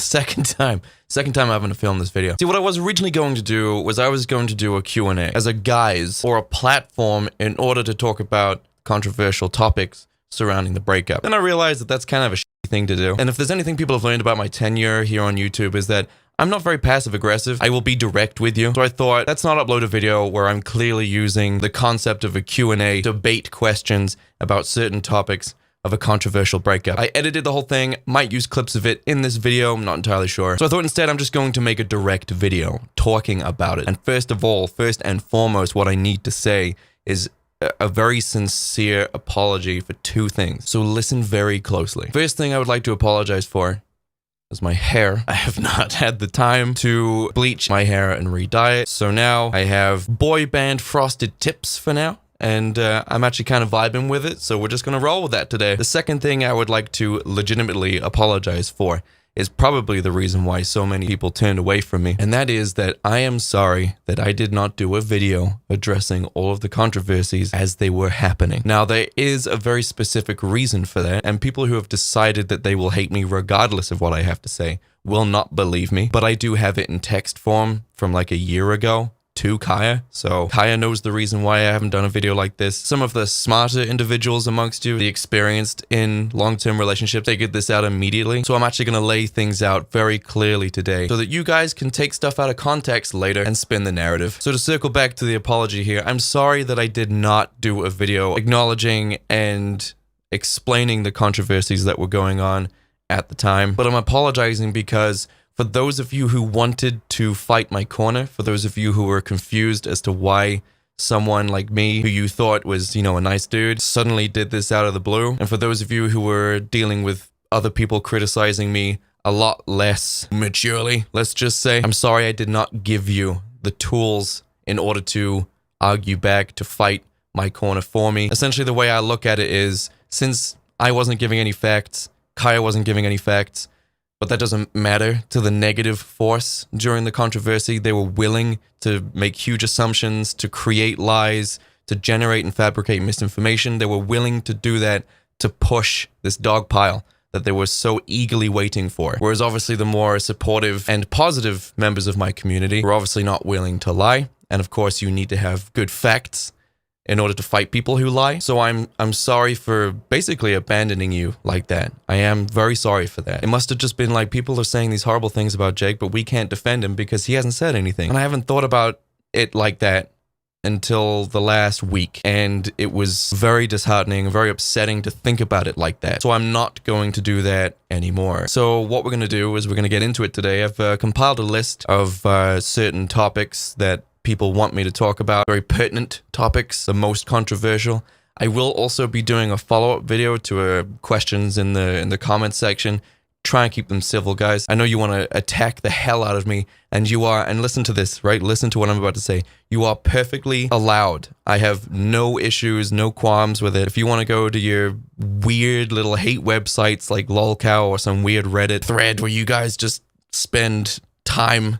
second time I'm having to film this video. See, what I was originally going to do was I was going to do a Q&A as a guise or a platform in order to talk about controversial topics surrounding the breakup. Then I realized that that's kind of a shitty thing to do. And if there's anything people have learned about my tenure here on YouTube is that I'm not very passive aggressive. I will be direct with you. So I thought, let's not upload a video where I'm clearly using the concept of a Q&A to debate questions about certain topics of a controversial breakup. I edited the whole thing, might use clips of it in this video, I'm not entirely sure. So I thought instead I'm just going to make a direct video talking about it. And first and foremost, what I need to say is a very sincere apology for two things. So listen very closely. First thing I would like to apologize for is my hair. I have not had the time to bleach my hair and re-dye it. So now I have boy band frosted tips for now. And I'm actually kind of vibing with it, so we're just going to roll with that today. The second thing I would like to legitimately apologize for is probably the reason why so many people turned away from me. And that is that I am sorry that I did not do a video addressing all of the controversies as they were happening. Now, there is a very specific reason for that, and people who have decided that they will hate me regardless of what I have to say will not believe me. But I do have it in text form from like a year ago to Kaya. So Kaya knows the reason why I haven't done a video like this. Some of the smarter individuals amongst you, the experienced in long-term relationships, figured this out immediately. So I'm actually going to lay things out very clearly today so that you guys can take stuff out of context later and spin the narrative. So to circle back to the apology here, I'm sorry that I did not do a video acknowledging and explaining the controversies that were going on at the time, but I'm apologizing because for those of you who wanted to fight my corner, for those of you who were confused as to why someone like me, who you thought was, a nice dude, suddenly did this out of the blue, and for those of you who were dealing with other people criticizing me a lot less maturely, let's just say, I'm sorry I did not give you the tools in order to argue back, to fight my corner for me. Essentially, the way I look at it is, since I wasn't giving any facts, Kaya wasn't giving any facts, but that doesn't matter to the negative force during the controversy. They were willing to make huge assumptions, to create lies, to generate and fabricate misinformation. They were willing to do that to push this dog pile that they were so eagerly waiting for. Whereas obviously the more supportive and positive members of my community were obviously not willing to lie. And of course you need to have good facts in order to fight people who lie. So I'm sorry for basically abandoning you like that. I am very sorry for that. It must have just been like, people are saying these horrible things about Jake, but we can't defend him because he hasn't said anything. And I haven't thought about it like that until the last week. And it was very disheartening, very upsetting to think about it like that. So I'm not going to do that anymore. So what we're going to do is we're going to get into it today. I've compiled a list of certain topics that people want me to talk about, very pertinent topics, the most controversial. I will also be doing a follow-up video to questions in the comments section. Try and keep them civil, guys. I know you want to attack the hell out of me, and you are, and listen to this, right? Listen to what I'm about to say. You are perfectly allowed. I have no issues, no qualms with it. If you want to go to your weird little hate websites like lolcow or some weird Reddit thread where you guys just spend time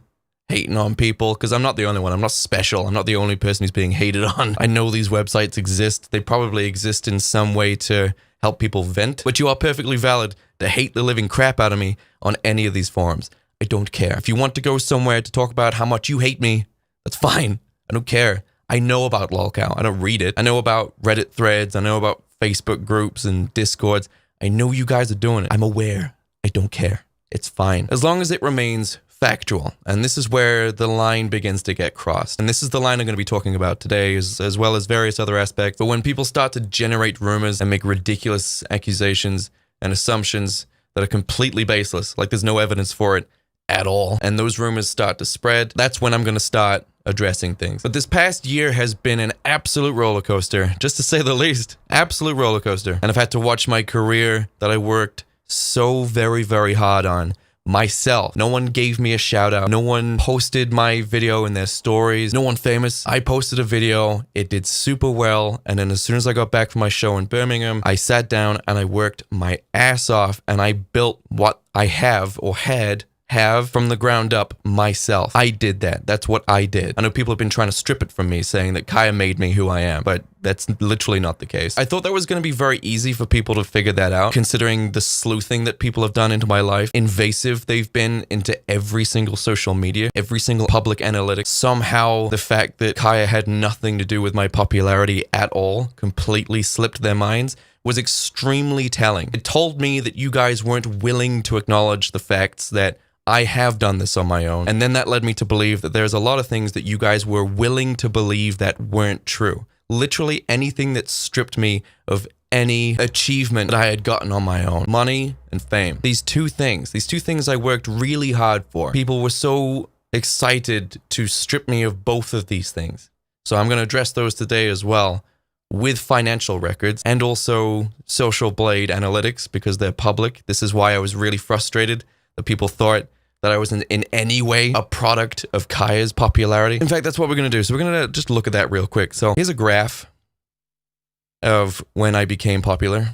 hating on people, because I'm not the only one. I'm not special. I'm not the only person who's being hated on. I know these websites exist. They probably exist in some way to help people vent, but you are perfectly valid to hate the living crap out of me on any of these forums. I don't care. If you want to go somewhere to talk about how much you hate me, that's fine. I don't care. I know about lolcow. I don't read it. I know about Reddit threads. I know about Facebook groups and Discords. I know you guys are doing it. I'm aware. I don't care. It's fine. As long as it remains factual. And this is where the line begins to get crossed. And this is the line I'm going to be talking about today, as well as various other aspects. But when people start to generate rumors and make ridiculous accusations and assumptions that are completely baseless, like there's no evidence for it at all, and those rumors start to spread, that's when I'm going to start addressing things. But this past year has been an absolute roller coaster, just to say the least. Absolute roller coaster. And I've had to watch my career that I worked so very, very hard on myself. No one gave me a shout out. No one posted my video in their stories. No one famous. I posted a video. It did super well. And then as soon as I got back from my show in Birmingham, I sat down and I worked my ass off and I built what I have or had have from the ground up myself. I did that. That's what I did. I know people have been trying to strip it from me, saying that Kaya made me who I am, but that's literally not the case. I thought that was going to be very easy for people to figure that out, considering the sleuthing that people have done into my life, invasive they've been into every single social media, every single public analytics. Somehow the fact that Kaya had nothing to do with my popularity at all completely slipped their minds was extremely telling. It told me that you guys weren't willing to acknowledge the facts that I have done this on my own. And then that led me to believe that there's a lot of things that you guys were willing to believe that weren't true. Literally anything that stripped me of any achievement that I had gotten on my own. Money and fame. These two things I worked really hard for. People were so excited to strip me of both of these things. So I'm going to address those today as well, with financial records and also Social Blade analytics, because they're public. This is why I was really frustrated that people thought that I was in any way a product of Kaya's popularity. In fact, that's what we're going to do. So we're going to just look at that real quick. So here's a graph of when I became popular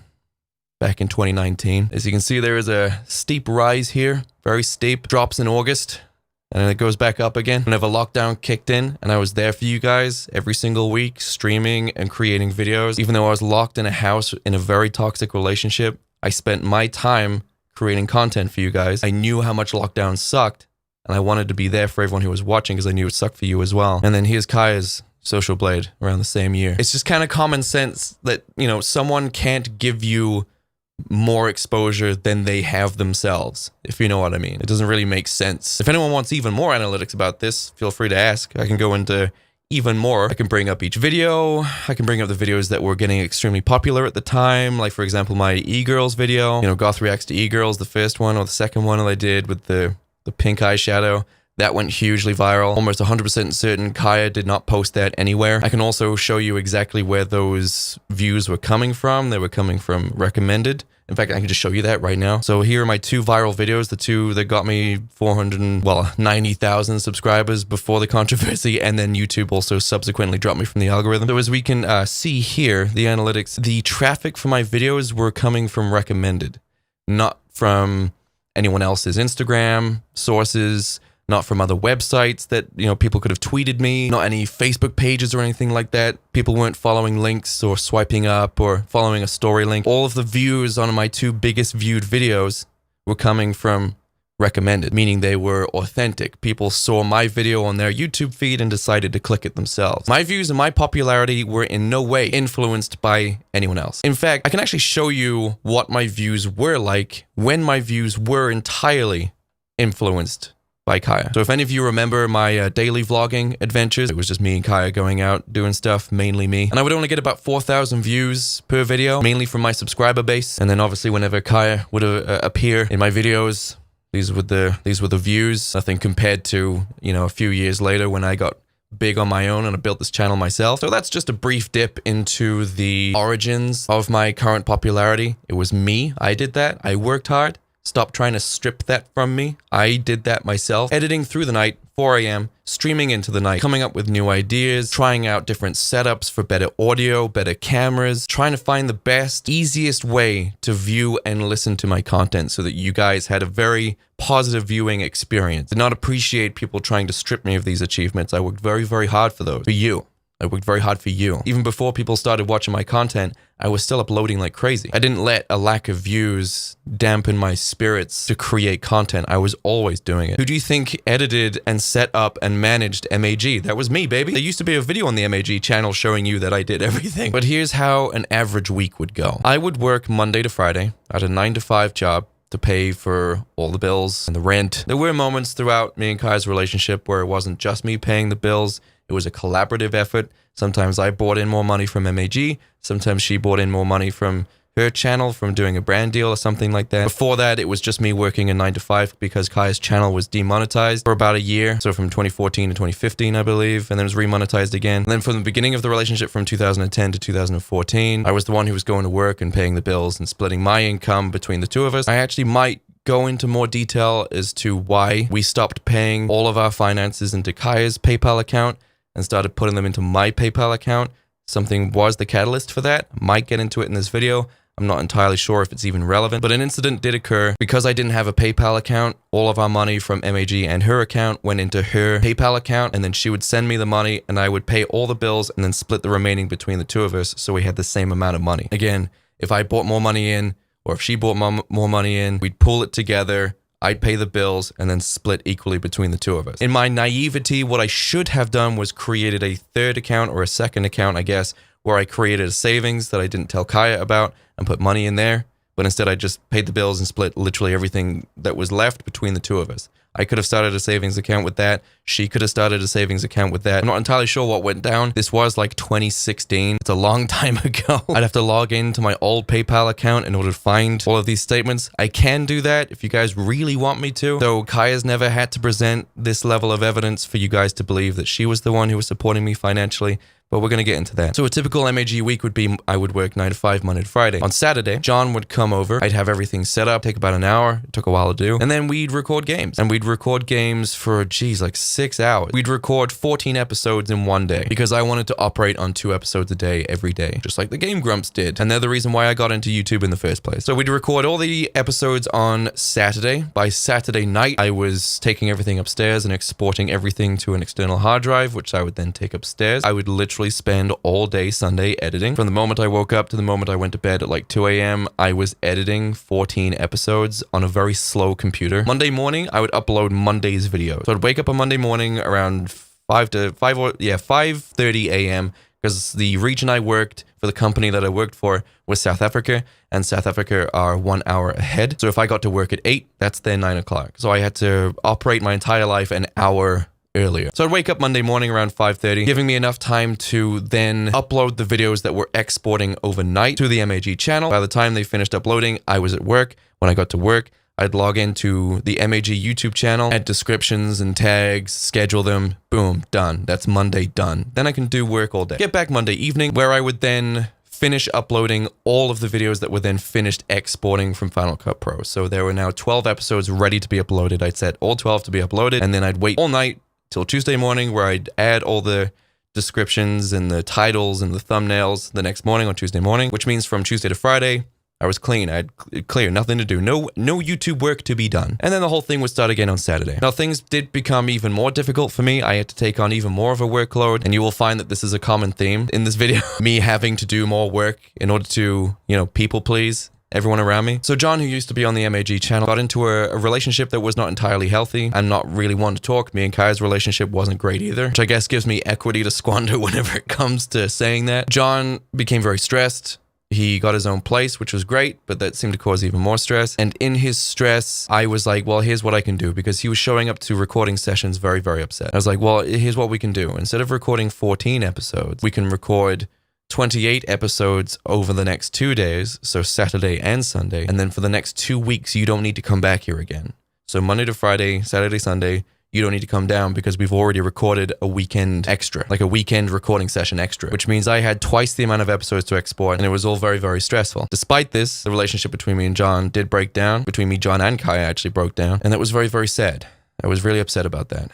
back in 2019. As you can see, there is a steep rise here, very steep, drops in August, and then it goes back up again. Whenever lockdown kicked in, and I was there for you guys every single week, streaming and creating videos. Even though I was locked in a house in a very toxic relationship, I spent my time creating content for you guys. I knew how much lockdown sucked, and I wanted to be there for everyone who was watching because I knew it sucked for you as well. And then here's Kaya's Social Blade around the same year. It's just kind of common sense that, you know, someone can't give you more exposure than they have themselves, if you know what I mean. It doesn't really make sense. If anyone wants even more analytics about this, feel free to ask. I can go into even more. I can bring up each video. I can bring up the videos that were getting extremely popular at the time. Like, for example, my e-girls video. You know, Goth reacts to e-girls, the first one or the second one that I did with the pink eyeshadow. That went hugely viral. Almost 100% certain Kaya did not post that anywhere. I can also show you exactly where those views were coming from. They were coming from recommended. In fact, I can just show you that right now. So here are my two viral videos, the two that got me 90,000 subscribers before the controversy, and then YouTube also subsequently dropped me from the algorithm. So as we can see here, the analytics, the traffic for my videos were coming from recommended, not from anyone else's Instagram sources, not from other websites that, you know, people could have tweeted me, not any Facebook pages or anything like that. People weren't following links or swiping up or following a story link. All of the views on my two biggest viewed videos were coming from recommended, meaning they were authentic. People saw my video on their YouTube feed and decided to click it themselves. My views and my popularity were in no way influenced by anyone else. In fact, I can actually show you what my views were like when my views were entirely influenced by Kaya. So if any of you remember my daily vlogging adventures, it was just me and Kaya going out doing stuff, mainly me. And I would only get about 4,000 views per video, mainly from my subscriber base. And then obviously whenever Kaya would appear in my videos, these were the views. Nothing compared to, you know, a few years later when I got big on my own and I built this channel myself. So that's just a brief dip into the origins of my current popularity. It was me. I did that. I worked hard. Stop trying to strip that from me. I did that myself. Editing through the night, 4 a.m., streaming into the night, coming up with new ideas, trying out different setups for better audio, better cameras, trying to find the best, easiest way to view and listen to my content so that you guys had a very positive viewing experience. Did not appreciate people trying to strip me of these achievements. I worked very, very hard for those. For you. I worked very hard for you. Even before people started watching my content, I was still uploading like crazy. I didn't let a lack of views dampen my spirits to create content. I was always doing it. Who do you think edited and set up and managed MAG? That was me, baby. There used to be a video on the MAG channel showing you that I did everything. But here's how an average week would go. I would work Monday to Friday at a 9-to-5 job to pay for all the bills and the rent. There were moments throughout me and Kai's relationship where it wasn't just me paying the bills. It was a collaborative effort. Sometimes I brought in more money from MAG. Sometimes she brought in more money from her channel, from doing a brand deal or something like that. Before that, it was just me working a 9-to-5 because Kai's channel was demonetized for about a year. So from 2014 to 2015, I believe, and then it was remonetized again. And then from the beginning of the relationship from 2010 to 2014, I was the one who was going to work and paying the bills and splitting my income between the two of us. I actually might go into more detail as to why we stopped paying all of our finances into Kaya's PayPal account and started putting them into my PayPal account. Something was the catalyst for that. Might get into it in this video. I'm not entirely sure if it's even relevant, but an incident did occur. Because I didn't have a PayPal account, all of our money from MAG and her account went into her PayPal account, and then she would send me the money and I would pay all the bills and then split the remaining between the two of us so we had the same amount of money. Again, if I brought more money in or if she brought more money in, we'd pool it together. I'd pay the bills and then split equally between the two of us. In my naivety, what I should have done was created a third account or a second account, I guess, where I created a savings that I didn't tell Kaya about and put money in there. But instead, I just paid the bills and split literally everything that was left between the two of us. I could have started a savings account with that. She could have started a savings account with that. I'm not entirely sure what went down. This was like 2016. It's a long time ago. I'd have to log into my old PayPal account in order to find all of these statements. I can do that if you guys really want me to. So Kaya's never had to present this level of evidence for you guys to believe that she was the one who was supporting me financially. But we're going to get into that. So a typical MAG week would be I would work 9 to 5, Monday to Friday. On Saturday, John would come over. I'd have everything set up, take about an hour. It took a while to do. And then we'd record games. And we'd record games for, like 6 hours. We'd record 14 episodes in one day because I wanted to operate on 2 episodes a day every day, just like the Game Grumps did. And they're the reason why I got into YouTube in the first place. So we'd record all the episodes on Saturday. By Saturday night, I was taking everything upstairs and exporting everything to an external hard drive, which I would then take upstairs. I would literally spend all day Sunday editing. From the moment I woke up to the moment I went to bed at like 2 a.m., I was editing 14 episodes on a very slow computer. Monday morning, I would upload Monday's video. So I'd wake up on Monday morning around 5:30 a.m. because the region I worked for, the company that I worked for, was South Africa, and South Africa are 1 hour ahead. So if I got to work at 8, that's their 9 o'clock. So I had to operate my entire life an hour earlier. So I'd wake up Monday morning around 5:30, giving me enough time to then upload the videos that were exporting overnight to the MAG channel. By the time they finished uploading, I was at work. When I got to work, I'd log into the MAG YouTube channel, add descriptions and tags, schedule them, boom, done. That's Monday done. Then I can do work all day. Get back Monday evening, where I would then finish uploading all of the videos that were then finished exporting from Final Cut Pro. So there were now 12 episodes ready to be uploaded. I'd set all 12 to be uploaded, and then I'd wait all night till Tuesday morning, where I'd add all the descriptions and the titles and the thumbnails the next morning on Tuesday morning, which means from Tuesday to Friday, I was clean. I had clear, nothing to do. No YouTube work to be done. And then the whole thing would start again on Saturday. Now, things did become even more difficult for me. I had to take on even more of a workload, and you will find that this is a common theme in this video. Me having to do more work in order to, people please everyone around me. So John, who used to be on the MAG channel, got into a relationship that was not entirely healthy and not really wanting to talk. Me and Kaya's relationship wasn't great either, which I guess gives me equity to squander whenever it comes to saying that. John became very stressed. He got his own place, which was great, but that seemed to cause even more stress. And in his stress, I was like, well, here's what I can do, because he was showing up to recording sessions very, very upset. I was like, well, here's what we can do. Instead of recording 14 episodes, we can record 28 episodes over the next 2 days, so Saturday and Sunday. And then for the next 2 weeks, you don't need to come back here again. So Monday to Friday, Saturday, Sunday, you don't need to come down because we've already recorded a weekend extra, like a weekend recording session extra, which means I had twice the amount of episodes to export, and it was all very, very stressful. Despite this, the relationship between me and John did break down. Between me, John, and Kaya actually broke down, and that was very, very sad. I was really upset about that.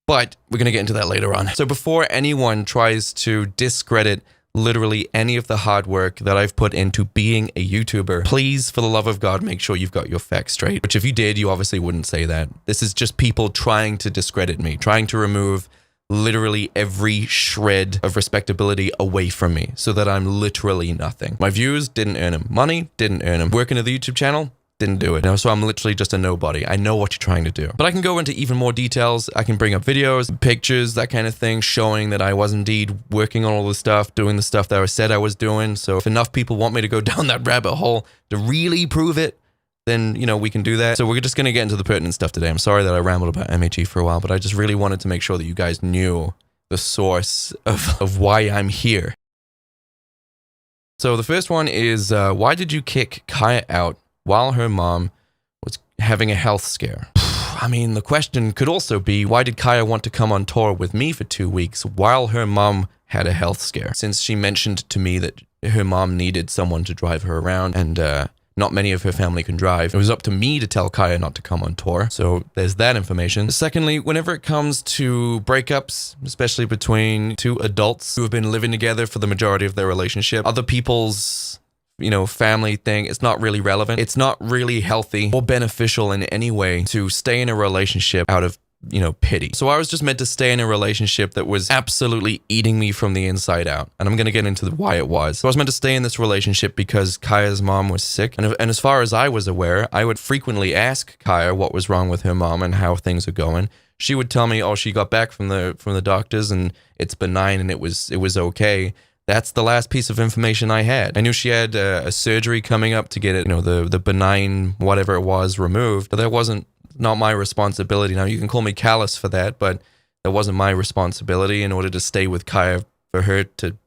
But we're going to get into that later on. So before anyone tries to discredit literally any of the hard work that I've put into being a YouTuber, please, for the love of God, make sure you've got your facts straight. Which if you did, you obviously wouldn't say that. This is just people trying to discredit me, trying to remove literally every shred of respectability away from me so that I'm literally nothing. My views didn't earn them. Money didn't earn them. Working at the YouTube channel didn't do it. So I'm literally just a nobody. I know what you're trying to do. But I can go into even more details. I can bring up videos, pictures, that kind of thing, showing that I was indeed working on all this stuff, doing the stuff that I said I was doing. So if enough people want me to go down that rabbit hole to really prove it, then, we can do that. So we're just going to get into the pertinent stuff today. I'm sorry that I rambled about MAG for a while, but I just really wanted to make sure that you guys knew the source of why I'm here. So the first one is, why did you kick Kaya out while her mom was having a health scare? I mean, the question could also be, why did Kaya want to come on tour with me for 2 weeks while her mom had a health scare? Since she mentioned to me that her mom needed someone to drive her around and not many of her family can drive. It was up to me to tell Kaya not to come on tour. So there's that information. Secondly, whenever it comes to breakups, especially between two adults who have been living together for the majority of their relationship, other people's family thing, it's not really relevant. It's not really healthy or beneficial in any way to stay in a relationship out of pity. So I was just meant to stay in a relationship that was absolutely eating me from the inside out. And I'm going to get into why it was. So I was meant to stay in this relationship because Kaya's mom was sick. And as far as I was aware, I would frequently ask Kaya what was wrong with her mom and how things are going. She would tell me, oh, she got back from the doctors and it's benign and it was okay. That's the last piece of information I had. I knew she had a surgery coming up to get it, the benign whatever it was removed, but that wasn't not my responsibility. Now, you can call me callous for that, but that wasn't my responsibility in order to stay with Kaya for her to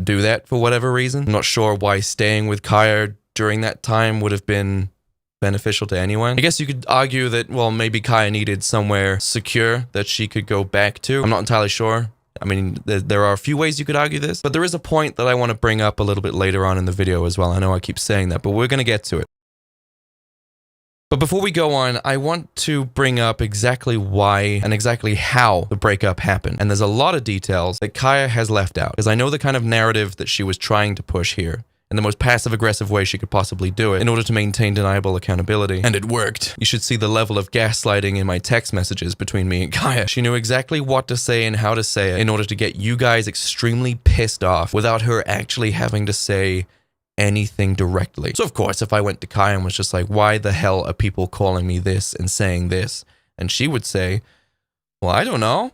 do that for whatever reason. I'm not sure why staying with Kaya during that time would have been beneficial to anyone. I guess you could argue that, well, maybe Kaya needed somewhere secure that she could go back to. I'm not entirely sure. I mean, there are a few ways you could argue this, but there is a point that I want to bring up a little bit later on in the video as well. I know I keep saying that, but we're going to get to it. But before we go on, I want to bring up exactly why and exactly how the breakup happened. And there's a lot of details that Kaya has left out, because I know the kind of narrative that she was trying to push here in the most passive-aggressive way she could possibly do it in order to maintain deniable accountability. And it worked. You should see the level of gaslighting in my text messages between me and Kaya. She knew exactly what to say and how to say it in order to get you guys extremely pissed off without her actually having to say anything directly. So of course, if I went to Kaya and was just like, why the hell are people calling me this and saying this? And she would say, well, I don't know.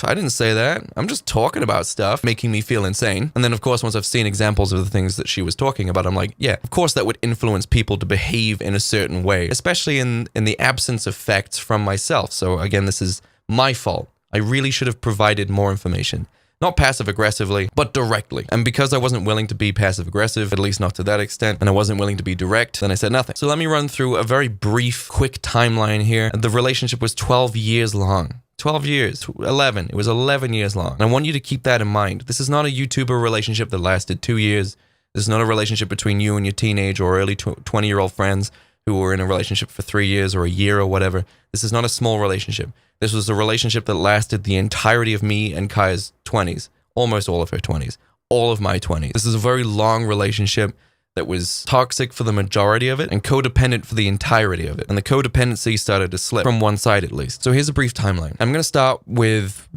I didn't say that. I'm just talking about stuff, making me feel insane. And then of course, once I've seen examples of the things that she was talking about, I'm like, yeah, of course that would influence people to behave in a certain way, especially in the absence of facts from myself. So again, this is my fault. I really should have provided more information. Not passive-aggressively, but directly. And because I wasn't willing to be passive-aggressive, at least not to that extent, and I wasn't willing to be direct, then I said nothing. So let me run through a very brief, quick timeline here. The relationship was 12 years long. 12 years, 11. It was 11 years long. And I want you to keep that in mind. This is not a YouTuber relationship that lasted 2 years. This is not a relationship between you and your teenage or early 20-year-old friends who were in a relationship for 3 years or a year or whatever. This is not a small relationship. This was a relationship that lasted the entirety of me and Kaya's 20s, almost all of her 20s, all of my 20s. This is a very long relationship that was toxic for the majority of it and codependent for the entirety of it. And the codependency started to slip from one side at least. So here's a brief timeline. I'm going to start with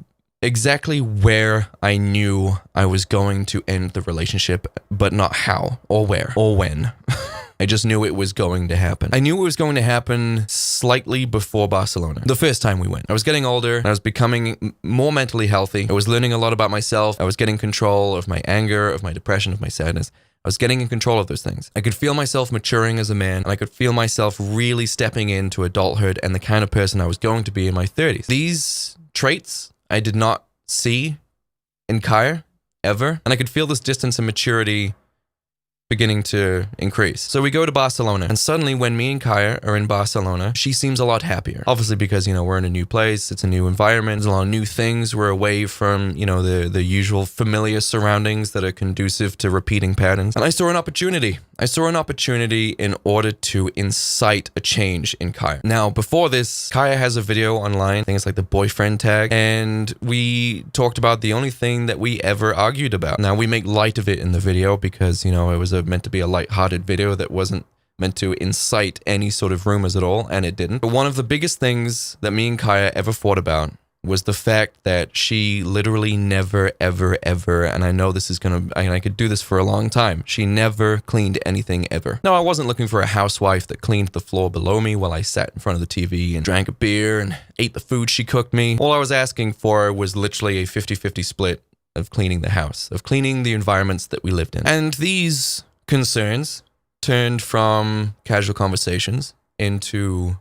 exactly where I knew I was going to end the relationship, but not how or where or when. I just knew it was going to happen. I knew it was going to happen slightly before Barcelona. The first time we went. I was getting older. I was becoming more mentally healthy. I was learning a lot about myself. I was getting control of my anger, of my depression, of my sadness. I was getting in control of those things. I could feel myself maturing as a man, and I could feel myself really stepping into adulthood and the kind of person I was going to be in my 30s. These traits I did not see in Kaya ever, and I could feel this distance and maturity beginning to increase. So we go to Barcelona, and suddenly when me and Kaya are in Barcelona, she seems a lot happier. Obviously because, we're in a new place, it's a new environment, there's a lot of new things, we're away from, the usual familiar surroundings that are conducive to repeating patterns. And I saw an opportunity. I saw an opportunity in order to incite a change in Kaya. Now, before this, Kaya has a video online, I think it's like the boyfriend tag, and we talked about the only thing that we ever argued about. Now, we make light of it in the video because, it was meant to be a light-hearted video that wasn't meant to incite any sort of rumors at all, and it didn't. But one of the biggest things that me and Kaya ever fought about was the fact that she literally never, ever, ever, and I know this is I could do this for a long time, she never cleaned anything ever. Now, I wasn't looking for a housewife that cleaned the floor below me while I sat in front of the TV and drank a beer and ate the food she cooked me. All I was asking for was literally a 50-50 split of cleaning the house, of cleaning the environments that we lived in. And these concerns turned from casual conversations into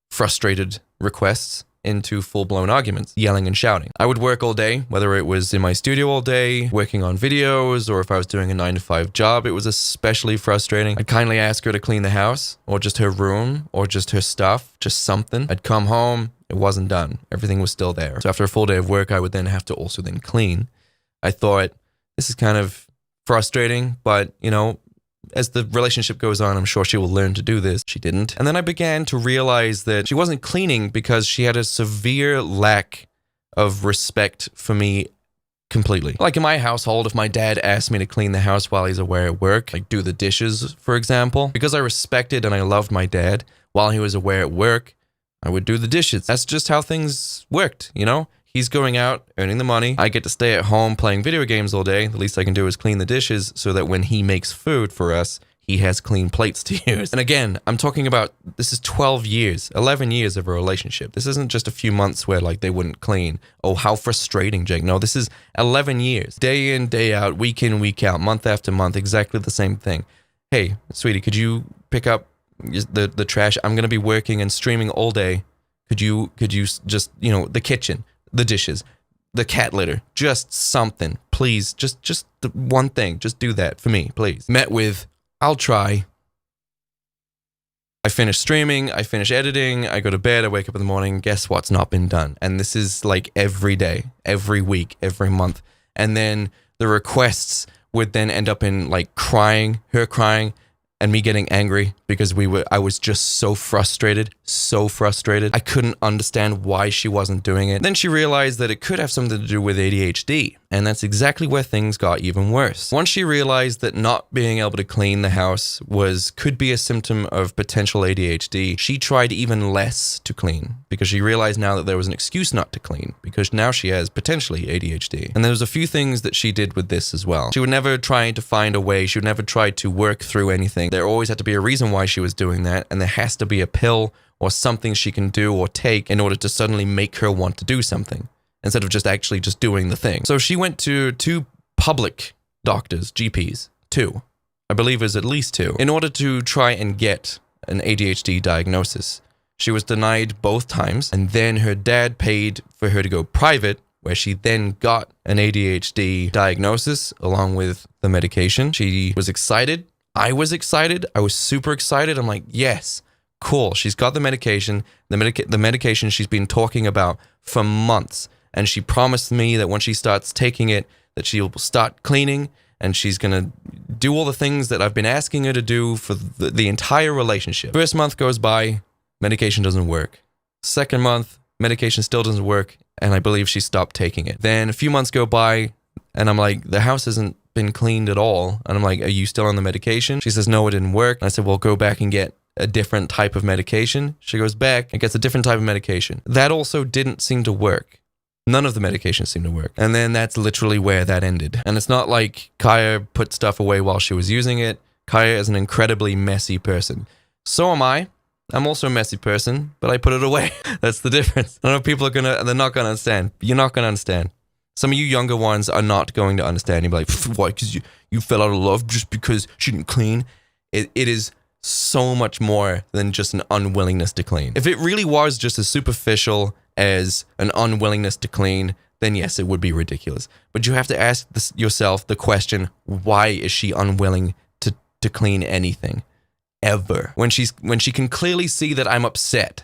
frustrated requests, into full-blown arguments, yelling and shouting. I would work all day, whether it was in my studio all day, working on videos, or if I was doing a 9-to-5 job, it was especially frustrating. I'd kindly ask her to clean the house, or just her room, or just her stuff, just something. I'd come home, it wasn't done. Everything was still there. So after a full day of work, I would then have to also then clean. I thought, this is kind of frustrating, but, as the relationship goes on, I'm sure she will learn to do this. She didn't. And then I began to realize that she wasn't cleaning because she had a severe lack of respect for me completely. Like in my household, if my dad asked me to clean the house while he's away at work, like do the dishes, for example, because I respected and I loved my dad while he was away at work, I would do the dishes. That's just how things worked, you know? He's going out, earning the money. I get to stay at home playing video games all day. The least I can do is clean the dishes so that when he makes food for us, he has clean plates to use. And again, I'm talking about, this is 12 years, 11 years of a relationship. This isn't just a few months where like they wouldn't clean. Oh, how frustrating, Jake. No, this is 11 years. Day in, day out, week in, week out, month after month, exactly the same thing. Hey, sweetie, could you pick up the trash? I'm going to be working and streaming all day. Could you just, you know, the kitchen, the dishes, the cat litter, just something, please. Just the one thing. Just do that for me, please. Met with, I'll try. I finish streaming, I finish editing, I go to bed, I wake up in the morning, guess what's not been done? And this is like every day, every week, every month. And then the requests would then end up in like crying, her crying, and me getting angry because I was just so frustrated. I couldn't understand why she wasn't doing it. Then she realized that it could have something to do with ADHD, and that's exactly where things got even worse. Once she realized that not being able to clean the house could be a symptom of potential ADHD, she tried even less to clean because she realized now that there was an excuse not to clean because now she has potentially ADHD. And there was a few things that she did with this as well. She would never try to find a way. She would never try to work through anything. There always had to be a reason why she was doing that, and there has to be a pill or something she can do or take in order to suddenly make her want to do something, instead of just actually just doing the thing. So she went to 2 public doctors, GPs, 2. I believe it was at least 2, in order to try and get an ADHD diagnosis. She was denied both times, and then her dad paid for her to go private, where she then got an ADHD diagnosis along with the medication. She was excited. I was excited. I was super excited. I'm like, yes, cool. She's got the medication, the medication she's been talking about for months. And she promised me that when she starts taking it, that she'll start cleaning and she's going to do all the things that I've been asking her to do for the entire relationship. First month goes by, medication doesn't work. Second month, medication still doesn't work, and I believe she stopped taking it. Then a few months go by, and I'm like, the house hasn't been cleaned at all. And I'm like, are you still on the medication? She says, no, it didn't work. And I said, well, go back and get a different type of medication. She goes back and gets a different type of medication. That also didn't seem to work. None of the medications seemed to work. And then that's literally where that ended. And it's not like Kaya put stuff away while she was using it. Kaya is an incredibly messy person. So am I. I'm also a messy person, but I put it away. That's the difference. I know people they're not going to understand. You're not going to understand. Some of you younger ones are not going to understand. You'll be like, why? Because you fell out of love just because she didn't clean? It is so much more than just an unwillingness to clean. If it really was just as superficial as an unwillingness to clean, then yes, it would be ridiculous. But you have to ask yourself the question, why is she unwilling to clean anything? Ever. When she can clearly see that I'm upset,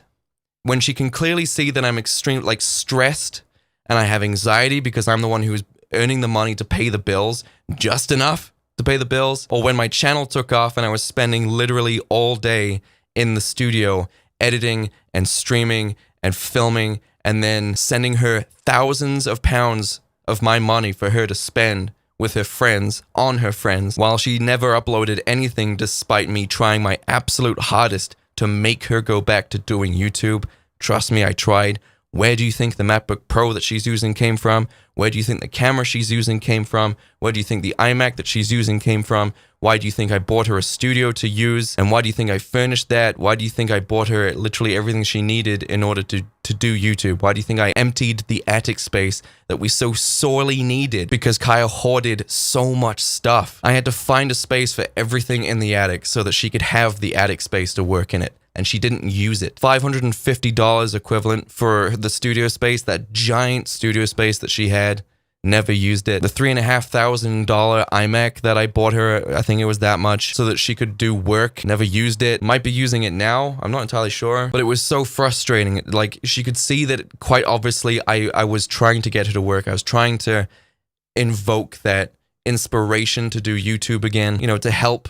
when she can clearly see that I'm stressed and I have anxiety because I'm the one who's earning the money to pay the bills, just enough to pay the bills, or when my channel took off and I was spending literally all day in the studio editing and streaming and filming and then sending her thousands of pounds of my money for her to spend with her friends, on her friends, while she never uploaded anything despite me trying my absolute hardest to make her go back to doing YouTube. Trust me, I tried. Where do you think the MacBook Pro that she's using came from? Where do you think the camera she's using came from? Where do you think the iMac that she's using came from? Why do you think I bought her a studio to use? And why do you think I furnished that? Why do you think I bought her literally everything she needed in order to do YouTube? Why do you think I emptied the attic space that we so sorely needed because Kaya hoarded so much stuff? I had to find a space for everything in the attic so that she could have the attic space to work in it. And she didn't use it. $550 equivalent for the studio space, that giant studio space that she had. Never used it. The $3,500 iMac that I bought her, I think it was that much, so that she could do work. Never used it. Might be using it now. I'm not entirely sure. But it was so frustrating. Like, she could see that quite obviously I was trying to get her to work. I was trying to invoke that inspiration to do YouTube again, you know, to help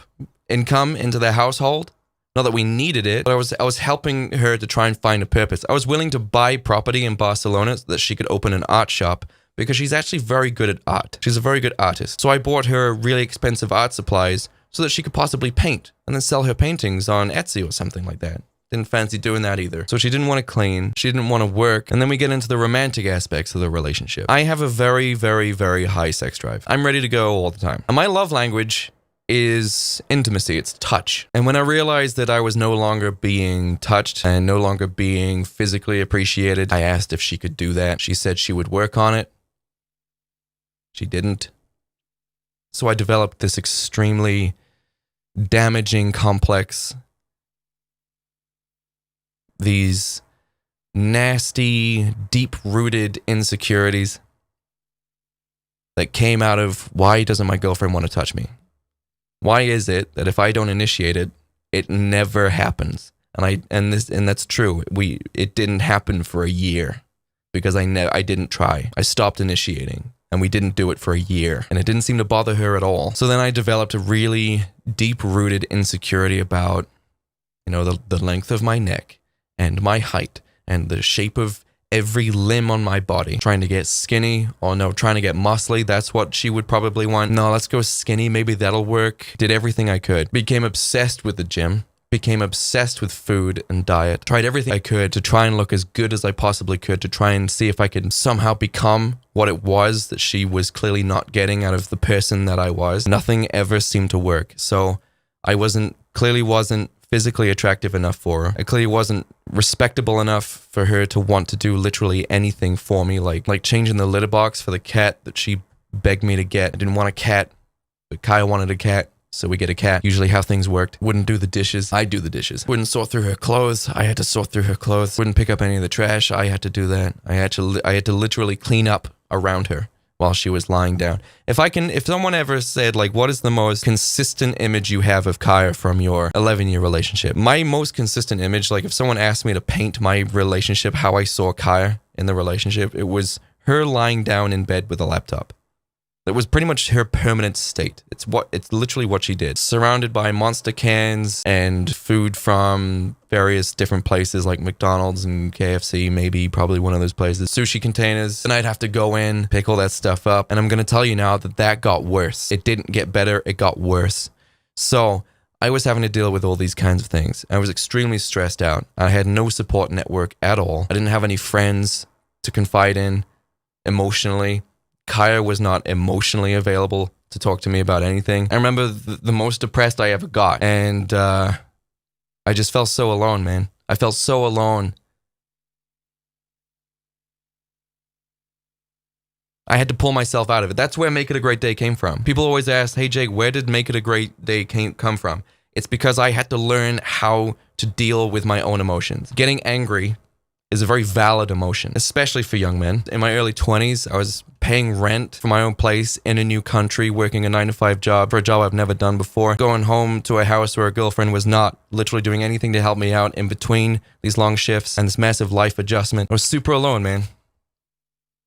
income into their household. Not that we needed it, but I was helping her to try and find a purpose. I was willing to buy property in Barcelona so that she could open an art shop because she's actually very good at art. She's a very good artist. So I bought her really expensive art supplies so that she could possibly paint and then sell her paintings on Etsy or something like that. Didn't fancy doing that either. So she didn't want to clean. She didn't want to work. And then we get into the romantic aspects of the relationship. I have a very, very, very high sex drive. I'm ready to go all the time. And my love language is intimacy. It's touch. And when I realized that I was no longer being touched and no longer being physically appreciated, I asked if she could do that. She said she would work on it. She didn't. So I developed this extremely damaging complex. These nasty, deep-rooted insecurities that came out of, why doesn't my girlfriend want to touch me? Why is it that if I don't initiate it, it never happens? And that's true. It didn't happen for a year because I didn't try. I stopped initiating and we didn't do it for a year and it didn't seem to bother her at all. So then I developed a really deep-rooted insecurity about, the length of my neck and my height and the shape of every limb on my body, trying to get skinny or no, trying to get muscly. That's what she would probably want. No, let's go skinny. Maybe that'll work. Did everything I could. Became obsessed with the gym. Became obsessed with food and diet. Tried everything I could to try and look as good as I possibly could, to try and see if I could somehow become what it was that she was clearly not getting out of the person that I was. Nothing ever seemed to work. So I clearly wasn't physically attractive enough for her. I clearly wasn't respectable enough for her to want to do literally anything for me, like changing the litter box for the cat that she begged me to get. I didn't want a cat, but Kaya wanted a cat, so we get a cat. Usually how things worked. Wouldn't do the dishes. I do the dishes. Wouldn't sort through her clothes. I had to sort through her clothes. Wouldn't pick up any of the trash. I had to do that. I had to literally clean up around her while she was lying down. If someone ever said, what is the most consistent image you have of Kaya from your 11-year relationship? My most consistent image, if someone asked me to paint my relationship, how I saw Kaya in the relationship, it was her lying down in bed with a laptop. That was pretty much her permanent state. It's literally what she did. Surrounded by Monster cans and food from various different places like McDonald's and KFC, probably one of those places. Sushi containers. And I'd have to go in, pick all that stuff up. And I'm going to tell you now that got worse. It didn't get better. It got worse. So I was having to deal with all these kinds of things. I was extremely stressed out. I had no support network at all. I didn't have any friends to confide in emotionally. Kaya was not emotionally available to talk to me about anything. I remember the most depressed I ever got. And I just felt so alone, man. I felt so alone. I had to pull myself out of it. That's where Make It a Great Day came from. People always ask, hey, Jake, where did Make It a Great Day come from? It's because I had to learn how to deal with my own emotions. Getting angry is a very valid emotion, especially for young men. In my early 20s, I was paying rent for my own place in a new country, working a 9-to-5 job for a job I've never done before, going home to a house where a girlfriend was not literally doing anything to help me out in between these long shifts and this massive life adjustment. I was super alone, man.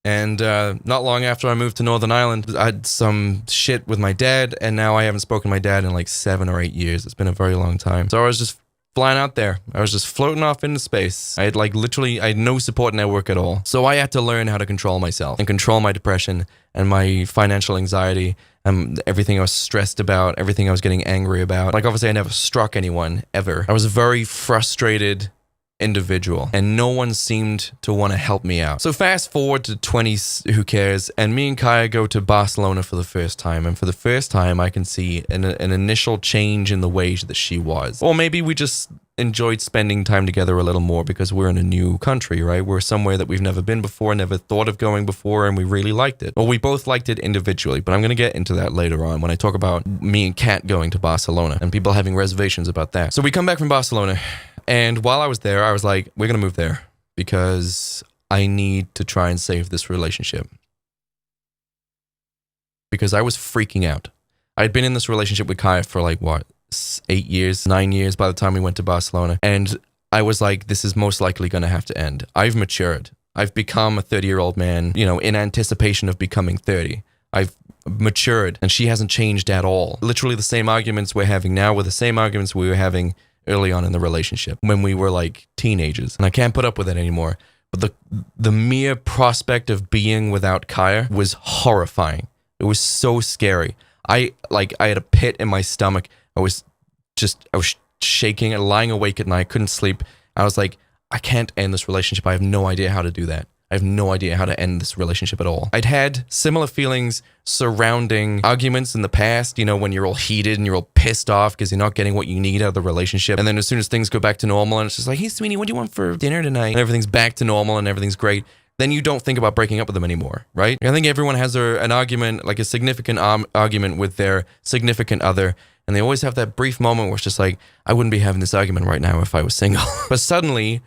And not long after I moved to Northern Ireland, I had some shit with my dad, and now I haven't spoken to my dad in 7 or 8 years. It's been a very long time. So I was just flying out there. I was just floating off into space. I had no support network at all. So I had to learn how to control myself and control my depression and my financial anxiety and everything I was stressed about, everything I was getting angry about. Obviously I never struck anyone ever. I was a very frustrated individual and no one seemed to want to help me out. So fast forward to 20s, who cares? And me and Kaya go to Barcelona for the first time. And for the first time, I can see an initial change in the way that she was. Or maybe we just enjoyed spending time together a little more because we're in a new country, right? We're somewhere that we've never been before, never thought of going before, and we really liked it. Well, we both liked it individually, but I'm going to get into that later on when I talk about me and Kat going to Barcelona and people having reservations about that. So we come back from Barcelona. And while I was there, I was like, we're going to move there because I need to try and save this relationship. Because I was freaking out. I'd been in this relationship with Kaya for 8 years, 9 years by the time we went to Barcelona. And I was like, this is most likely going to have to end. I've matured. I've become a 30-year-old man, in anticipation of becoming 30. I've matured and she hasn't changed at all. Literally the same arguments we're having now were the same arguments we were having early on in the relationship when we were like teenagers. And I can't put up with it anymore. But the mere prospect of being without Kaya was horrifying. It was so scary. I had a pit in my stomach. I was shaking and lying awake at night, couldn't sleep. I was like, I can't end this relationship. I have no idea how to do that. I have no idea how to end this relationship at all. I'd had similar feelings surrounding arguments in the past, you know, when you're all heated and you're all pissed off because you're not getting what you need out of the relationship. And then as soon as things go back to normal and it's just like, hey, sweetie, what do you want for dinner tonight? And everything's back to normal and everything's great. Then you don't think about breaking up with them anymore, right? I think everyone has an argument, like a significant argument with their significant other. And they always have that brief moment where it's just like, I wouldn't be having this argument right now if I was single. But suddenly,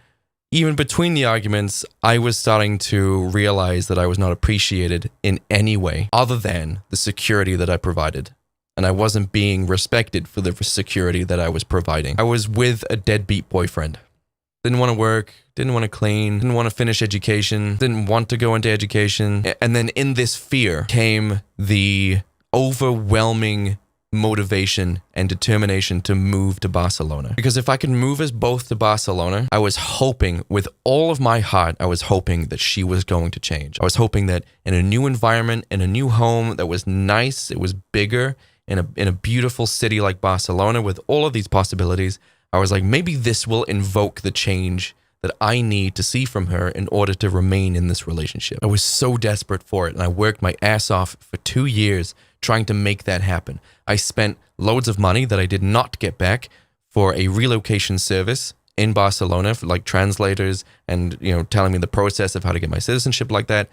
even between the arguments, I was starting to realize that I was not appreciated in any way other than the security that I provided. And I wasn't being respected for the security that I was providing. I was with a deadbeat boyfriend. Didn't want to work, didn't want to clean, didn't want to finish education, didn't want to go into education. And then in this fear came the overwhelming motivation and determination to move to Barcelona. Because if I could move us both to Barcelona, I was hoping with all of my heart, I was hoping that she was going to change. I was hoping that in a new environment, in a new home that was nice, it was bigger, in a beautiful city like Barcelona with all of these possibilities, I was like, maybe this will invoke the change that I need to see from her in order to remain in this relationship. I was so desperate for it, and I worked my ass off for 2 years trying to make that happen. I spent loads of money that I did not get back for a relocation service in Barcelona, for like translators and, you know, telling me the process of how to get my citizenship like that.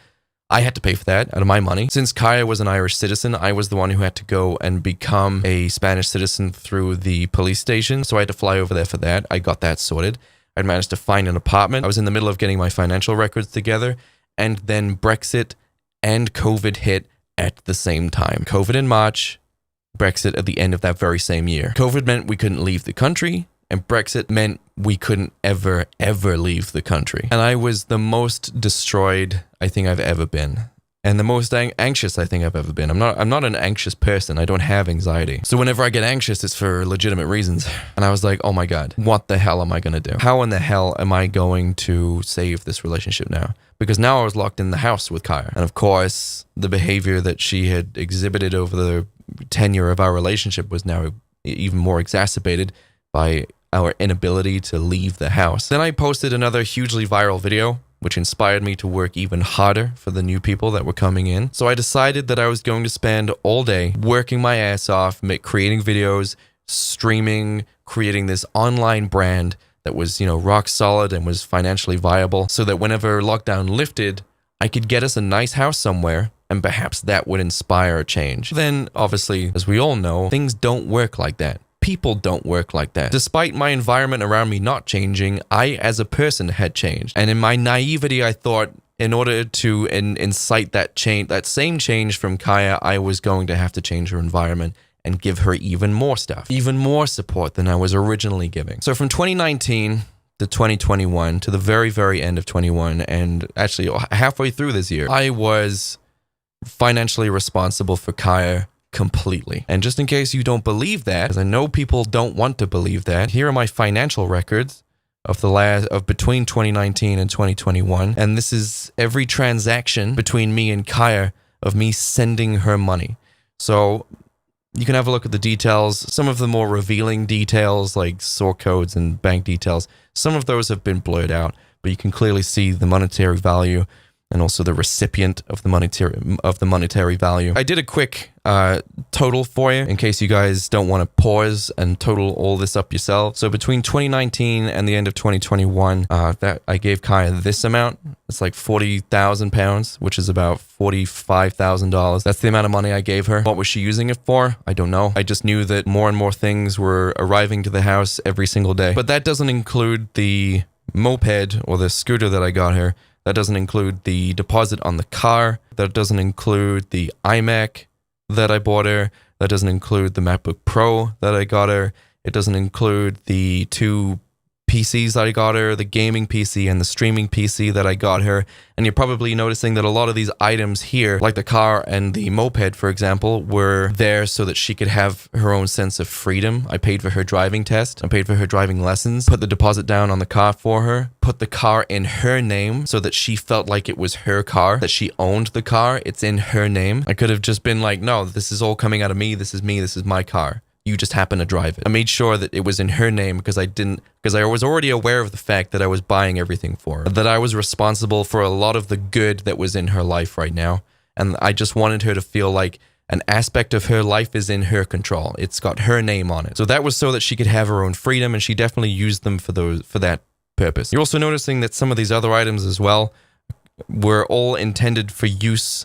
I had to pay for that out of my money. Since Kaya was an Irish citizen, I was the one who had to go and become a Spanish citizen through the police station. So I had to fly over there for that. I got that sorted. I'd managed to find an apartment. I was in the middle of getting my financial records together. And then Brexit and COVID hit at the same time. COVID in March, Brexit at the end of that very same year. COVID meant we couldn't leave the country, and Brexit meant we couldn't ever leave the country. And I was the most destroyed I think I've ever been. And the most anxious I think I've ever been. I'm not an anxious person. I don't have anxiety. So whenever I get anxious, it's for legitimate reasons. And I was like, oh my God, what the hell am I going to do? How in the hell am I going to save this relationship now? Because now I was locked in the house with Kaya. And of course, the behavior that she had exhibited over the tenure of our relationship was now even more exacerbated by our inability to leave the house. Then I posted another hugely viral video, which inspired me to work even harder for the new people that were coming in. So I decided that I was going to spend all day working my ass off, creating videos, streaming, creating this online brand that was, you know, rock solid and was financially viable, so that whenever lockdown lifted, I could get us a nice house somewhere, and perhaps that would inspire a change. Then, obviously, as we all know, things don't work like that. People don't work like that. Despite my environment around me not changing, I as a person had changed. And in my naivety, I thought in order to incite that change, that same change from Kaya, I was going to have to change her environment and give her even more stuff, even more support than I was originally giving. So from 2019 to 2021, to the very, very end of 21, and actually halfway through this year, I was financially responsible for Kaya completely. And just in case you don't believe that, because I know people don't want to believe that, here are my financial records of between 2019 and 2021. And this is every transaction between me and Kaya of me sending her money. So you can have a look at the details. Some of the more revealing details, like sort codes and bank details, some of those have been blurred out, but you can clearly see the monetary value and also the recipient of the monetary value. I did a quick total for you in case you guys don't want to pause and total all this up yourself. So between 2019 and the end of 2021, that I gave Kaya this amount. It's like 40,000 pounds, which is about $45,000. That's the amount of money I gave her. What was she using it for? I don't know. I just knew that more and more things were arriving to the house every single day. But that doesn't include the moped or the scooter that I got her. That doesn't include the deposit on the car. That doesn't include the iMac that I bought her. That doesn't include the MacBook Pro that I got her. It doesn't include the 2 PCs that I got her, the gaming PC and the streaming PC that I got her. And you're probably noticing that a lot of these items here, like the car and the moped, for example, were there so that she could have her own sense of freedom. I paid for her driving test. I paid for her driving lessons, put the deposit down on the car for her, put the car in her name so that she felt like it was her car, that she owned the car. It's in her name. I could have just been like, no, this is all coming out of me. This is my car. You just happen to drive it. I made sure that it was in her name because I was already aware of the fact that I was buying everything for her, that I was responsible for a lot of the good that was in her life right now. And I just wanted her to feel like an aspect of her life is in her control. It's got her name on it. So that was so that she could have her own freedom, and she definitely used them for that purpose. You're also noticing that some of these other items as well were all intended for use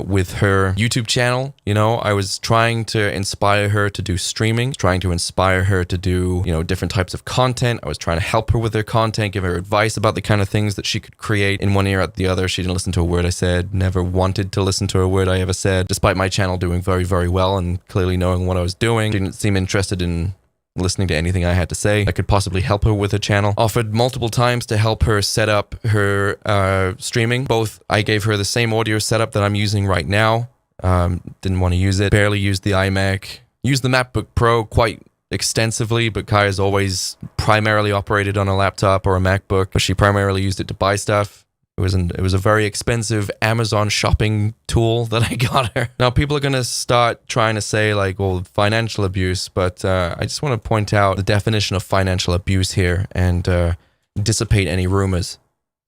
with her YouTube channel. You know, I was trying to inspire her to do streaming, trying to inspire her to do, different types of content. I was trying to help her with her content, give her advice about the kind of things that she could create. In one ear, out the other, she didn't listen to a word I said, never wanted to listen to a word I ever said, despite my channel doing very, very well and clearly knowing what I was doing. Didn't seem interested in listening to anything I had to say that could possibly help her with her channel. Offered multiple times to help her set up her streaming. Both, I gave her the same audio setup that I'm using right now. Didn't want to use it. Barely used the iMac. Used the MacBook Pro quite extensively, but Kaya's always primarily operated on a laptop or a MacBook, but she primarily used it to buy stuff. It was a very expensive Amazon shopping tool that I got her. Now, people are going to start trying to say, like, well, financial abuse, but I just want to point out the definition of financial abuse here and dissipate any rumors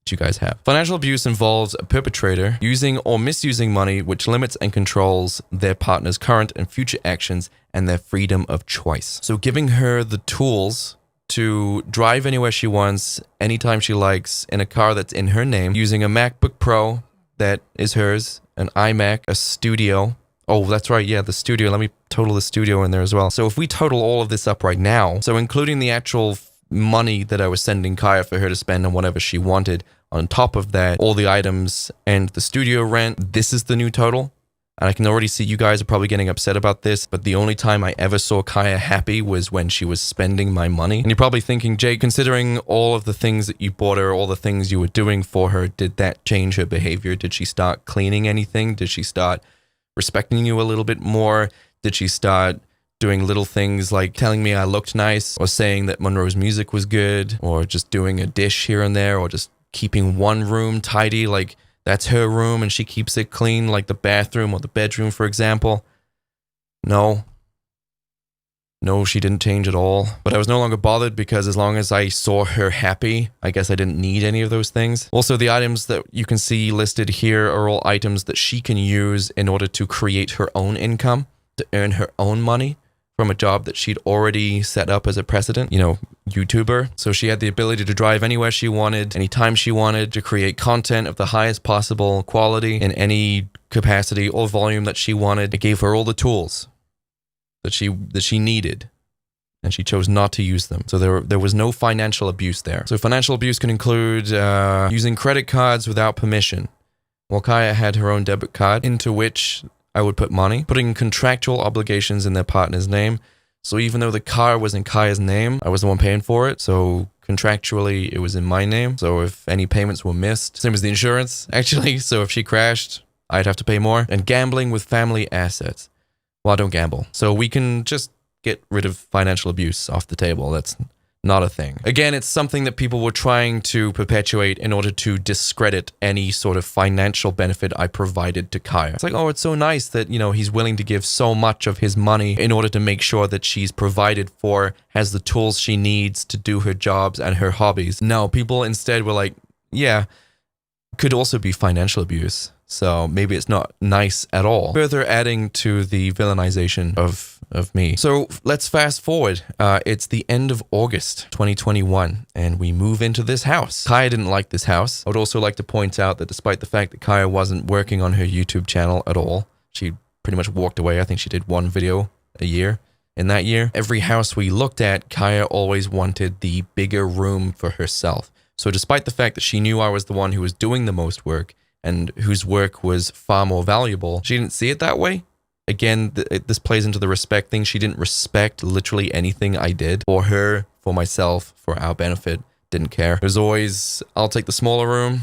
that you guys have. Financial abuse involves a perpetrator using or misusing money which limits and controls their partner's current and future actions and their freedom of choice. So giving her the tools to drive anywhere she wants, anytime she likes, in a car that's in her name, using a MacBook Pro that is hers, an iMac, a studio. Oh, that's right, yeah, the studio. Let me total the studio in there as well. So if we total all of this up right now, so including the actual money that I was sending Kaya for her to spend on whatever she wanted, on top of that, all the items and the studio rent, this is the new total. And I can already see you guys are probably getting upset about this, but the only time I ever saw Kaya happy was when she was spending my money. And you're probably thinking, Jake, considering all of the things that you bought her, all the things you were doing for her, did that change her behavior? Did she start cleaning anything? Did she start respecting you a little bit more? Did she start doing little things like telling me I looked nice, or saying that Munro's music was good, or just doing a dish here and there, or just keeping one room tidy, like that's her room and she keeps it clean, like the bathroom or the bedroom, for example? No, she didn't change at all. But I was no longer bothered because as long as I saw her happy, I guess I didn't need any of those things. Also, the items that you can see listed here are all items that she can use in order to create her own income, to earn her own money from a job that she'd already set up as a precedent, YouTuber. So she had the ability to drive anywhere she wanted, anytime she wanted, to create content of the highest possible quality in any capacity or volume that she wanted. It gave her all the tools that she needed, and she chose not to use them. So there was no financial abuse there. So financial abuse can include using credit cards without permission. Well, Kaya had her own debit card into which I would put money, putting contractual obligations in their partner's name. So even though the car was in Kaya's name, I was the one paying for it. So contractually, it was in my name. So if any payments were missed, same as the insurance, actually. So if she crashed, I'd have to pay more. And gambling with family assets. Well, I don't gamble. So we can just get rid of financial abuse off the table. That's not a thing. Again, it's something that people were trying to perpetuate in order to discredit any sort of financial benefit I provided to Kaya. It's like, oh, it's so nice that, he's willing to give so much of his money in order to make sure that she's provided for, has the tools she needs to do her jobs and her hobbies. No, people instead were like, yeah, could also be financial abuse. So maybe it's not nice at all. Further adding to the villainization of me. So let's fast forward. It's the end of August 2021, and we move into this house. Kaya didn't like this house. I would also like to point out that despite the fact that Kaya wasn't working on her YouTube channel at all, she pretty much walked away. I think she did one video a year. In that year, every house we looked at, Kaya always wanted the bigger room for herself. So despite the fact that she knew I was the one who was doing the most work, and whose work was far more valuable, she didn't see it that way. Again, this plays into the respect thing. She didn't respect literally anything I did for her for myself, for our benefit. Didn't care. It was always, I'll take the smaller room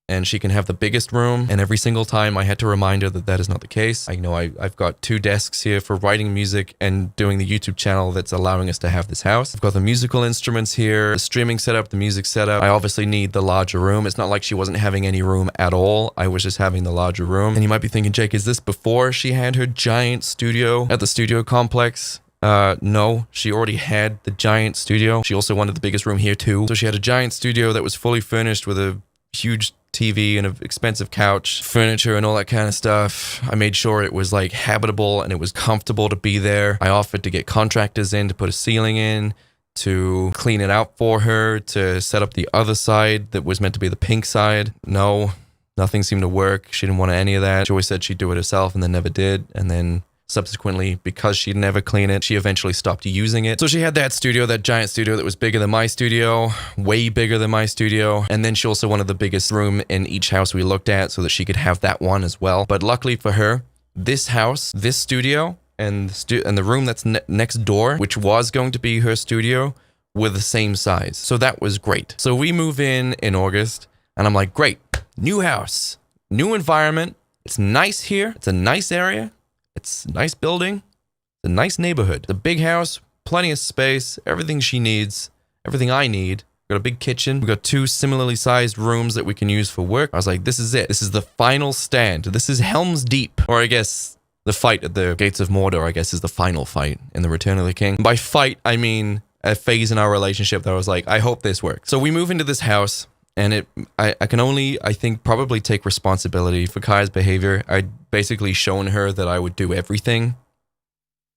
and she can have the biggest room. And every single time I had to remind her that that is not the case. I know I've got 2 desks here for writing music and doing the YouTube channel that's allowing us to have this house. I've got the musical instruments here, the streaming setup, the music setup. I obviously need the larger room. It's not like she wasn't having any room at all. I was just having the larger room. And you might be thinking, Jake, is this before she had her giant studio at the studio complex? No, she already had the giant studio. She also wanted the biggest room here too. So she had a giant studio that was fully furnished with a huge TV and an expensive couch, furniture and all that kind of stuff. I made sure it was like habitable and it was comfortable to be there. I offered to get contractors in to put a ceiling in, to clean it out for her, to set up the other side that was meant to be the pink side. No, nothing seemed to work. She didn't want any of that. She always said she'd do it herself and then never did. And then subsequently, because she'd never clean it, she eventually stopped using it. So she had that studio, that giant studio that was bigger than my studio, way bigger than my studio. And then she also wanted the biggest room in each house we looked at so that she could have that one as well. But luckily for her, this house, this studio, and the room that's next door, which was going to be her studio, were the same size. So that was great. So we move in August, and I'm like, great, new house, new environment. It's nice here. It's a nice area. It's a nice building, it's a nice neighborhood. The big house, plenty of space, everything she needs, everything I need. We've got a big kitchen. We've got 2 similarly sized rooms that we can use for work. I was like, this is it. This is the final stand. This is Helm's Deep. Or I guess the fight at the Gates of Mordor, I guess, is the final fight in the Return of the King. By fight, I mean a phase in our relationship that I was like, I hope this works. So we move into this house. And I can only, I think, probably take responsibility for Kaya's behavior. I'd basically shown her that I would do everything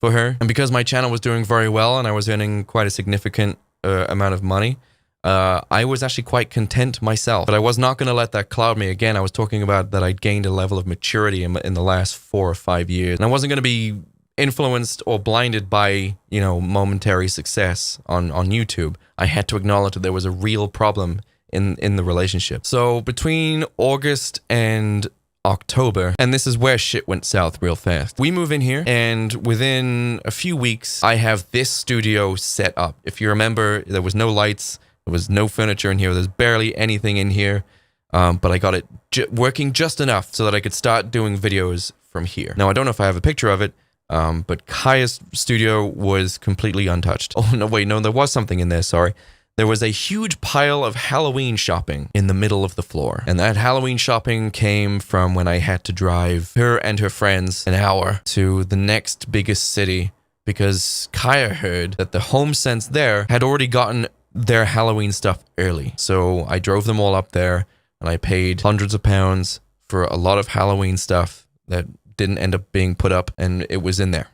for her. And because my channel was doing very well and I was earning quite a significant amount of money, I was actually quite content myself. But I was not going to let that cloud me. Again, I was talking about that I'd gained a level of maturity in the last 4 or 5 years. And I wasn't going to be influenced or blinded by, you know, momentary success on YouTube. I had to acknowledge that there was a real problem in the relationship. So between August and October, and this is where shit went south real fast. We move in here, and within a few weeks, I have this studio set up. If you remember, there was no lights, there was no furniture in here, there's barely anything in here, but I got it working just enough so that I could start doing videos from here. Now, I don't know if I have a picture of it, but Kaya's studio was completely untouched. Oh, no, wait, no, there was something in there, sorry. There was a huge pile of Halloween shopping in the middle of the floor. And that Halloween shopping came from when I had to drive her and her friends an hour to the next biggest city because Kaya heard that the HomeSense there had already gotten their Halloween stuff early. So I drove them all up there and I paid hundreds of pounds for a lot of Halloween stuff that didn't end up being put up, and it was in there.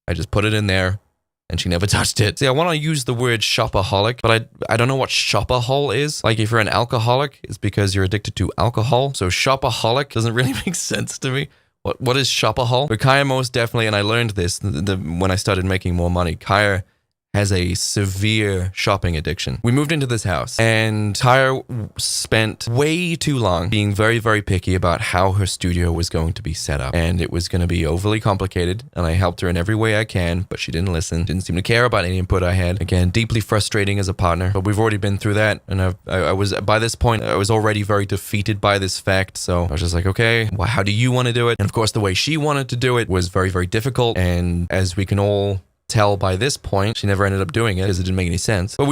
I just put it in there. And she never touched it. See, I want to use the word shopaholic, but I don't know what shopahol is. Like, if you're an alcoholic, it's because you're addicted to alcohol. So shopaholic doesn't really make sense to me. What is shopahol? But Kaya most definitely, and I learned this when I started making more money, Kaya has a severe shopping addiction. We moved into this house, and Kaya spent way too long being very, very picky about how her studio was going to be set up. And it was going to be overly complicated, and I helped her in every way I can, but she didn't listen. Didn't seem to care about any input I had. Again, deeply frustrating as a partner, but we've already been through that, and I was, by this point, I was already very defeated by this fact, so I was just like, okay, well, how do you want to do it? And of course, the way she wanted to do it was very, very difficult, and as we can all tell by this point, she never ended up doing it because it didn't make any sense. But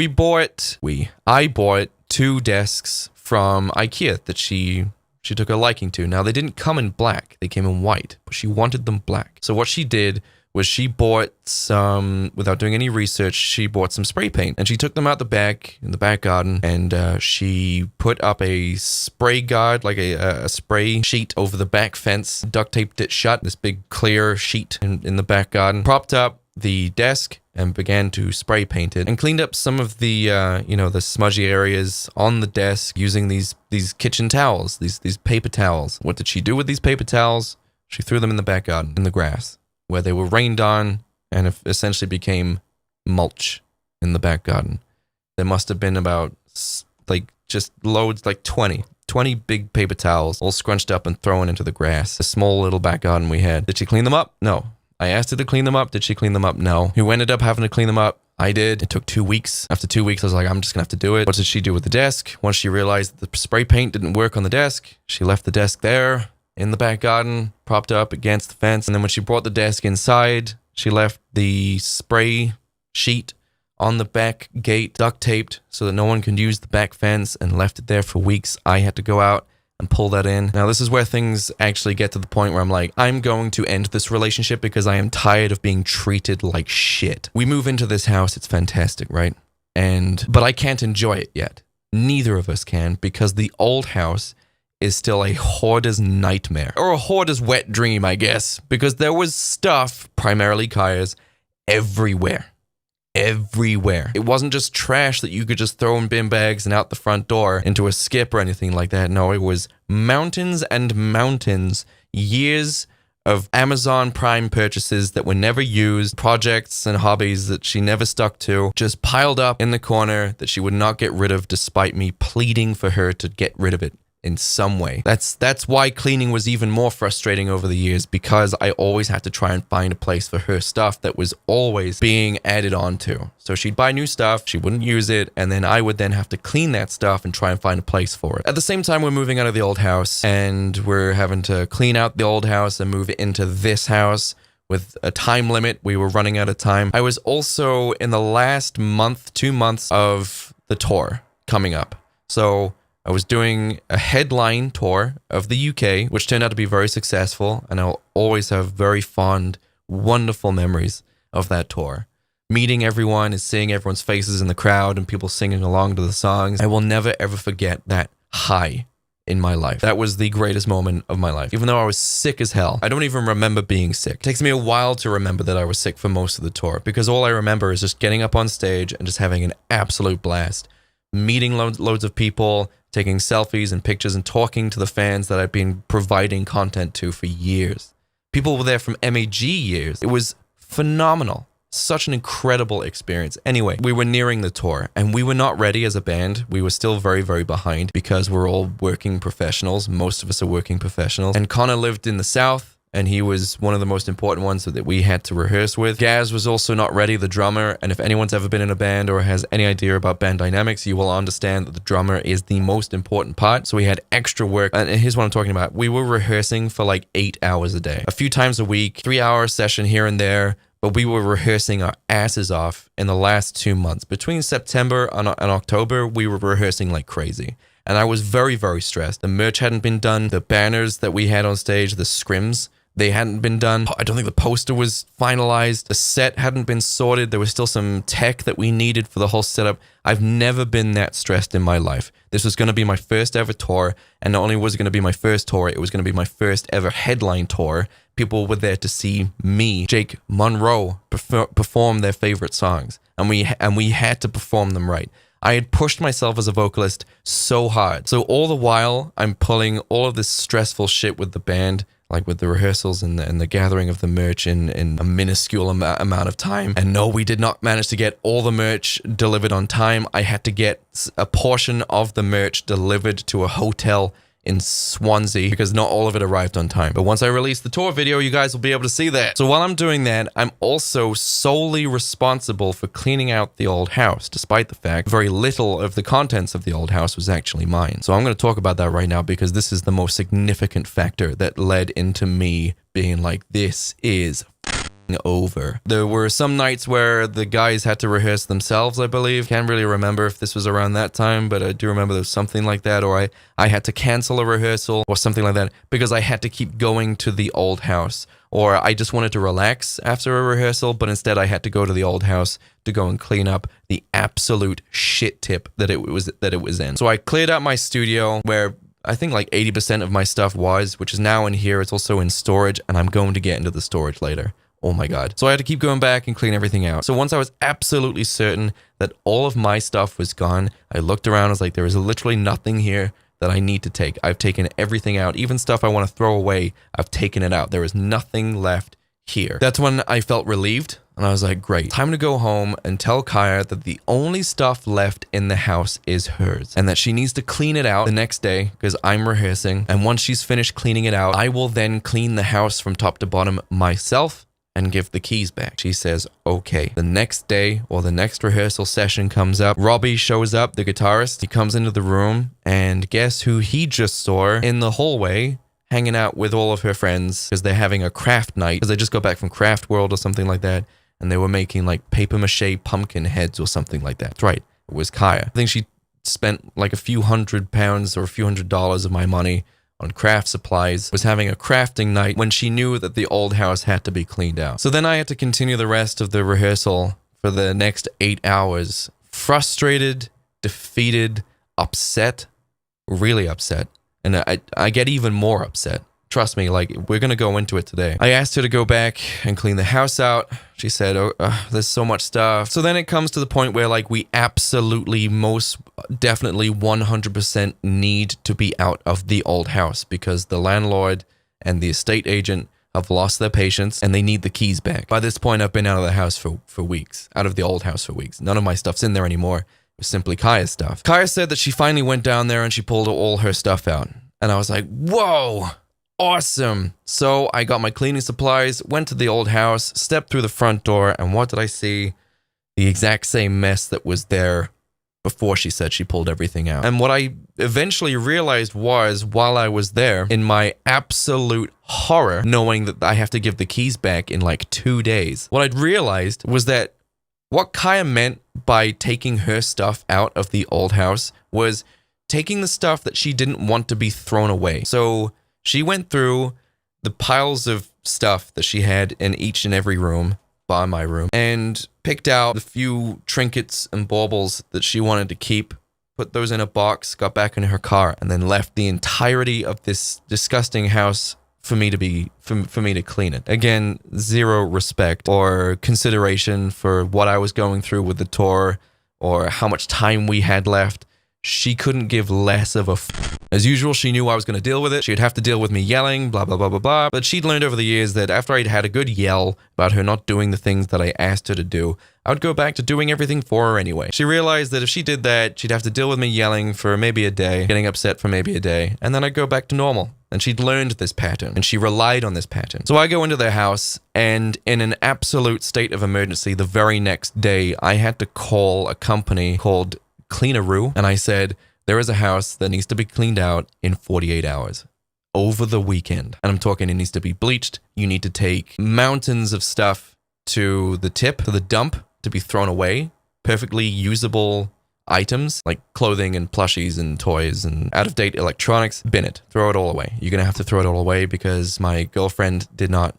I bought 2 desks from IKEA that she took a liking to. Now, they didn't come in black, they came in white, but she wanted them black. So what she did was she bought some, without doing any research, she bought some spray paint, and she took them out the back, in the back garden, and she put up a spray guard, like a spray sheet over the back fence, duct taped it shut, this big clear sheet in the back garden, propped up the desk and began to spray paint it, and cleaned up some of the the smudgy areas on the desk using these kitchen towels, these paper towels. What did she do with these paper towels? She threw them in the back garden, in the grass, where they were rained on and essentially became mulch in the back garden. There must have been about just loads, like 20 big paper towels all scrunched up and thrown into the grass. The small little back garden we had. Did she clean them up? No. I asked her to clean them up. Did she clean them up? No. Who ended up having to clean them up? I did. It took 2 weeks. After 2 weeks, I was like, I'm just gonna have to do it. What did she do with the desk? Once she realized that the spray paint didn't work on the desk, she left the desk there in the back garden, propped up against the fence. And then when she brought the desk inside, she left the spray sheet on the back gate, duct taped so that no one could use the back fence, and left it there for weeks. I had to go out and pull that in. Now, this is where things actually get to the point where I'm like, I'm going to end this relationship because I am tired of being treated like shit. We move into this house. It's fantastic, right? But I can't enjoy it yet. Neither of us can, because the old house is still a hoarder's nightmare. Or a hoarder's wet dream, I guess. Because there was stuff, primarily Kaya's, everywhere. Everywhere. It wasn't just trash that you could just throw in bin bags and out the front door into a skip or anything like that. No, it was mountains and mountains, years of Amazon Prime purchases that were never used, projects and hobbies that she never stuck to, just piled up in the corner that she would not get rid of despite me pleading for her to get rid of it in some way. That's why cleaning was even more frustrating over the years, because I always had to try and find a place for her stuff that was always being added on to. So she'd buy new stuff, she wouldn't use it, and then I would then have to clean that stuff and try and find a place for it. At the same time, we're moving out of the old house, and we're having to clean out the old house and move it into this house with a time limit. We were running out of time. I was also in the last month, 2 months of the tour coming up. So I was doing a headline tour of the UK, which turned out to be very successful, and I'll always have very fond, wonderful memories of that tour. Meeting everyone and seeing everyone's faces in the crowd and people singing along to the songs. I will never ever forget that high in my life. That was the greatest moment of my life. Even though I was sick as hell, I don't even remember being sick. It takes me a while to remember that I was sick for most of the tour, because all I remember is just getting up on stage and just having an absolute blast. Meeting loads of people, taking selfies and pictures, and talking to the fans that I've been providing content to for years. People were there from MAG years. It was phenomenal. Such an incredible experience. Anyway, we were nearing the tour, and we were not ready as a band. We were still very, very behind, because we're all working professionals. Most of us are working professionals. And Connor lived in the South, and he was one of the most important ones that we had to rehearse with. Gaz was also not ready, the drummer, and if anyone's ever been in a band or has any idea about band dynamics, you will understand that the drummer is the most important part. So we had extra work, and here's what I'm talking about. We were rehearsing for like 8 hours a day, a few times a week, 3-hour session here and there, but we were rehearsing our asses off in the last 2 months. Between September and October, we were rehearsing like crazy. And I was very, very stressed. The merch hadn't been done. The banners that we had on stage, the scrims, they hadn't been done. I don't think the poster was finalized. The set hadn't been sorted. There was still some tech that we needed for the whole setup. I've never been that stressed in my life. This was going to be my first ever tour. And not only was it going to be my first tour, it was going to be my first ever headline tour. People were there to see me, Jake Munro, perform their favorite songs. And we had to perform them right. I had pushed myself as a vocalist so hard. So all the while, I'm pulling all of this stressful shit with the band, like with the rehearsals and the gathering of the merch in a minuscule amount of time. And no, we did not manage to get all the merch delivered on time. I had to get a portion of the merch delivered to a hotel in Swansea because not all of it arrived on time. But once I release the tour video, you guys will be able to see that. So while I'm doing that, I'm also solely responsible for cleaning out the old house, despite the fact very little of the contents of the old house was actually mine. So I'm going to talk about that right now because this is the most significant factor that led into me being like, this is over. There were some nights where the guys had to rehearse themselves, I believe. Can't really remember if this was around that time, but I do remember there was something like that, or I had to cancel a rehearsal or something like that because I had to keep going to the old house, or I just wanted to relax after a rehearsal, but instead I had to go to the old house to go and clean up the absolute shit tip that it was in. So I cleared out my studio where I think like 80% of my stuff was, which is now in here. It's also in storage, and I'm going to get into the storage later. Oh my God. So I had to keep going back and clean everything out. So once I was absolutely certain that all of my stuff was gone, I looked around, I was like, there is literally nothing here that I need to take. I've taken everything out. Even stuff I want to throw away, I've taken it out. There is nothing left here. That's when I felt relieved, and I was like, great. Time to go home and tell Kaya that the only stuff left in the house is hers, and that she needs to clean it out the next day because I'm rehearsing. And once she's finished cleaning it out, I will then clean the house from top to bottom myself. and give the keys back. She says, okay. The next day, or the next rehearsal session comes up. Robbie shows up, the guitarist. He comes into the room, and guess who he just saw in the hallway hanging out with all of her friends because they're having a craft night, because they just got back from Craft World or something like that, and they were making like paper mache pumpkin heads or something like that. That's right. It was Kaya. I think she spent like a few £100 or a few $100 of my money on craft supplies, was having a crafting night when she knew that the old house had to be cleaned out. So then I had to continue the rest of the rehearsal for the next 8 hours, frustrated, defeated, upset, really upset. And I get even more upset. Trust me, like, we're going to go into it today. I asked her to go back and clean the house out. She said, oh, there's so much stuff. So then it comes to the point where, like, we absolutely, most definitely 100% need to be out of the old house because the landlord and the estate agent have lost their patience and they need the keys back. By this point, I've been out of the house for weeks, out of the old house for weeks. None of my stuff's in there anymore. It was simply Kaya's stuff. Kaya said that she finally went down there and she pulled all her stuff out. And I was like, whoa! Awesome. So I got my cleaning supplies, went to the old house, stepped through the front door, and what did I see? The exact same mess that was there before she said she pulled everything out. And what I eventually realized was, while I was there, in my absolute horror, knowing that I have to give the keys back in like 2 days, what I'd realized was that what Kaya meant by taking her stuff out of the old house was taking the stuff that she didn't want to be thrown away. So she went through the piles of stuff that she had in each and every room, by my room, and picked out the few trinkets and baubles that she wanted to keep, put those in a box, got back in her car, and then left the entirety of this disgusting house for me to clean it. Again, zero respect or consideration for what I was going through with the tour or how much time we had left. She couldn't give less of a As usual, she knew I was going to deal with it. She'd have to deal with me yelling, blah, blah, blah, blah, blah. But she'd learned over the years that after I'd had a good yell about her not doing the things that I asked her to do, I would go back to doing everything for her anyway. She realized that if she did that, she'd have to deal with me yelling for maybe a day, getting upset for maybe a day, and then I'd go back to normal. And she'd learned this pattern, and she relied on this pattern. So I go into their house, and in an absolute state of emergency, the very next day, I had to call a company called Cleaneroo, and I said, there is a house that needs to be cleaned out in 48 hours over the weekend. And I'm talking, it needs to be bleached. You need to take mountains of stuff to the tip, to the dump, to be thrown away. Perfectly usable items like clothing and plushies and toys and out-of-date electronics. Bin it. Throw it all away. You're going to have to throw it all away because my girlfriend did not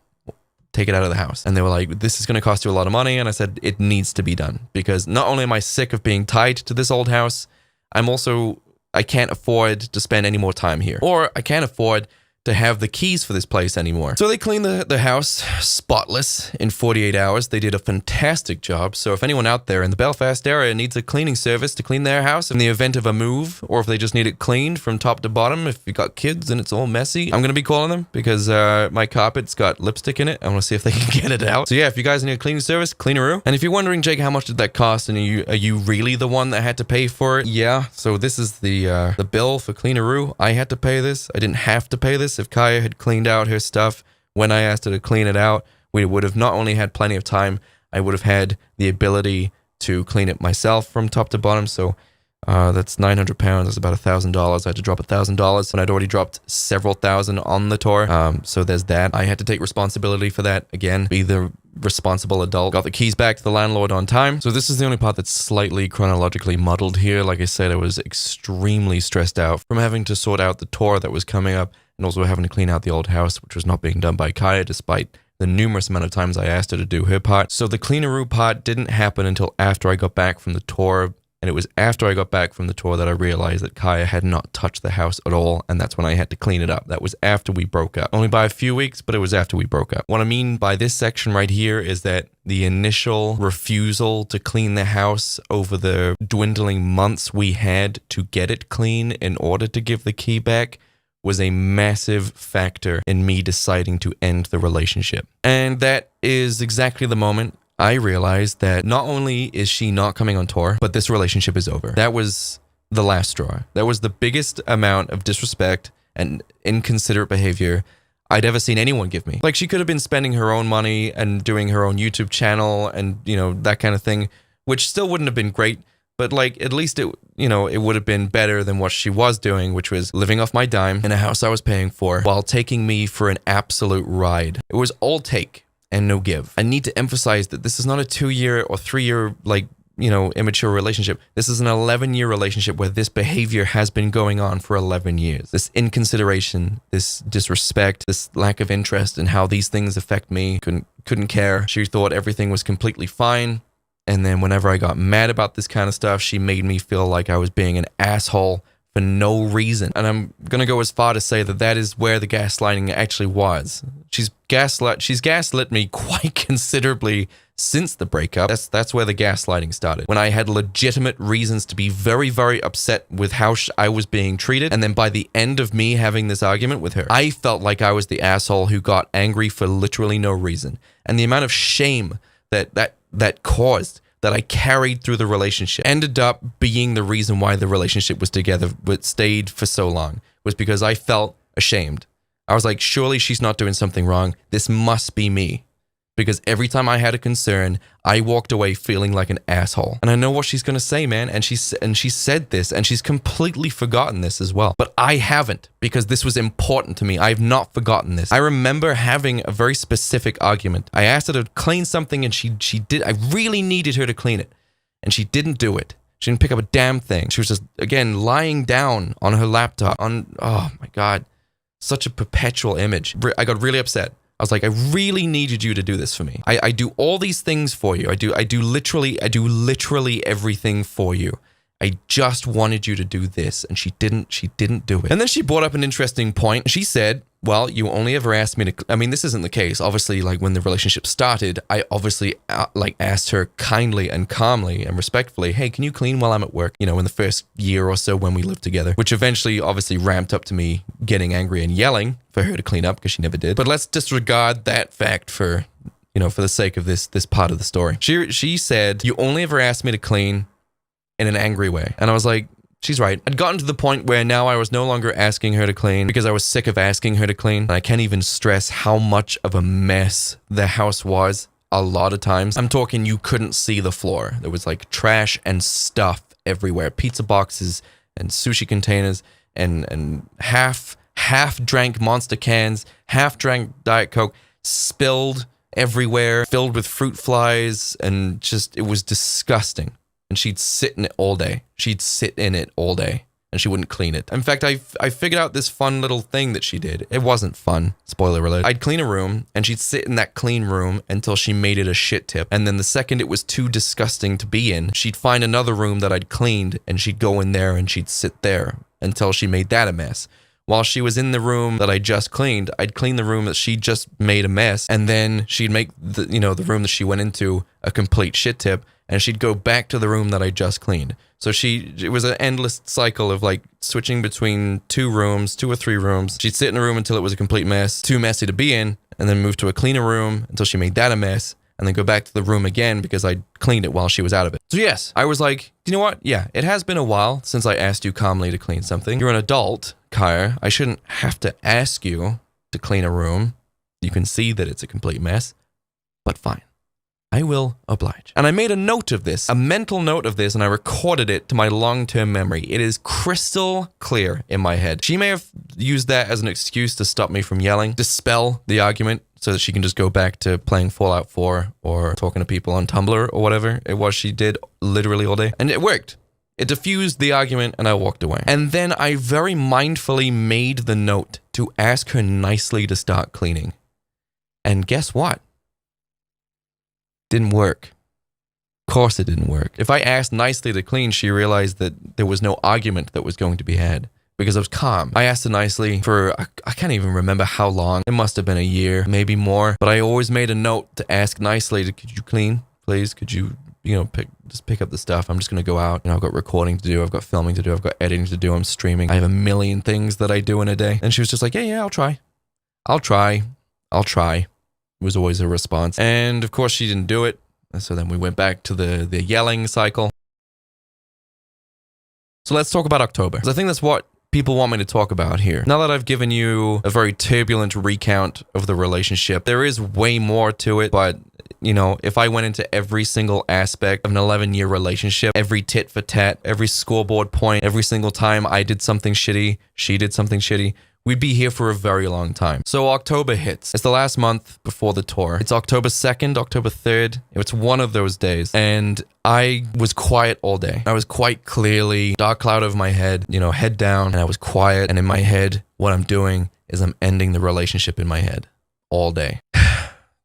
take it out of the house. And they were like, this is going to cost you a lot of money. And I said, it needs to be done because not only am I sick of being tied to this old house, I can't afford to spend any more time here. Or I can't afford to have the keys for this place anymore. So they cleaned the house spotless in 48 hours. They did a fantastic job. So if anyone out there in the Belfast area needs a cleaning service to clean their house in the event of a move, or if they just need it cleaned from top to bottom, if you've got kids and it's all messy, I'm going to be calling them because my carpet's got lipstick in it. I want to see if they can get it out. So yeah, if you guys need a cleaning service, Cleaneroo. And if you're wondering, Jake, how much did that cost? And are you really the one that had to pay for it? Yeah. So this is the bill for Cleaneroo. I had to pay this. I didn't have to pay this. If Kaya had cleaned out her stuff when I asked her to clean it out, we would have not only had plenty of time, I would have had the ability to clean it myself from top to bottom. So that's £900. That's about $1,000. I had to drop $1,000 and I'd already dropped several thousand on the tour. So there's that. I had to take responsibility for that. Again, be the responsible adult. Got the keys back to the landlord on time. So this is the only part that's slightly chronologically muddled here. Like I said, I was extremely stressed out from having to sort out the tour that was coming up and also having to clean out the old house, which was not being done by Kaya despite the numerous amount of times I asked her to do her part. So the Cleaneroo part didn't happen until after I got back from the tour. And it was after I got back from the tour that I realized that Kaya had not touched the house at all. And that's when I had to clean it up. That was after we broke up. Only by a few weeks, but it was after we broke up. What I mean by this section right here is that the initial refusal to clean the house over the dwindling months we had to get it clean in order to give the key back was a massive factor in me deciding to end the relationship. And that is exactly the moment I realized that not only is she not coming on tour, but this relationship is over. That was the last straw. That was the biggest amount of disrespect and inconsiderate behavior I'd ever seen anyone give me. Like, she could have been spending her own money and doing her own YouTube channel and, you know, that kind of thing, which still wouldn't have been great. But, like, at least it, you know, it would have been better than what she was doing, which was living off my dime in a house I was paying for while taking me for an absolute ride. It was all take and no give. I need to emphasize that this is not a 2-year or 3-year, like, you know, immature relationship. This is an 11-year relationship where this behavior has been going on for 11 years. This inconsideration, this disrespect, this lack of interest in how these things affect me, couldn't care. She thought everything was completely fine. And then whenever I got mad about this kind of stuff, she made me feel like I was being an asshole for no reason. And I'm going to go as far to say that that is where the gaslighting actually was. She's gaslit me quite considerably since the breakup. That's where the gaslighting started. When I had legitimate reasons to be very, very upset with how I was being treated. And then by the end of me having this argument with her, I felt like I was the asshole who got angry for literally no reason. And the amount of shame that caused, that I carried through the relationship, ended up being the reason why the relationship was together, but stayed for so long, was because I felt ashamed. I was like, surely she's not doing something wrong. This must be me. Because every time I had a concern, I walked away feeling like an asshole. And I know what she's going to say, man. And she said this, and she's completely forgotten this as well. But I haven't, because this was important to me. I've not forgotten this. I remember having a very specific argument. I asked her to clean something, and she did. I really needed her to clean it, and she didn't do it. She didn't pick up a damn thing. She was just, again, lying down on her laptop. Oh my God, such a perpetual image. I got really upset. I was like, I really needed you to do this for me. I do all these things for you. I do literally everything for you. I just wanted you to do this, and she didn't do it. And then she brought up an interesting point. She said, well, you only ever asked me to, I mean, this isn't the case. Obviously, like, when the relationship started, I obviously asked her kindly and calmly and respectfully, hey, can you clean while I'm at work? You know, in the first year or so when we lived together, which eventually obviously ramped up to me getting angry and yelling for her to clean up because she never did. But let's disregard that fact for, you know, for the sake of this part of the story. She said, you only ever asked me to clean in an angry way. And I was like, she's right. I'd gotten to the point where now I was no longer asking her to clean because I was sick of asking her to clean. And I can't even stress how much of a mess the house was a lot of times. I'm talking you couldn't see the floor. There was like trash and stuff everywhere. Pizza boxes and sushi containers and half drank Monster cans, half drank Diet Coke, spilled everywhere, filled with fruit flies, and just, it was disgusting. And she'd sit in it all day. She'd sit in it all day, and she wouldn't clean it. In fact, I figured out this fun little thing that she did. It wasn't fun. Spoiler alert. I'd clean a room, and she'd sit in that clean room until she made it a shit tip. And then the second it was too disgusting to be in, she'd find another room that I'd cleaned, and she'd go in there, and she'd sit there until she made that a mess. While she was in the room that I just cleaned, I'd clean the room that she just made a mess, and then she'd make the room that she went into a complete shit tip, and she'd go back to the room that I just cleaned. So it was an endless cycle of like switching between 2 or 3 rooms. She'd sit in a room until it was a complete mess, too messy to be in, and then move to a cleaner room until she made that a mess, and then go back to the room again because I cleaned it while she was out of it. So yes, I was like, you know what? Yeah, it has been a while since I asked you calmly to clean something. You're an adult, Kaya. I shouldn't have to ask you to clean a room. You can see that it's a complete mess, but fine. I will oblige. And I made a note of this, a mental note of this, and I recorded it to my long-term memory. It is crystal clear in my head. She may have used that as an excuse to stop me from yelling, dispel the argument so that she can just go back to playing Fallout 4 or talking to people on Tumblr or whatever it was she did literally all day. And it worked. It diffused the argument, and I walked away. And then I very mindfully made the note to ask her nicely to start cleaning. And guess what? Didn't work. Of course it didn't work. If I asked nicely to clean, she realized that there was no argument that was going to be had because I was calm. I asked her nicely for, I can't even remember how long. It must have been a year, maybe more. But I always made a note to ask nicely, could you clean, please? Could you, just pick up the stuff. I'm just going to go out. I've got recording to do. I've got filming to do. I've got editing to do. I'm streaming. I have a million things that I do in a day. And she was just like, yeah, I'll try. Was always her response. And of course she didn't do it. So then we went back to the yelling cycle. So let's talk about October. Because I think that's what people want me to talk about here. Now that I've given you a very turbulent recount of the relationship, there is way more to it, but you know, if I went into every single aspect of an 11-year relationship, every tit for tat, every scoreboard point, every single time I did something shitty, she did something shitty, we'd be here for a very long time. So October hits. It's the last month before the tour. It's October 2nd, October 3rd. It's one of those days. And I was quiet all day. I was quite clearly dark cloud over my head, you know, head down, and I was quiet. And in my head, what I'm doing is I'm ending the relationship in my head all day.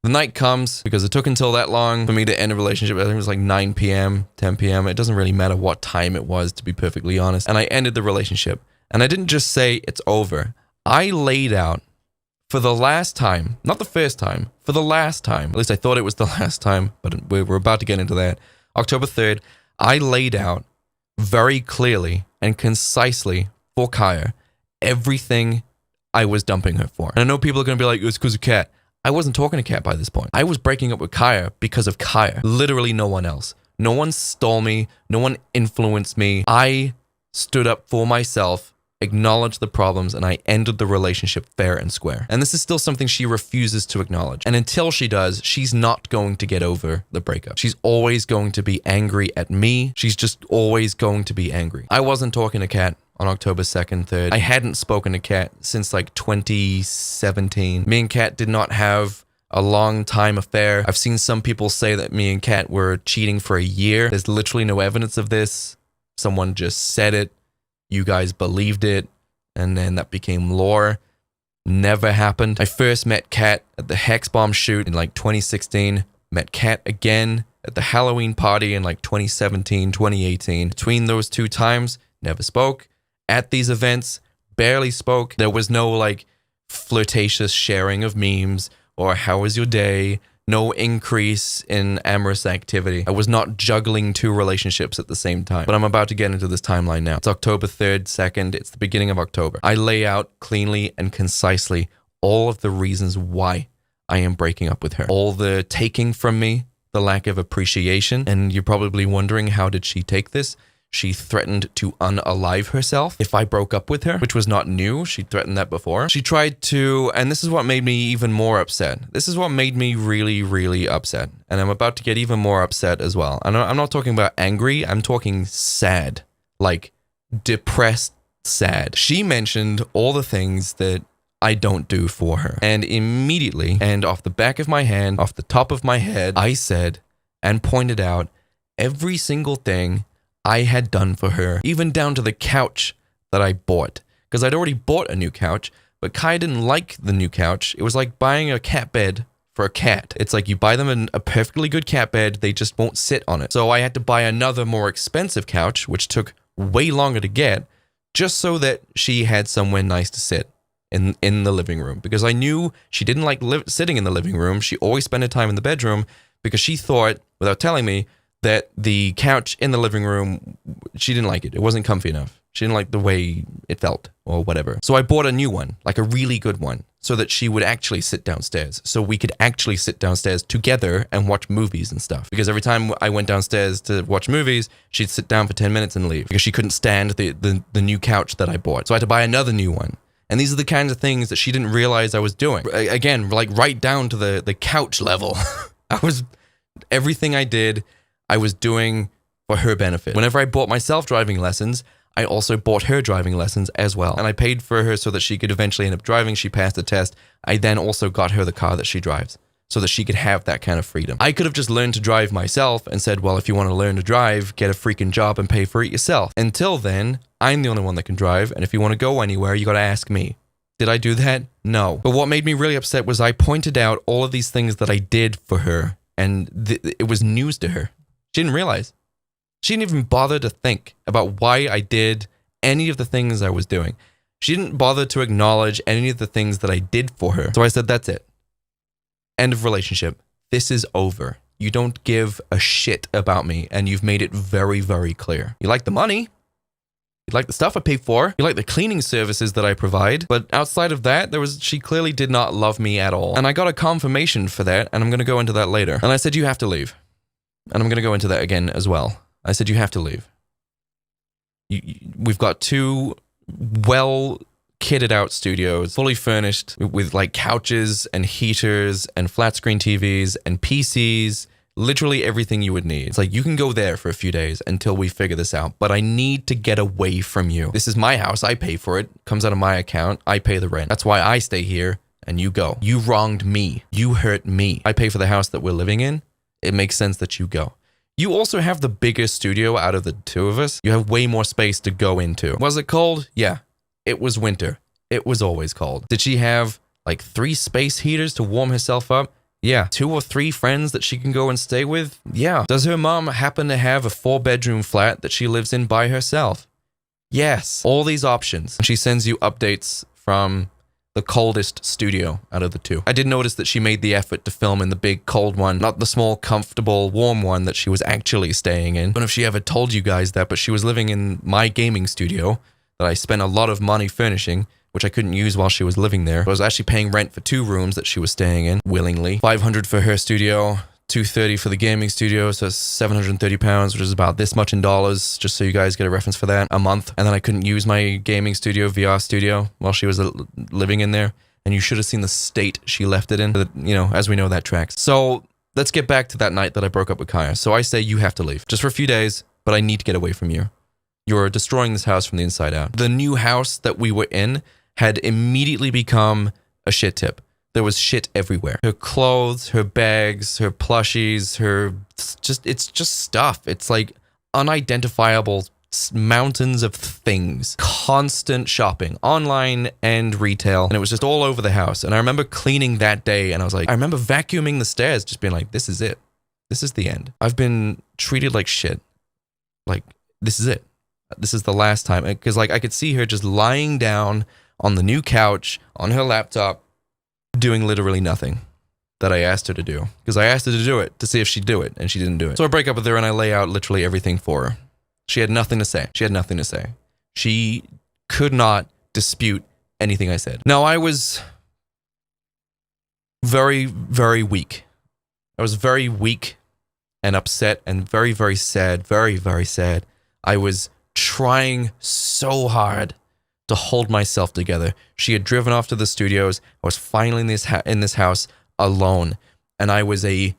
The night comes, because it took until that long for me to end a relationship. I think it was like 9 p.m., 10 p.m. It doesn't really matter what time it was, to be perfectly honest. And I ended the relationship. And I didn't just say it's over. I laid out for the last time, not the first time, for the last time. At least I thought it was the last time, but we're about to get into that. October 3rd, I laid out very clearly and concisely for Kaya everything I was dumping her for. And I know people are going to be like, it's because of Kat. I wasn't talking to Kat by this point. I was breaking up with Kaya because of Kaya. Literally no one else. No one stole me. No one influenced me. I stood up for myself, acknowledged the problems, and I ended the relationship fair and square. And this is still something she refuses to acknowledge. And until she does, she's not going to get over the breakup. She's always going to be angry at me. She's just always going to be angry. I wasn't talking to Kat on October 2nd, 3rd. I hadn't spoken to Kat since like 2017. Me and Kat did not have a long time affair. I've seen some people say that me and Kat were cheating for a year. There's literally no evidence of this. Someone just said it. You guys believed it. And then that became lore. Never happened. I first met Kat at the Hex Bomb shoot in like 2016. Met Kat again at the Halloween party in like 2017, 2018. Between those two times, never spoke. At these events, barely spoke. There was no like flirtatious sharing of memes or how was your day? No increase in amorous activity. I was not juggling two relationships at the same time. But I'm about to get into this timeline now. It's October 3rd, 2nd. It's the beginning of October. I lay out cleanly and concisely all of the reasons why I am breaking up with her. All the taking from me, the lack of appreciation. And you're probably wondering, how did she take this? She threatened to unalive herself if I broke up with her, which was not new. She threatened that before. She tried to, and this is what made me even more upset. This is what made me really, really upset. And I'm about to get even more upset as well. I'm not talking about angry. I'm talking sad, like depressed, sad. She mentioned all the things that I don't do for her. And immediately, and off the back of my hand, off the top of my head, I said and pointed out every single thing I had done for her, even down to the couch that I bought. Because I'd already bought a new couch, but Kai didn't like the new couch. It was like buying a cat bed for a cat. It's like you buy them a perfectly good cat bed, they just won't sit on it. So I had to buy another more expensive couch, which took way longer to get, just so that she had somewhere nice to sit in the living room. Because I knew she didn't like sitting in the living room. She always spent her time in the bedroom because she thought, without telling me, that the couch in the living room, she didn't like it. It wasn't comfy enough. She didn't like the way it felt or whatever. So I bought a new one, like a really good one, so that she would actually sit downstairs. So we could actually sit downstairs together and watch movies and stuff. Because every time I went downstairs to watch movies, she'd sit down for 10 minutes and leave because she couldn't stand the new couch that I bought. So I had to buy another new one. And these are the kinds of things that she didn't realize I was doing. Again, like right down to the couch level. Everything I did, I was doing for her benefit. Whenever I bought myself driving lessons, I also bought her driving lessons as well. And I paid for her so that she could eventually end up driving. She passed the test. I then also got her the car that she drives so that she could have that kind of freedom. I could have just learned to drive myself and said, well, if you want to learn to drive, get a freaking job and pay for it yourself. Until then, I'm the only one that can drive. And if you want to go anywhere, you got to ask me. Did I do that? No. But what made me really upset was I pointed out all of these things that I did for her. And it was news to her. She didn't realize. She didn't even bother to think about why I did any of the things I was doing. She didn't bother to acknowledge any of the things that I did for her. So I said, that's it. End of relationship. This is over. You don't give a shit about me, and you've made it very, very clear. You like the money. You like the stuff I pay for. You like the cleaning services that I provide. But outside of that, she clearly did not love me at all. And I got a confirmation for that, and I'm going to go into that later. And I said, you have to leave. And I'm going to go into that again as well. I said, you have to leave. We've got two well kitted out studios, fully furnished with like couches and heaters and flat screen TVs and PCs, literally everything you would need. It's like, you can go there for a few days until we figure this out, but I need to get away from you. This is my house. I pay for it. Comes out of my account. I pay the rent. That's why I stay here and you go. You wronged me. You hurt me. I pay for the house that we're living in. It makes sense that you go. You also have the biggest studio out of the two of us. You have way more space to go into. Was it cold? Yeah. It was winter. It was always cold. Did she have like 3 space heaters to warm herself up? Yeah. 2 or 3 friends that she can go and stay with? Yeah. Does her mom happen to have a 4-bedroom flat that she lives in by herself? Yes. All these options. She sends you updates from the coldest studio out of the 2. I did notice that she made the effort to film in the big cold one, not the small, comfortable, warm one that she was actually staying in. I don't know if she ever told you guys that, but she was living in my gaming studio that I spent a lot of money furnishing, which I couldn't use while she was living there. I was actually paying rent for 2 rooms that she was staying in, willingly. $500 for her studio, $230 for the gaming studio, so it's £730, which is about this much in dollars, just so you guys get a reference for that, a month. And then I couldn't use my gaming studio, VR studio, while she was living in there. And you should have seen the state she left it in. But, you know, as we know, that tracks. So let's get back to that night that I broke up with Kaya. So I say you have to leave, just for a few days, but I need to get away from you. You're destroying this house from the inside out. The new house that we were in had immediately become a shit tip. There was shit everywhere. Her clothes, her bags, her plushies, it's just stuff. It's like unidentifiable mountains of things. Constant shopping, online and retail. And it was just all over the house. And I remember cleaning that day and I was like, I remember vacuuming the stairs, just being like, this is it. This is the end. I've been treated like shit. Like, this is it. This is the last time. Because like I could see her just lying down on the new couch, on her laptop, doing literally nothing that I asked her to do. Because I asked her to do it, to see if she'd do it, and she didn't do it. So I break up with her and I lay out literally everything for her. She had nothing to say. She had nothing to say. She could not dispute anything I said. Now, I was very, very weak. I was very weak and upset and very, very sad. Very, very sad. I was trying so hard to hold myself together. She had driven off to the studios. I was finally in this house alone, and I was a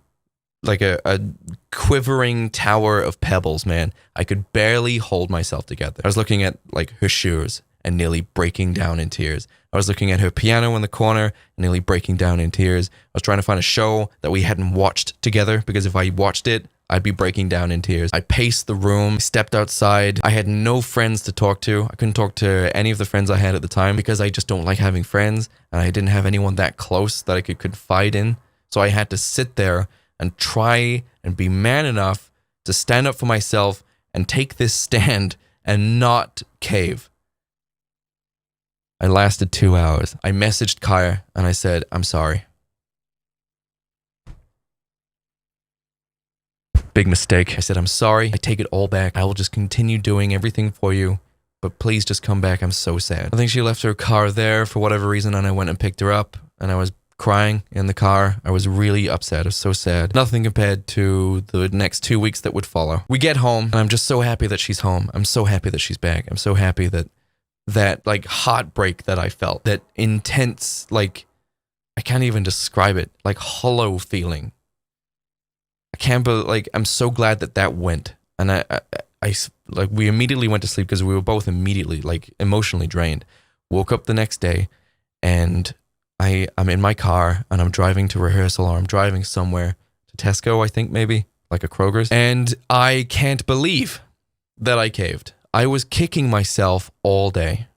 quivering tower of pebbles, man. I could barely hold myself together. I was looking at like her shoes and nearly breaking down in tears. I was looking at her piano in the corner, nearly breaking down in tears. I was trying to find a show that we hadn't watched together, because if I watched it, I'd be breaking down in tears. I paced the room, stepped outside. I had no friends to talk to. I couldn't talk to any of the friends I had at the time because I just don't like having friends, and I didn't have anyone that close that I could confide in. So I had to sit there and try and be man enough to stand up for myself and take this stand and not cave. I lasted 2 hours. I messaged Kaya and I said, I'm sorry. Big mistake. I said, I'm sorry. I take it all back. I will just continue doing everything for you, but please just come back. I'm so sad. I think she left her car there for whatever reason, and I went and picked her up, and I was crying in the car. I was really upset. I was so sad. Nothing compared to the next 2 weeks that would follow. We get home, and I'm just so happy that she's home. I'm so happy that she's back. I'm so happy that like heartbreak that I felt, that intense, like, I can't even describe it, like hollow feeling. I can't believe, like, I'm so glad that went. And I like, we immediately went to sleep because we were both immediately, like, emotionally drained. Woke up the next day, and I'm in my car, and I'm driving to rehearsal, or I'm driving somewhere to Tesco, I think, maybe, like a Kroger's. And I can't believe that I caved. I was kicking myself all day.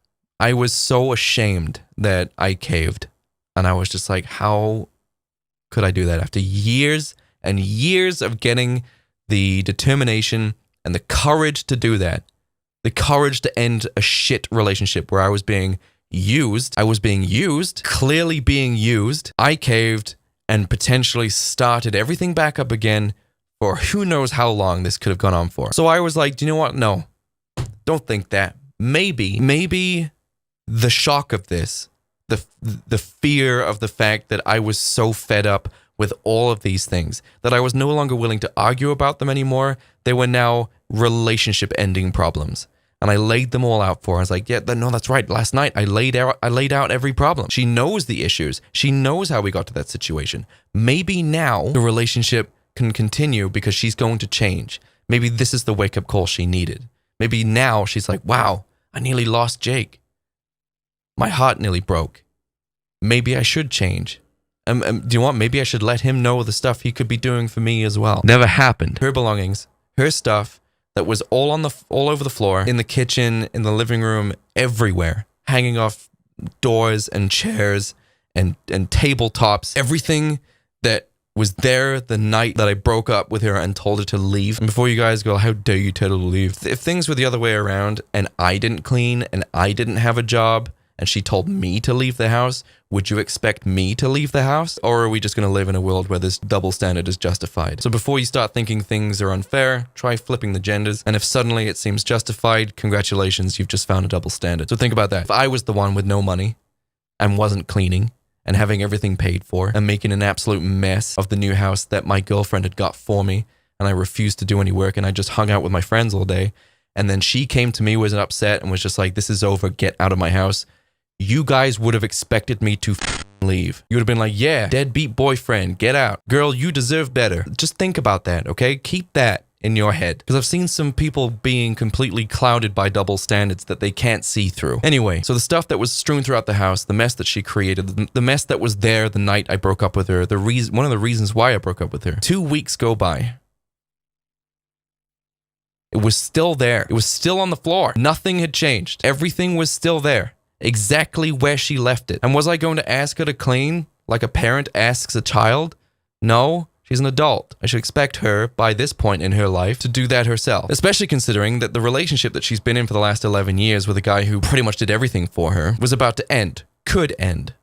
I was so ashamed that I caved. And I was just like, how could I do that after years and years of getting the determination and the courage to do that, the courage to end a shit relationship where I was being used, clearly being used. I caved and potentially started everything back up again for who knows how long this could have gone on for. So I was like, do you know what? No, don't think that. Maybe the shock of this, the fear of the fact that I was so fed up with all of these things, that I was no longer willing to argue about them anymore. They were now relationship ending problems. And I laid them all out for her. I was like, yeah, no, that's right. Last night I laid out every problem. She knows the issues. She knows how we got to that situation. Maybe now the relationship can continue because she's going to change. Maybe this is the wake-up call she needed. Maybe now she's like, wow, I nearly lost Jake. My heart nearly broke. Maybe I should change. Do you know what? Maybe I should let him know the stuff he could be doing for me as well. Never happened. Her belongings, her stuff that was all over the floor, in the kitchen, in the living room, everywhere, hanging off doors and chairs and tabletops. Everything that was there the night that I broke up with her and told her to leave. And before you guys go, how dare you tell her to leave? If things were the other way around and I didn't clean and I didn't have a job and she told me to leave the house, would you expect me to leave the house? Or are we just going to live in a world where this double standard is justified? So before you start thinking things are unfair, try flipping the genders. And if suddenly it seems justified, congratulations, you've just found a double standard. So think about that. If I was the one with no money and wasn't cleaning and having everything paid for and making an absolute mess of the new house that my girlfriend had got for me, and I refused to do any work and I just hung out with my friends all day, and then she came to me, was upset and was just like, this is over, get out of my house. You guys would have expected me to leave. You would have been like, yeah, deadbeat boyfriend, get out. Girl, you deserve better. Just think about that, okay? Keep that in your head. Because I've seen some people being completely clouded by double standards that they can't see through. Anyway, so the stuff that was strewn throughout the house, the mess that she created, the mess that was there the night I broke up with her, one of the reasons why I broke up with her. 2 weeks go by. It was still there. It was still on the floor. Nothing had changed. Everything was still there. Exactly where she left it. And was I going to ask her to clean like a parent asks a child? No, she's an adult. I should expect her, by this point in her life, to do that herself. Especially considering that the relationship that she's been in for the last 11 years with a guy who pretty much did everything for her was about to end. Could end.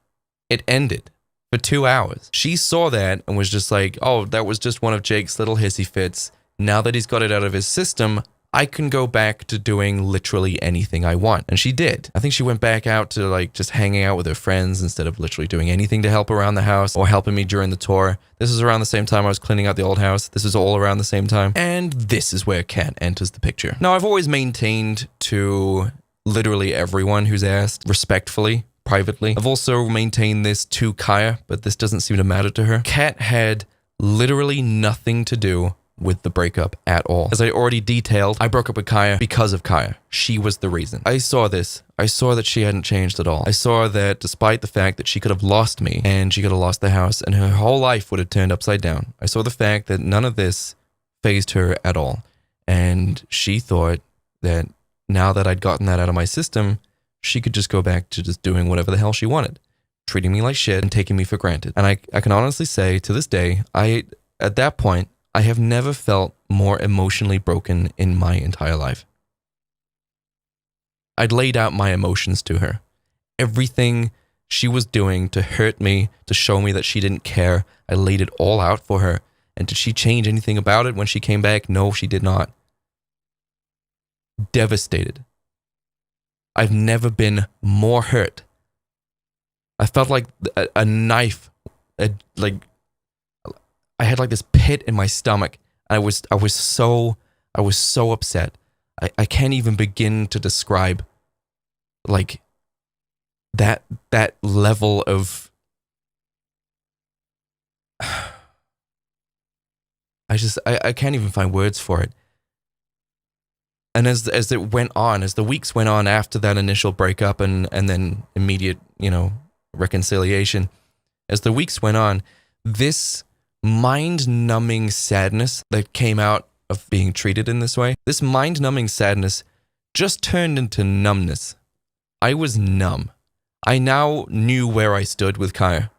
It ended. For 2 hours. She saw that and was just like, oh, that was just one of Jake's little hissy fits. Now that he's got it out of his system, I can go back to doing literally anything I want. And she did. I think she went back out to like just hanging out with her friends instead of literally doing anything to help around the house or helping me during the tour. This is around the same time I was cleaning out the old house. This is all around the same time. And this is where Kat enters the picture. Now, I've always maintained to literally everyone who's asked, respectfully, privately. I've also maintained this to Kaya, but this doesn't seem to matter to her. Kat had literally nothing to do with the breakup at all. As I already detailed, I broke up with Kaya because of Kaya. She was the reason. I saw this. I saw that she hadn't changed at all. I saw that despite the fact that she could have lost me and she could have lost the house and her whole life would have turned upside down. I saw the fact that none of this fazed her at all. And she thought that now that I'd gotten that out of my system, she could just go back to just doing whatever the hell she wanted, treating me like shit and taking me for granted. And I can honestly say to this day, at that point, I have never felt more emotionally broken in my entire life. I'd laid out my emotions to her. Everything she was doing to hurt me, to show me that she didn't care, I laid it all out for her. And did she change anything about it when she came back? No, she did not. Devastated. I've never been more hurt. I felt like a knife, I had like this pit in my stomach. I was so upset. I can't even begin to describe like that level of I can't even find words for it. And as it went on, as the weeks went on after that initial breakup and then immediate, reconciliation, as the weeks went on, this mind-numbing sadness that came out of being treated in this way, this mind-numbing sadness just turned into numbness. I was numb. I now knew where I stood with Kaya.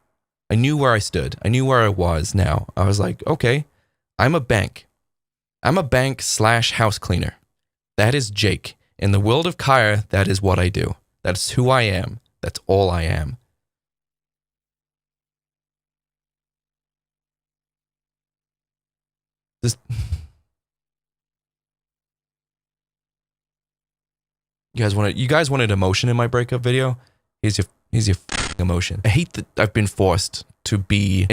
I knew where I stood. I knew where I was now. I was like, okay, I'm a bank. I'm a bank/house cleaner. That is Jake. In the world of Kaya, that is what I do. That's who I am. That's all I am. You guys wanted emotion in my breakup video? Here's your emotion. I hate that I've been forced to be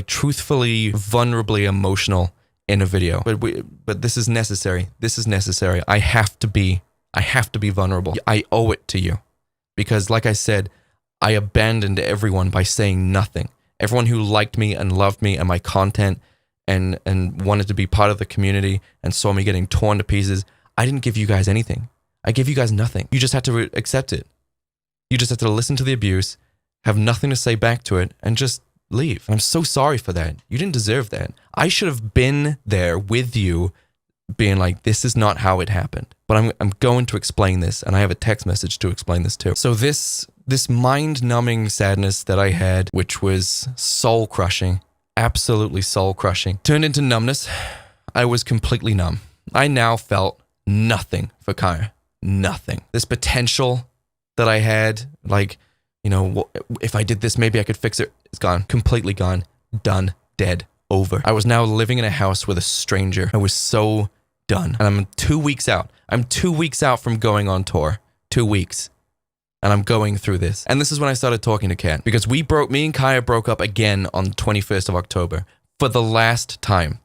truthfully, vulnerably emotional in a video. But this is necessary. This is necessary. I have to be I have to be vulnerable. I owe it to you. Because like I said, I abandoned everyone by saying nothing. Everyone who liked me and loved me and my content and wanted to be part of the community and saw me getting torn to pieces, I didn't give you guys anything. I gave you guys nothing. You just had to accept it. You just had to listen to the abuse, have nothing to say back to it, and just leave. I'm so sorry for that. You didn't deserve that. I should have been there with you being like, this is not how it happened. But I'm going to explain this, and I have a text message to explain this too. So this mind-numbing sadness that I had, which was soul-crushing, absolutely soul-crushing, turned into numbness. I was completely numb. I now felt nothing for Kaya. Nothing. This potential that I had, like, you know, if I did this, maybe I could fix it. It's gone. Completely gone. Done. Dead. Over. I was now living in a house with a stranger. I was so done. And I'm 2 weeks out. I'm 2 weeks out from going on tour. 2 weeks. And I'm going through this. And this is when I started talking to Kat. Because me and Kaya broke up again on the 21st of October. For the last time.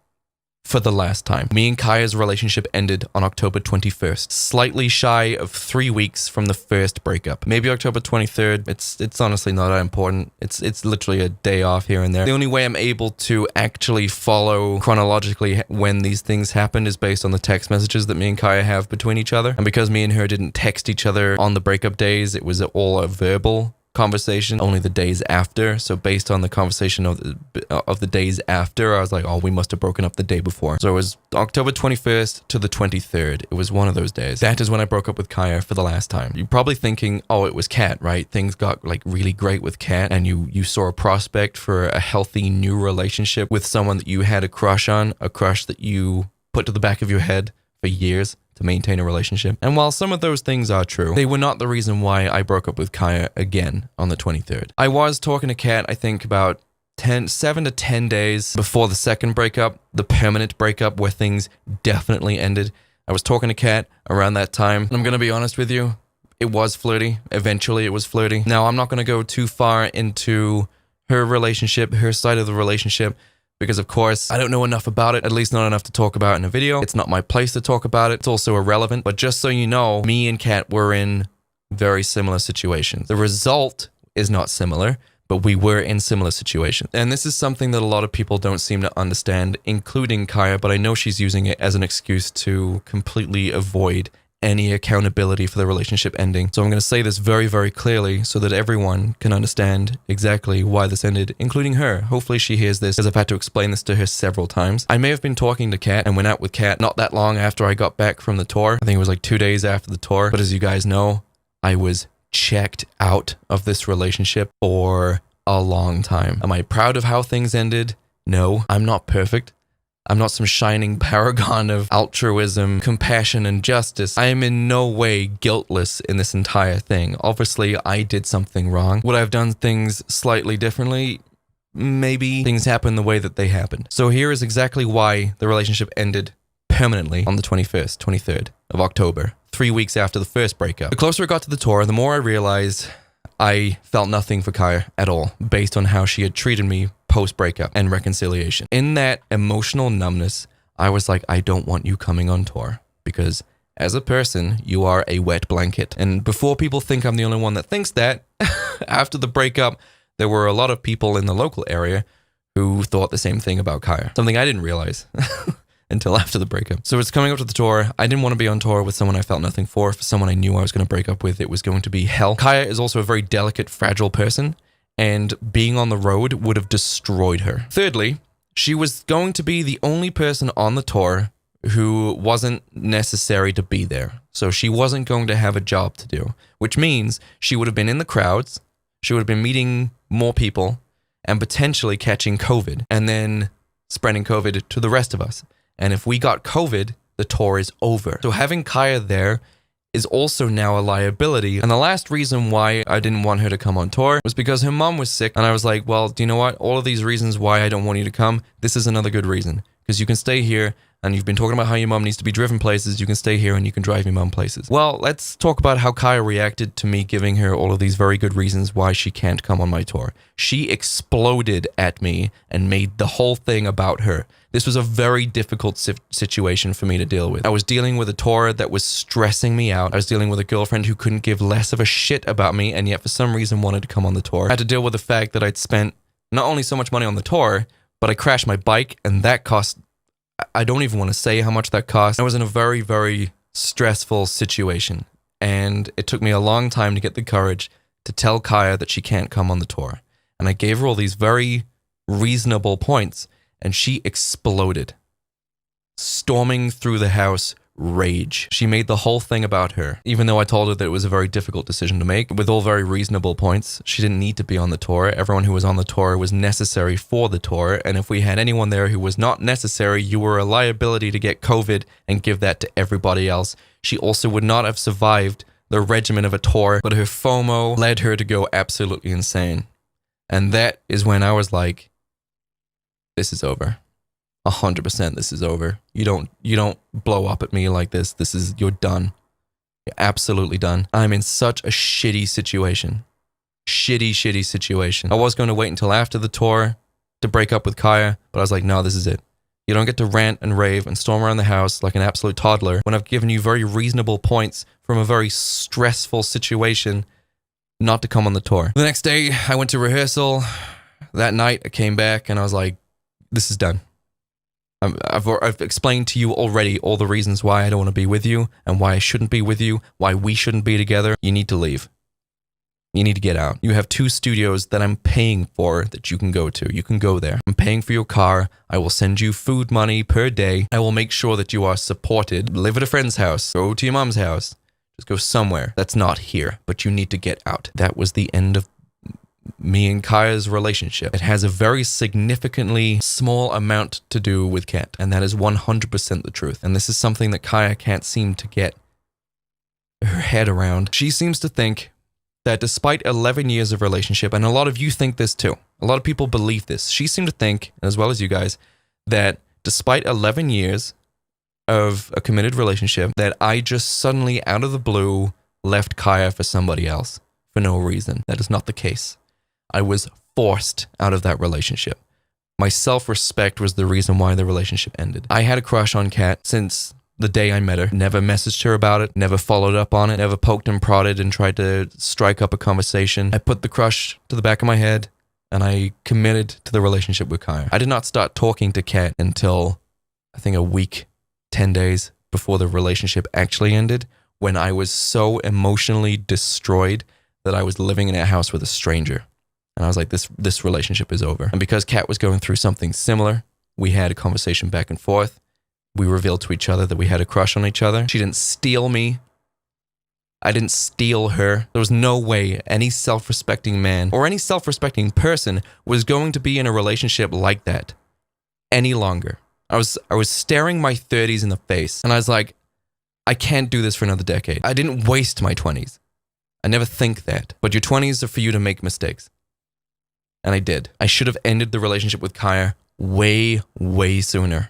For the last time. Me and Kaya's relationship ended on October 21st. Slightly shy of 3 weeks from the first breakup. Maybe October 23rd. It's honestly not that important. It's literally a day off here and there. The only way I'm able to actually follow chronologically when these things happened is based on the text messages that me and Kaya have between each other. And because me and her didn't text each other on the breakup days, it was all a verbal conversation only the days after. So based on the conversation of the days after, I was like, oh, we must have broken up the day before. So it was October 21st to the 23rd. It was one of those days. That is when I broke up with Kaya for the last time. You're probably thinking, oh, it was Kat, right? Things got like really great with Kat, and you saw a prospect for a healthy new relationship with someone that you had a crush on, a crush that you put to the back of your head for years to maintain a relationship. And while some of those things are true, they were not the reason why I broke up with Kaya again on the 23rd. I was talking to Kat, I think about 7 to 10 days before the second breakup, the permanent breakup where things definitely ended. I was talking to Kat around that time. And I'm going to be honest with you, it was flirty. Eventually it was flirty. Now, I'm not going to go too far into her relationship, her side of the relationship, because of course, I don't know enough about it, at least not enough to talk about in a video. It's not my place to talk about it. It's also irrelevant. But just so you know, me and Kat were in very similar situations. The result is not similar, but we were in similar situations. And this is something that a lot of people don't seem to understand, including Kaya, but I know she's using it as an excuse to completely avoid any accountability for the relationship ending. So I'm going to say this very, very clearly so that everyone can understand exactly why this ended, including her. Hopefully she hears this, because I've had to explain this to her several times. I may have been talking to Kat and went out with Kat not that long after I got back from the tour. I think it was like 2 days after the tour. But as you guys know, I was checked out of this relationship for a long time. Am I proud of how things ended? No, I'm not perfect. I'm not some shining paragon of altruism, compassion, and justice. I am in no way guiltless in this entire thing. Obviously, I did something wrong. Would I have done things slightly differently? Maybe. Things happened the way that they happened. So here is exactly why the relationship ended permanently on the 23rd of October, 3 weeks after the first breakup. The closer it got to the tour, the more I realized I felt nothing for Kaya at all, based on how she had treated me post-breakup and reconciliation. In that emotional numbness, I was like, I don't want you coming on tour, because as a person, you are a wet blanket. And before people think I'm the only one that thinks that, after the breakup, there were a lot of people in the local area who thought the same thing about Kaya. Something I didn't realize until after the breakup. So it's coming up to the tour. I didn't want to be on tour with someone I felt nothing for someone I knew I was going to break up with. It was going to be hell. Kaya is also a very delicate, fragile person, and being on the road would have destroyed her. Thirdly, she was going to be the only person on the tour who wasn't necessary to be there. So she wasn't going to have a job to do, which means she would have been in the crowds, she would have been meeting more people, and potentially catching COVID, and then spreading COVID to the rest of us. And if we got COVID, the tour is over. So having Kaya there is also now a liability. And the last reason why I didn't want her to come on tour was because her mom was sick. And I was like, well, do you know what? All of these reasons why I don't want you to come, this is another good reason. Because you can stay here and you've been talking about how your mom needs to be driven places, you can stay here and you can drive your mom places. Well, let's talk about how Kaya reacted to me giving her all of these very good reasons why she can't come on my tour. She exploded at me and made the whole thing about her. This was a very difficult situation for me to deal with. I was dealing with a tour that was stressing me out. I was dealing with a girlfriend who couldn't give less of a shit about me and yet for some reason wanted to come on the tour. I had to deal with the fact that I'd spent not only so much money on the tour, but I crashed my bike and that cost, I don't even want to say how much that cost. I was in a very, very stressful situation and it took me a long time to get the courage to tell Kaya that she can't come on the tour. And I gave her all these very reasonable points and she exploded, storming through the house, rage. She made the whole thing about her, even though I told her that it was a very difficult decision to make, with all very reasonable points. She didn't need to be on the tour. Everyone who was on the tour was necessary for the tour, and if we had anyone there who was not necessary, you were a liability to get COVID and give that to everybody else. She also would not have survived the regimen of a tour, but her FOMO led her to go absolutely insane. And that is when I was like, this is over. 100% this is over. You don't blow up at me like this. You're done. You're absolutely done. I'm in such a shitty situation. Shitty situation. I was going to wait until after the tour to break up with Kaya, but I was like, no, this is it. You don't get to rant and rave and storm around the house like an absolute toddler when I've given you very reasonable points from a very stressful situation not to come on the tour. The next day, I went to rehearsal. That night, I came back and I was like, this is done. I've explained to you already all the reasons why I don't want to be with you and why I shouldn't be with you, why we shouldn't be together. You need to leave. You need to get out. You have 2 studios that I'm paying for that you can go to. You can go there. I'm paying for your car. I will send you food money per day. I will make sure that you are supported. Live at a friend's house. Go to your mom's house. Just go somewhere that's not here, but you need to get out. That was the end of me and Kaya's relationship. It has a very significantly small amount to do with Kat, and that is 100% the truth. And this is something that Kaya can't seem to get her head around. She seems to think that despite 11 years of relationship, and a lot of you think this too, a lot of people believe this, she seemed to think, as well as you guys, that despite 11 years of a committed relationship, that I just suddenly, out of the blue, left Kaya for somebody else for no reason. That is not the case. I was forced out of that relationship. My self-respect was the reason why the relationship ended. I had a crush on Kat since the day I met her. Never messaged her about it, never followed up on it, never poked and prodded and tried to strike up a conversation. I put the crush to the back of my head and I committed to the relationship with Kaya. I did not start talking to Kat until, I think, a week, 10 days before the relationship actually ended, when I was so emotionally destroyed that I was living in a house with a stranger. And I was like, this relationship is over. And because Kat was going through something similar, we had a conversation back and forth. We revealed to each other that we had a crush on each other. She didn't steal me. I didn't steal her. There was no way any self-respecting man or any self-respecting person was going to be in a relationship like that any longer. I was staring my 30s in the face and I was like, I can't do this for another decade. I didn't waste my 20s. I never think that. But your 20s are for you to make mistakes. And I did. I should have ended the relationship with Kaya way, way sooner.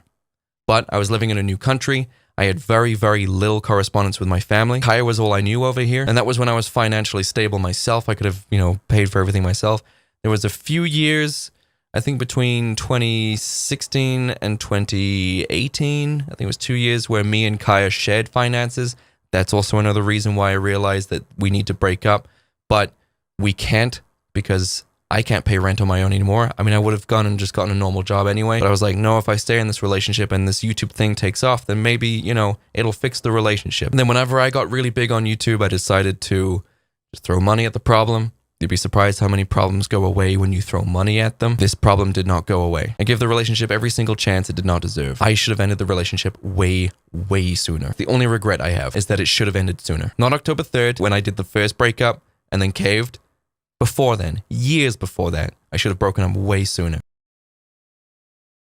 But I was living in a new country. I had very, very little correspondence with my family. Kaya was all I knew over here. And that was when I was financially stable myself. I could have, paid for everything myself. There was a few years, I think between 2016 and 2018, I think it was 2 years where me and Kaya shared finances. That's also another reason why I realized that we need to break up. But we can't, because I can't pay rent on my own anymore. I mean, I would have gone and just gotten a normal job anyway. But I was like, no, if I stay in this relationship and this YouTube thing takes off, then maybe, it'll fix the relationship. And then whenever I got really big on YouTube, I decided to just throw money at the problem. You'd be surprised how many problems go away when you throw money at them. This problem did not go away. I gave the relationship every single chance it did not deserve. I should have ended the relationship way, way sooner. The only regret I have is that it should have ended sooner. Not October 3rd, when I did the first breakup and then caved. Before then, years before that, I should have broken up way sooner.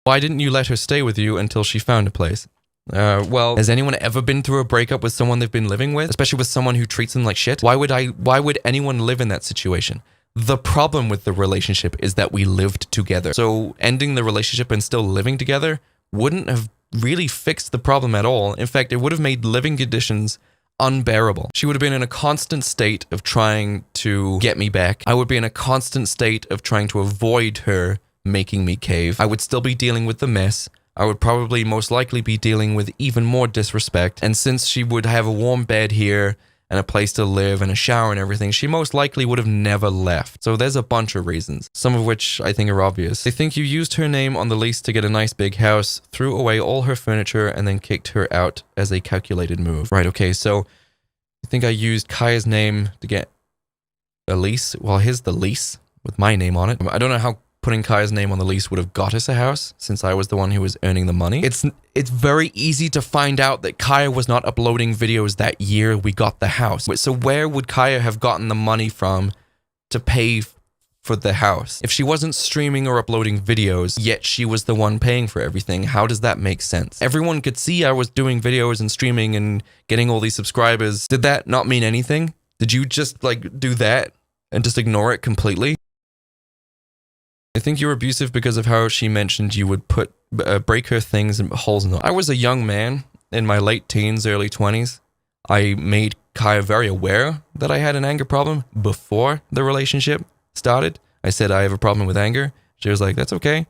Why didn't you let her stay with you until she found a place? Well, has anyone ever been through a breakup with someone they've been living with? Especially with someone who treats them like shit? Why would anyone live in that situation? The problem with the relationship is that we lived together. So ending the relationship and still living together wouldn't have really fixed the problem at all. In fact, it would have made living conditions unbearable. She would have been in a constant state of trying to get me back. I would be in a constant state of trying to avoid her making me cave. I would still be dealing with the mess. I would probably most likely be dealing with even more disrespect. And since she would have a warm bed here and a place to live and a shower and everything, she most likely would have never left. So there's a bunch of reasons, some of which I think are obvious. They think you used her name on the lease to get a nice big house, threw away all her furniture, and then kicked her out as a calculated move. Right, okay, so I think I used Kaya's name to get a lease. Well, here's the lease with my name on it. I don't know how putting Kaya's name on the lease would have got us a house, since I was the one who was earning the money. It's very easy to find out that Kaya was not uploading videos that year we got the house. So where would Kaya have gotten the money from to pay for the house? If she wasn't streaming or uploading videos, yet she was the one paying for everything, how does that make sense? Everyone could see I was doing videos and streaming and getting all these subscribers. Did that not mean anything? Did you just like do that and just ignore it completely? I think you're abusive because of how she mentioned you would break her things and holes in them. I was a young man in my late teens, early 20s. I made Kaya very aware that I had an anger problem before the relationship started. I said, I have a problem with anger. She was like, that's okay.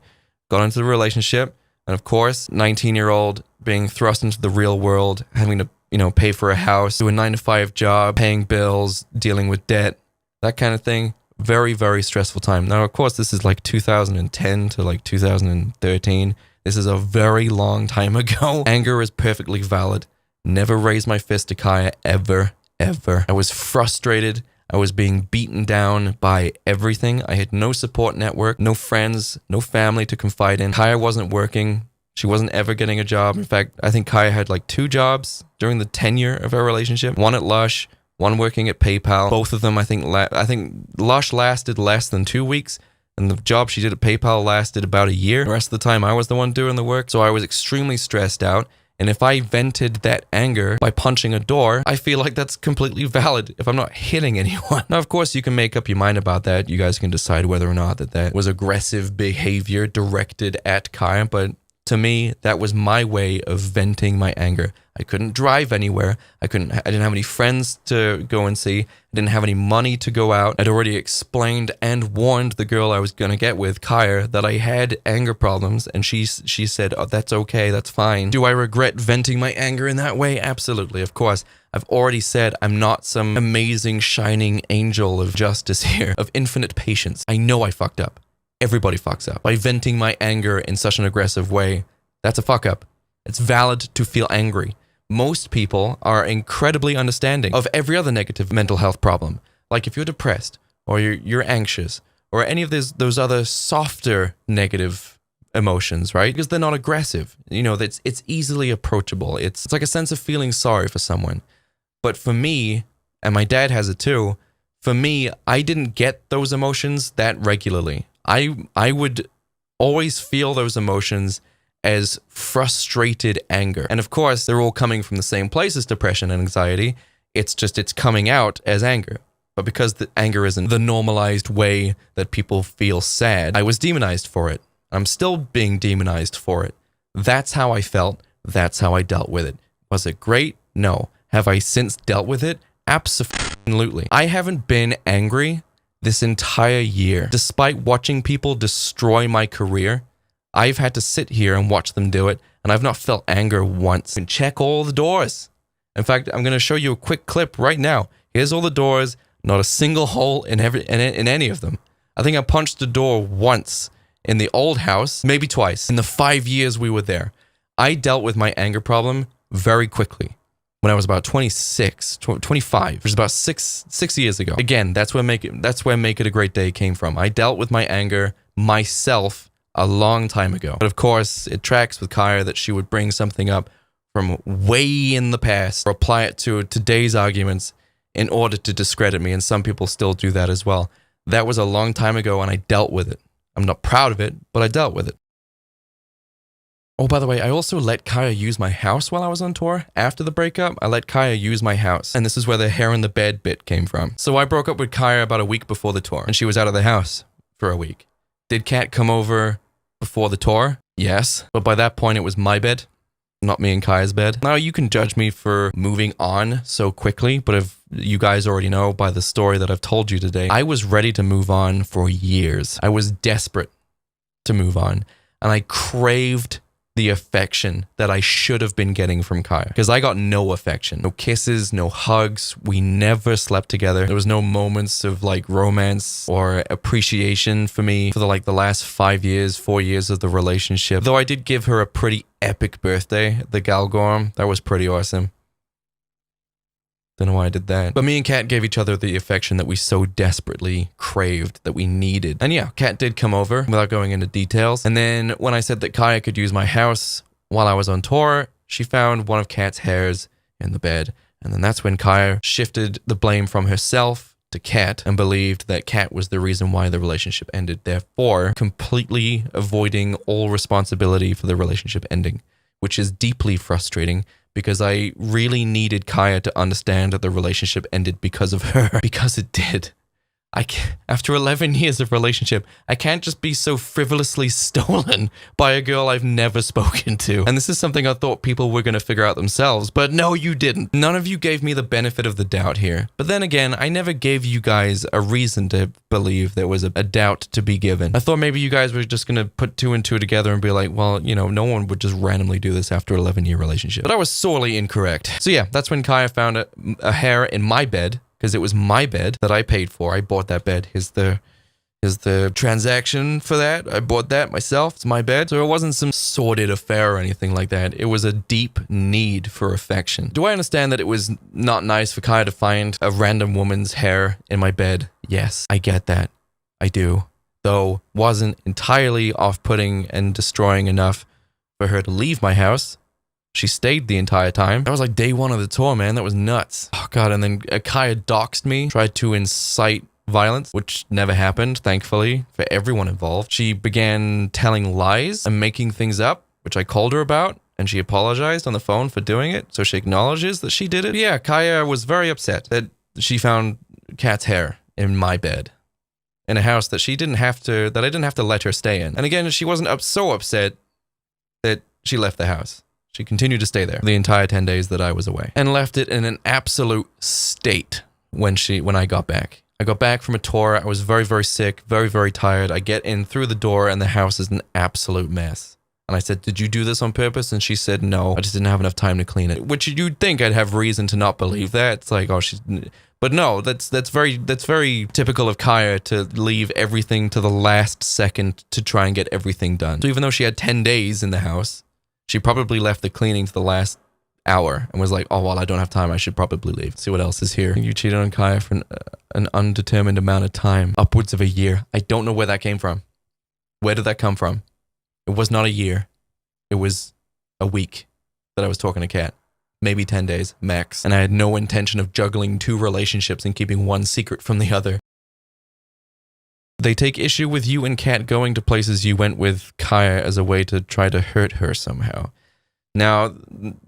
Got into the relationship. And of course, 19-year-old being thrust into the real world, having to, pay for a house, do a 9-to-5 job, paying bills, dealing with debt, that kind of thing. Very, very stressful time. Now, of course, this is like 2010 to like 2013. This is a very long time ago. Anger is perfectly valid. Never raised my fist to Kaya, ever, ever. I was frustrated. I was being beaten down by everything. I had no support network, no friends, no family to confide in. Kaya wasn't working. She wasn't ever getting a job. In fact, I think Kaya had like 2 jobs during the tenure of our relationship. One at Lush, one working at PayPal. Both of them, I think Lush lasted less than 2 weeks, and the job she did at PayPal lasted about a year. The rest of the time, I was the one doing the work, so I was extremely stressed out. And if I vented that anger by punching a door, I feel like that's completely valid if I'm not hitting anyone. Now, of course, you can make up your mind about that. You guys can decide whether or not that was aggressive behavior directed at Kaya, but to me, that was my way of venting my anger. I couldn't drive anywhere. I didn't have any friends to go and see. I didn't have any money to go out. I'd already explained and warned the girl I was going to get with, Kaya, that I had anger problems, and she said, oh, that's okay, that's fine. Do I regret venting my anger in that way? Absolutely, of course. I've already said I'm not some amazing, shining angel of justice here, of infinite patience. I know I fucked up. Everybody fucks up. By venting my anger in such an aggressive way, that's a fuck up. It's valid to feel angry. Most people are incredibly understanding of every other negative mental health problem. Like if you're depressed, or you're anxious, or any of those other softer negative emotions, right? Because they're not aggressive. It's easily approachable. It's like a sense of feeling sorry for someone. But for me, and my dad has it too, for me, I didn't get those emotions that regularly. I would always feel those emotions as frustrated anger. And of course, they're all coming from the same place as depression and anxiety. It's coming out as anger. But because the anger isn't the normalized way that people feel sad, I was demonized for it. I'm still being demonized for it. That's how I felt. That's how I dealt with it. Was it great? No. Have I since dealt with it? Absolutely. I haven't been angry this entire year. Despite watching people destroy my career, I've had to sit here and watch them do it, and I've not felt anger once. And check all the doors. In fact, I'm going to show you a quick clip right now. Here's all the doors, not a single hole in any of them. I think I punched a door once in the old house, maybe twice, in the 5 years we were there. I dealt with my anger problem very quickly. When I was about 25, which is about six years ago. Again, that's where Make It a Great Day came from. I dealt with my anger myself a long time ago. But of course, it tracks with Kaya that she would bring something up from way in the past or apply it to today's arguments in order to discredit me, and some people still do that as well. That was a long time ago, and I dealt with it. I'm not proud of it, but I dealt with it. Oh, by the way, I also let Kaya use my house while I was on tour. After the breakup, I let Kaya use my house. And this is where the hair in the bed bit came from. So I broke up with Kaya about a week before the tour, and she was out of the house for a week. Did Kat come over before the tour? Yes. But by that point, it was my bed. not me and Kaya's bed. Now, you can judge me for moving on so quickly, but if you guys already know by the story that I've told you today, I was ready to move on for years. I was desperate to move on, and I craved the affection that I should have been getting from Kaya, because I got no affection, no kisses, no hugs. We never slept together. There was no moments of like romance or appreciation for me for the last 4 years of the relationship. Though I did give her a pretty epic birthday, the Galgorm. That was pretty awesome. Don't know why I did that. But me and Kat gave each other the affection that we so desperately craved, that we needed. And yeah, Kat did come over without going into details. And then when I said that Kaya could use my house while I was on tour, she found one of Kat's hairs in the bed. And then that's when Kaya shifted the blame from herself to Kat and believed that Kat was the reason why the relationship ended, therefore completely avoiding all responsibility for the relationship ending, which is deeply frustrating, because I really needed Kaya to understand that the relationship ended because of her. Because it did. After 11 years of relationship, I can't just be so frivolously stolen by a girl I've never spoken to. And this is something I thought people were going to figure out themselves, but no, you didn't. None of you gave me the benefit of the doubt here. But then again, I never gave you guys a reason to believe there was a doubt to be given. I thought maybe you guys were just going to put 2 and 2 together and be like, well, you know, no one would just randomly do this after an 11-year relationship. But I was sorely incorrect. So yeah, that's when Kaya found a hair in my bed, because it was my bed that I paid for. I bought that bed. Here's the transaction for that. I bought that myself. It's my bed. So it wasn't some sordid affair or anything like that. It was a deep need for affection. Do I understand that it was not nice for Kaya to find a random woman's hair in my bed? Yes, I get that. I do. Though wasn't entirely off-putting and destroying enough for her to leave my house. She stayed the entire time. That was like day 1 of the tour, man. That was nuts. Oh, God. And then Kaya doxed me, tried to incite violence, which never happened, thankfully, for everyone involved. She began telling lies and making things up, which I called her about, and she apologized on the phone for doing it, so she acknowledges that she did it. But yeah, Kaya was very upset that she found Kat's hair in my bed, in a house that I didn't have to let her stay in. And again, she wasn't so upset that she left the house. She continued to stay there the entire 10 days that I was away, and left it in an absolute state when I got back. I got back from a tour. I was very, very sick, very, very tired. I get in through the door and the house is an absolute mess. And I said, did you do this on purpose? And she said, no, I just didn't have enough time to clean it. Which you'd think I'd have reason to not believe that. It's like, oh, but no, that's very typical of Kaya to leave everything to the last second to try and get everything done. So even though she had 10 days in the house, she probably left the cleaning to the last hour and was like, oh, well, I don't have time. I should probably leave. See what else is here. You cheated on Kaya for an undetermined amount of time, upwards of a year. I don't know where that came from. Where did that come from? It was not a year. It was a week that I was talking to Kat. Maybe 10 days, max. And I had no intention of juggling 2 relationships and keeping one secret from the other. They take issue with you and Kat going to places you went with Kaya as a way to try to hurt her somehow. Now,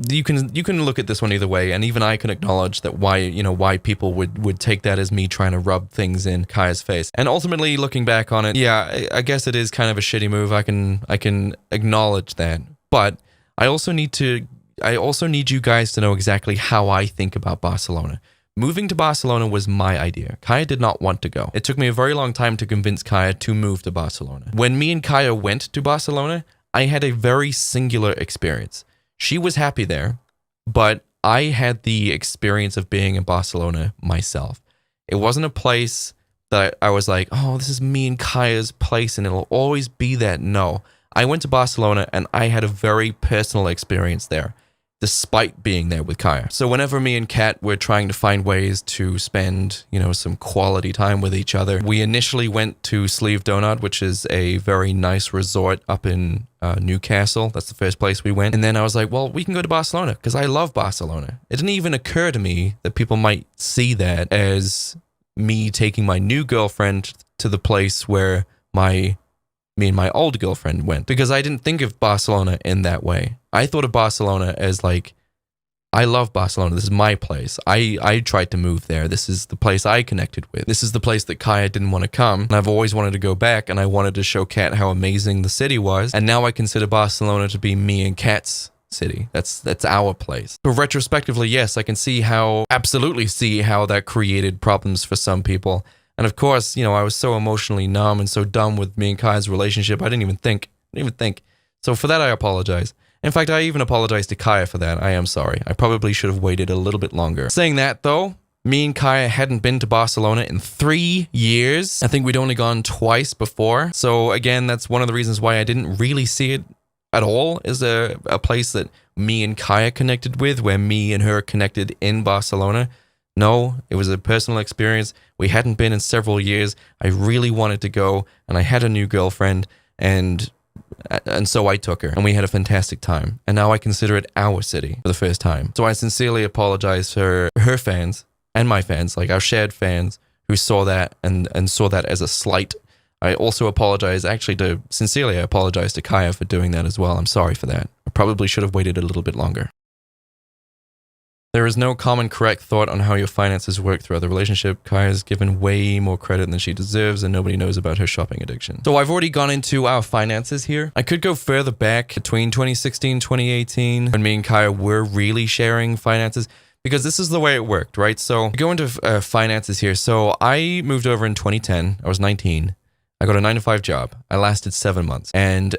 you can look at this one either way, and even I can acknowledge that why people would take that as me trying to rub things in Kaya's face. And ultimately, looking back on it, yeah, I guess it is kind of a shitty move. I can acknowledge that, but I also need you guys to know exactly how I think about Barcelona. Moving to Barcelona was my idea. Kaya did not want to go. It took me a very long time to convince Kaya to move to Barcelona. When me and Kaya went to Barcelona, I had a very singular experience. She was happy there, but I had the experience of being in Barcelona myself. It wasn't a place that I was like, oh, this is me and Kaya's place and it'll always be that. No, I went to Barcelona and I had a very personal experience there, despite being there with Kaya. So whenever me and Kat were trying to find ways to spend, some quality time with each other, we initially went to Sleeve Donut, which is a very nice resort up in Newcastle. That's the first place we went. And then I was like, well, we can go to Barcelona because I love Barcelona. It didn't even occur to me that people might see that as me taking my new girlfriend to the place where me and my old girlfriend went, because I didn't think of Barcelona in that way. I thought of Barcelona as like, I love Barcelona. This is my place. I tried to move there. This is the place I connected with. This is the place that Kaya didn't want to come. And I've always wanted to go back, and I wanted to show Kat how amazing the city was. And now I consider Barcelona to be me and Kat's city. That's our place. But retrospectively, yes, I can absolutely see how that created problems for some people. And of course, I was so emotionally numb and so done with me and Kai's relationship, I didn't even think. So for that, I apologize. In fact, I even apologize to Kaya for that. I am sorry. I probably should have waited a little bit longer. Saying that, though, me and Kaya hadn't been to Barcelona in 3 years. I think we'd only gone twice before. So again, that's one of the reasons why I didn't really see it at all as a place that me and Kaya connected with, where me and her connected in Barcelona. No, it was a personal experience. We hadn't been in several years. I really wanted to go, and I had a new girlfriend, and so I took her, and we had a fantastic time. And now I consider it our city for the first time. So I sincerely apologize for her fans and my fans, like our shared fans who saw that and saw that as a slight. I also sincerely apologize to Kaya for doing that as well. I'm sorry for that. I probably should have waited a little bit longer. There is no common correct thought on how your finances work throughout the relationship. Kaya's given way more credit than she deserves, and nobody knows about her shopping addiction. So I've already gone into our finances here. I could go further back between 2016, 2018, when me and Kaya were really sharing finances, because this is the way it worked, right? So go into finances here. So I moved over in 2010. I was 19. I got a 9-to-5 job. I lasted 7 months, and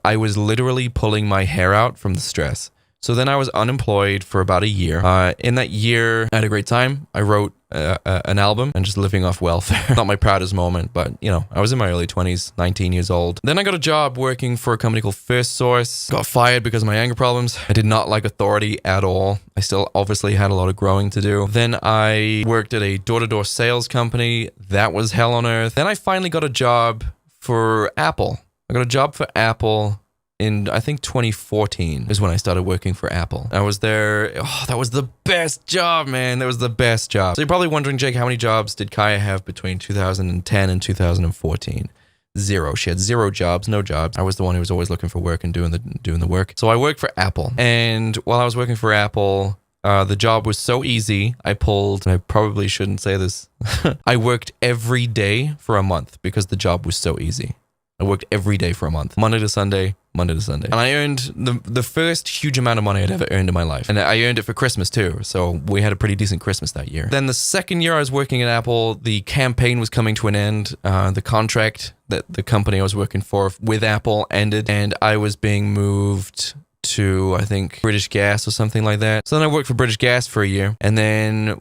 I was literally pulling my hair out from the stress. So then I was unemployed for about a year. In that year, I had a great time. I wrote an album and just living off welfare. Not my proudest moment, but I was in my early 20s, 19 years old. Then I got a job working for a company called First Source. Got fired because of my anger problems. I did not like authority at all. I still obviously had a lot of growing to do. Then I worked at a door-to-door sales company. That was hell on earth. Then I finally got a job for Apple. I got a job for Apple in, I think, 2014 is when I started working for Apple. I was there. Oh, that was the best job, man. That was the best job. So you're probably wondering, Jake, how many jobs did Kaya have between 2010 and 2014? 0. She had 0 jobs, no jobs. I was the one who was always looking for work and doing the work. So I worked for Apple. And while I was working for Apple, the job was so easy. I probably shouldn't say this. I worked every day for a month because the job was so easy. I worked every day for a month, Monday to Sunday. And I earned the first huge amount of money I'd ever earned in my life. And I earned it for Christmas too. So we had a pretty decent Christmas that year. Then the second year I was working at Apple, the campaign was coming to an end. The contract that the company I was working for with Apple ended, and I was being moved to, I think, British Gas or something like that. So then I worked for British Gas for a year. And then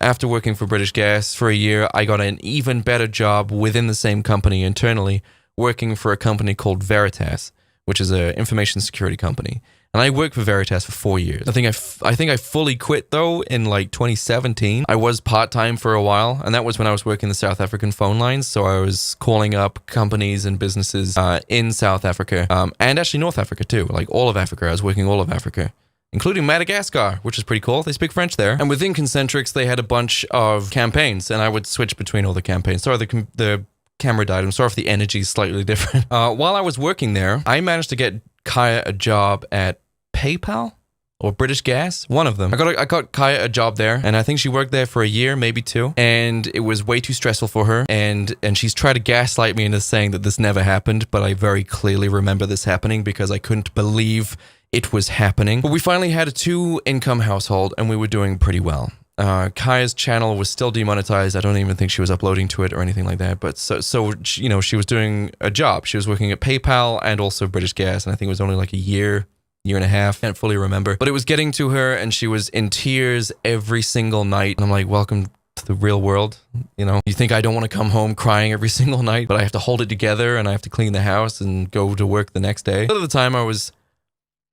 after working for British Gas for a year, I got an even better job within the same company internally, working for a company called Veritas, which is an information security company. And I worked for Veritas for 4 years. I think I fully quit though in like 2017. I was part-time for a while, and that was when I was working the South African phone lines. So I was calling up companies and businesses in South Africa, and actually North Africa too, like all of Africa. I was working all of Africa, including Madagascar, which is pretty cool. They speak French there. And within Concentrix, they had a bunch of campaigns, and I would switch between all the campaigns. Sorry, the camera died. I'm sorry if the energy is slightly different. While I was working there, I managed to get Kaya a job at PayPal or British Gas, one of them. I got Kaya a job there, and I think she worked there for a year, maybe 2, and it was way too stressful for her, and she's tried to gaslight me into saying that this never happened, but I very clearly remember this happening because I couldn't believe it was happening. But we finally had a 2-income household, and we were doing pretty well. Kaya's channel was still demonetized. I don't even think she was uploading to it or anything like that. But so she was doing a job. She was working at PayPal and also British Gas, and I think it was only like a year and a half. Can't fully remember. But it was getting to her, and she was in tears every single night. And I'm like, welcome to the real world. You think I don't want to come home crying every single night, but I have to hold it together, and I have to clean the house and go to work the next day. But at the time, I was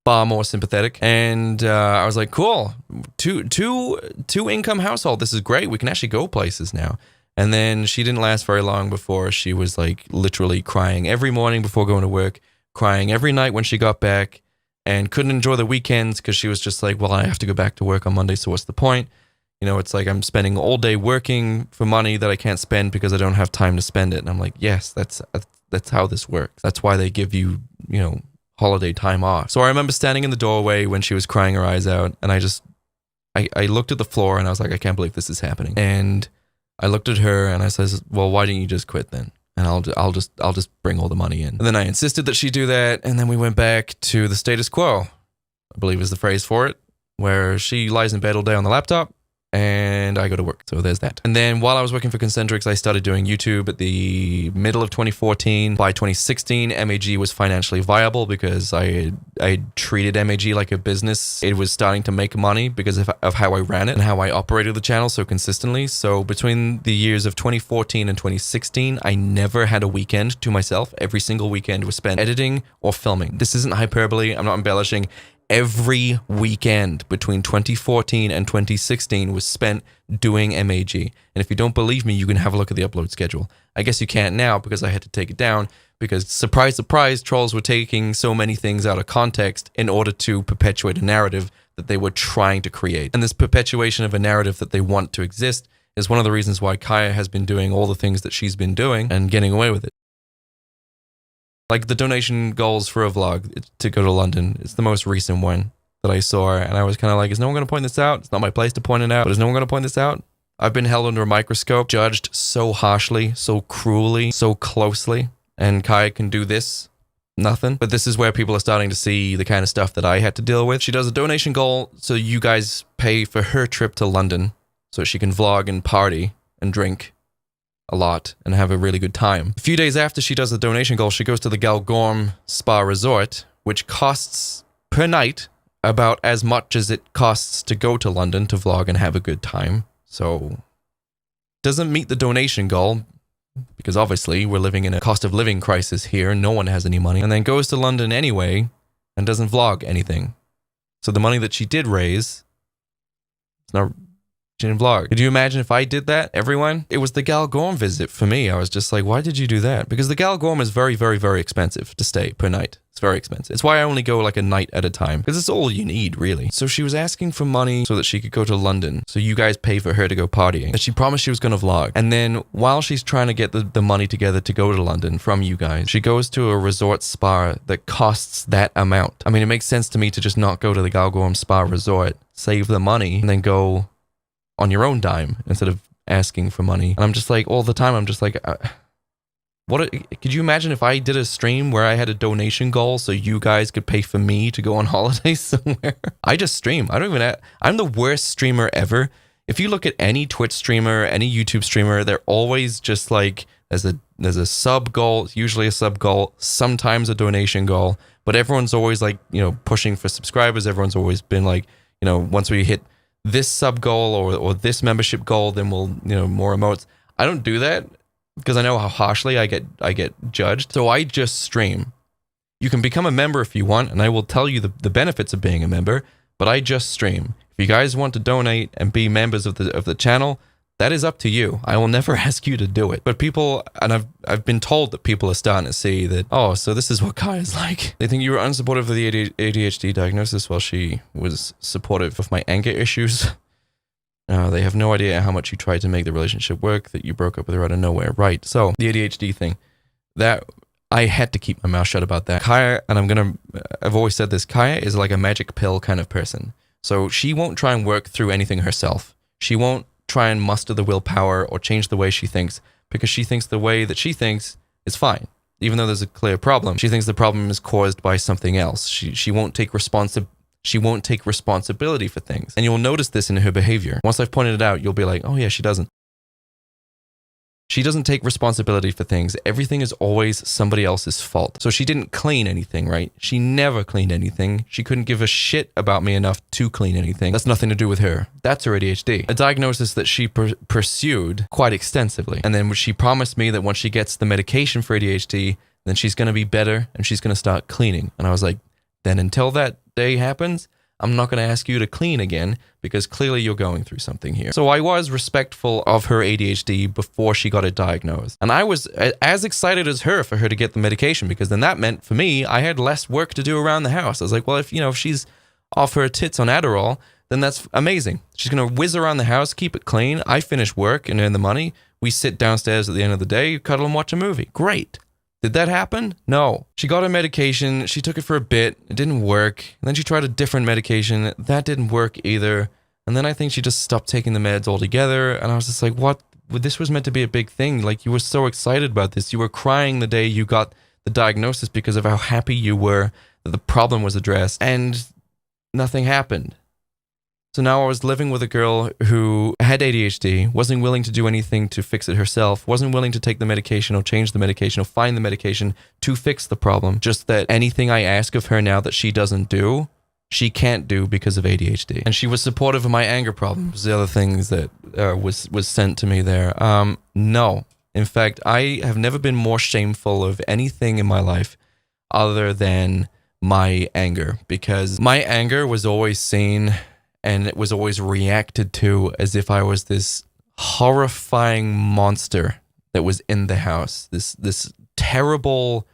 far more sympathetic, and I was like, cool, two income household, this is great, we can actually go places now. And then she didn't last very long before she was like literally crying every morning before going to work, crying every night when she got back, and couldn't enjoy the weekends because she was just like, well, I have to go back to work on Monday, so what's the point? It's like I'm spending all day working for money that I can't spend because I don't have time to spend it. And I'm like, yes, that's how this works. That's why they give you holiday time off. So I remember standing in the doorway when she was crying her eyes out, and I looked at the floor, and I was like, I can't believe this is happening. And I looked at her, and I says, well, why didn't you just quit then? And I'll just bring all the money in. And then I insisted that she do that, and then we went back to the status quo. I believe is the phrase for it, where she lies in bed all day on the laptop and I go to work. So there's that. And then while I was working for Concentrics, I started doing YouTube at the middle of 2014. By 2016, MAG was financially viable because I treated MAG like a business. It was starting to make money because of how I ran it and how I operated the channel so consistently. So between the years of 2014 and 2016, I never had a weekend to myself. Every single weekend was spent editing or filming. This isn't hyperbole. I'm not embellishing. Every weekend between 2014 and 2016 was spent doing MAG. And if you don't believe me, you can have a look at the upload schedule. I guess you can't now because I had to take it down because, surprise, surprise, trolls were taking so many things out of context in order to perpetuate a narrative that they were trying to create. And this perpetuation of a narrative that they want to exist is one of the reasons why Kaya has been doing all the things that she's been doing and getting away with it. Like the donation goals for a vlog to go to London. It's the most recent one that I saw. And I was kind of like, is no one going to point this out? It's not my place to point it out. But is no one going to point this out? I've been held under a microscope, judged so harshly, so cruelly, so closely. And Kaya can do this. Nothing. But this is where people are starting to see the kind of stuff that I had to deal with. She does a donation goal so you guys pay for her trip to London so she can vlog and party and drink a lot and have a really good time. A few days after she does the donation goal, she goes to the Galgorm Spa Resort, which costs per night about as much as it costs to go to London to vlog and have a good time. So doesn't meet the donation goal because obviously we're living in a cost of living crisis here. No one has any money, and then goes to London anyway and doesn't vlog anything. So the money that she did raise, it's not. She didn't vlog. Could you imagine if I did that, everyone? It was the Galgorm visit for me. I was just like, why did you do that? Because the Galgorm is very, very, very expensive to stay per night. It's very expensive. It's why I only go like a night at a time. Because it's all you need, really. So she was asking for money so that she could go to London. So you guys pay for her to go partying. And she promised she was going to vlog. And then while she's trying to get the money together to go to London from you guys, she goes to a resort spa that costs that amount. I mean, it makes sense to me to just not go to the Galgorm Spa Resort, save the money, and then go on your own dime instead of asking for money. And I'm just like, all the time, I'm just like, could you imagine if I did a stream where I had a donation goal so you guys could pay for me to go on holiday somewhere? I just stream. I'm the worst streamer ever. If you look at any Twitch streamer, any YouTube streamer, they're always just like, there's a sub goal, usually a sub goal, sometimes a donation goal, but everyone's always like, pushing for subscribers. Everyone's always been like, once we hit this sub goal or this membership goal, then we'll, more emotes. I don't do that because I know how harshly I get judged. So I just stream. You can become a member if you want, and I will tell you the benefits of being a member, but I just stream. If you guys want to donate and be members of the channel, that is up to you. I will never ask you to do it. But people, and I've been told that people are starting to see that, oh, so this is what Kaya's like. They think you were unsupportive of the ADHD diagnosis while she was supportive of my anger issues. They have no idea how much you tried to make the relationship work, that you broke up with her out of nowhere. Right. So the ADHD thing, that I had to keep my mouth shut about that. Kaya, and I've always said this, Kaya is like a magic pill kind of person. So she won't try and work through anything herself. She won't try and muster the willpower or change the way she thinks because she thinks the way that she thinks is fine. Even though there's a clear problem, she thinks the problem is caused by something else. She won't take responsibility for things. And you'll notice this in her behavior. Once I've pointed it out, you'll be like, oh yeah, she doesn't. She doesn't take responsibility for things. Everything is always somebody else's fault. So she didn't clean anything, right? She never cleaned anything. She couldn't give a shit about me enough to clean anything. That's nothing to do with her. That's her ADHD. A diagnosis that she pursued quite extensively. And then she promised me that once she gets the medication for ADHD, then she's going to be better and she's going to start cleaning. And I was like, then until that day happens, I'm not going to ask you to clean again because clearly you're going through something here. So I was respectful of her ADHD before she got it diagnosed. And I was as excited as her for her to get the medication because then that meant for me, I had less work to do around the house. I was like, well, if she's off her tits on Adderall, then that's amazing. She's going to whiz around the house, keep it clean. I finish work and earn the money. We sit downstairs at the end of the day, cuddle and watch a movie. Great. Did that happen? No. She got her medication. She took it for a bit. It didn't work. And then she tried a different medication. That didn't work either. And then I think she just stopped taking the meds altogether. And I was just like, what? This was meant to be a big thing. Like, you were so excited about this. You were crying the day you got the diagnosis because of how happy you were that the problem was addressed. And nothing happened. So now I was living with a girl who had ADHD, wasn't willing to do anything to fix it herself, wasn't willing to take the medication or change the medication or find the medication to fix the problem. Just that anything I ask of her now that she doesn't do, she can't do because of ADHD. And she was supportive of my anger problems, the other things that was sent to me there. No. In fact, I have never been more shameful of anything in my life other than my anger, because my anger was always seen and it was always reacted to as if I was this horrifying monster that was in the house. This terrible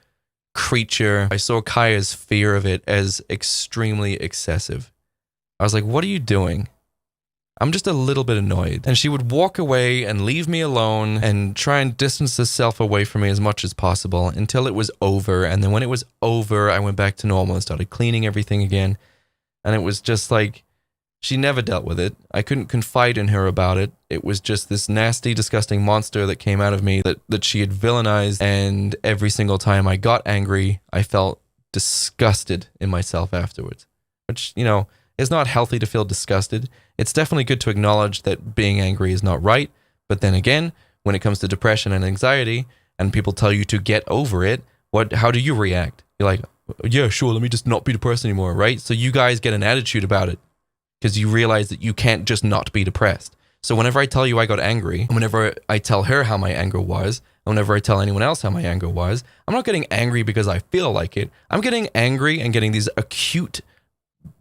creature. I saw Kaya's fear of it as extremely excessive. I was like, what are you doing? I'm just a little bit annoyed. And she would walk away and leave me alone and try and distance herself away from me as much as possible until it was over. And then when it was over, I went back to normal and started cleaning everything again. And it was just like, she never dealt with it. I couldn't confide in her about it. It was just this nasty, disgusting monster that came out of me that she had villainized. And every single time I got angry, I felt disgusted in myself afterwards. Which, you know, is not healthy to feel disgusted. It's definitely good to acknowledge that being angry is not right. But then again, when it comes to depression and anxiety, and people tell you to get over it, how do you react? You're like, yeah, sure, let me just not be depressed anymore, right? So you guys get an attitude about it, because you realize that you can't just not be depressed. So whenever I tell you I got angry, and whenever I tell her how my anger was, and whenever I tell anyone else how my anger was, I'm not getting angry because I feel like it. I'm getting angry and getting these acute,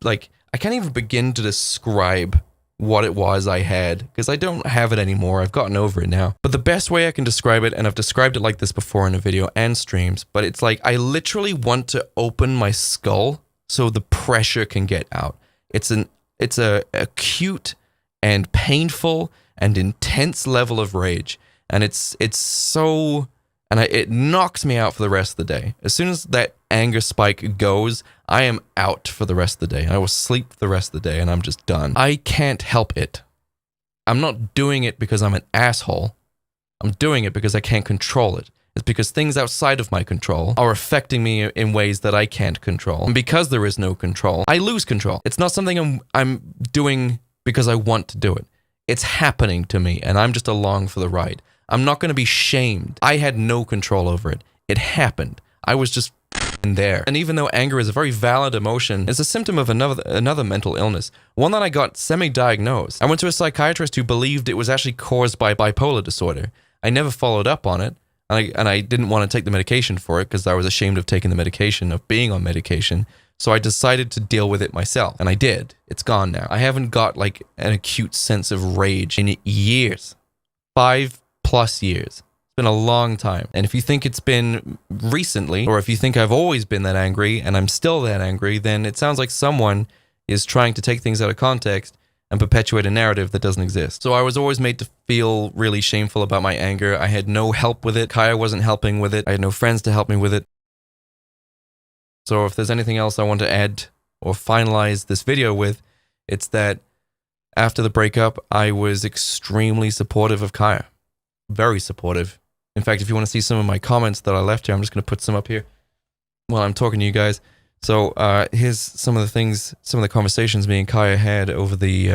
like, I can't even begin to describe what it was I had, because I don't have it anymore. I've gotten over it now. But the best way I can describe it, and I've described it like this before in a video and streams, but it's like I literally want to open my skull so the pressure can get out. It's a acute and painful and intense level of rage, and it's so, and it knocks me out for the rest of the day. As soon as that anger spike goes, I am out for the rest of the day. I will sleep for the rest of the day, and I'm just done. I can't help it. I'm not doing it because I'm an asshole. I'm doing it because I can't control it. It's because things outside of my control are affecting me in ways that I can't control. And because there is no control, I lose control. It's not something I'm doing because I want to do it. It's happening to me, and I'm just along for the ride. I'm not going to be shamed. I had no control over it. It happened. I was just there. And even though anger is a very valid emotion, it's a symptom of another mental illness, one that I got semi-diagnosed. I went to a psychiatrist who believed it was actually caused by bipolar disorder. I never followed up on it. And I didn't want to take the medication for it because I was ashamed of taking the medication, of being on medication. So I decided to deal with it myself. And I did. It's gone now. I haven't got like an acute sense of rage in years. 5+ years. It's been a long time. And if you think it's been recently, or if you think I've always been that angry and I'm still that angry, then it sounds like someone is trying to take things out of context and perpetuate a narrative that doesn't exist. So I was always made to feel really shameful about my anger. I had no help with it. Kaya wasn't helping with it. I had no friends to help me with it. So if there's anything else I want to add or finalize this video with, it's that after the breakup, I was extremely supportive of Kaya. Very supportive. In fact, if you want to see some of my comments that I left here, I'm just going to put some up here while I'm talking to you guys. So here's some of the things, some of the conversations me and Kaya had over the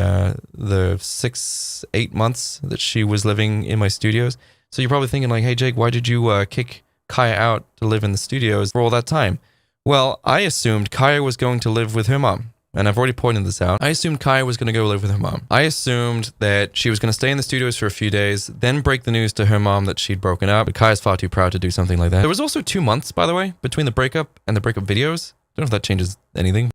6-8 months that she was living in my studios. So you're probably thinking like, hey Jake, why did you kick Kaya out to live in the studios for all that time? Well, I assumed Kaya was going to live with her mom. And I've already pointed this out. I assumed Kaya was going to go live with her mom. I assumed that she was going to stay in the studios for a few days, then break the news to her mom that she'd broken up. But Kaya's far too proud to do something like that. There was also 2 months, by the way, between the breakup and the breakup videos. I don't know if that changes anything.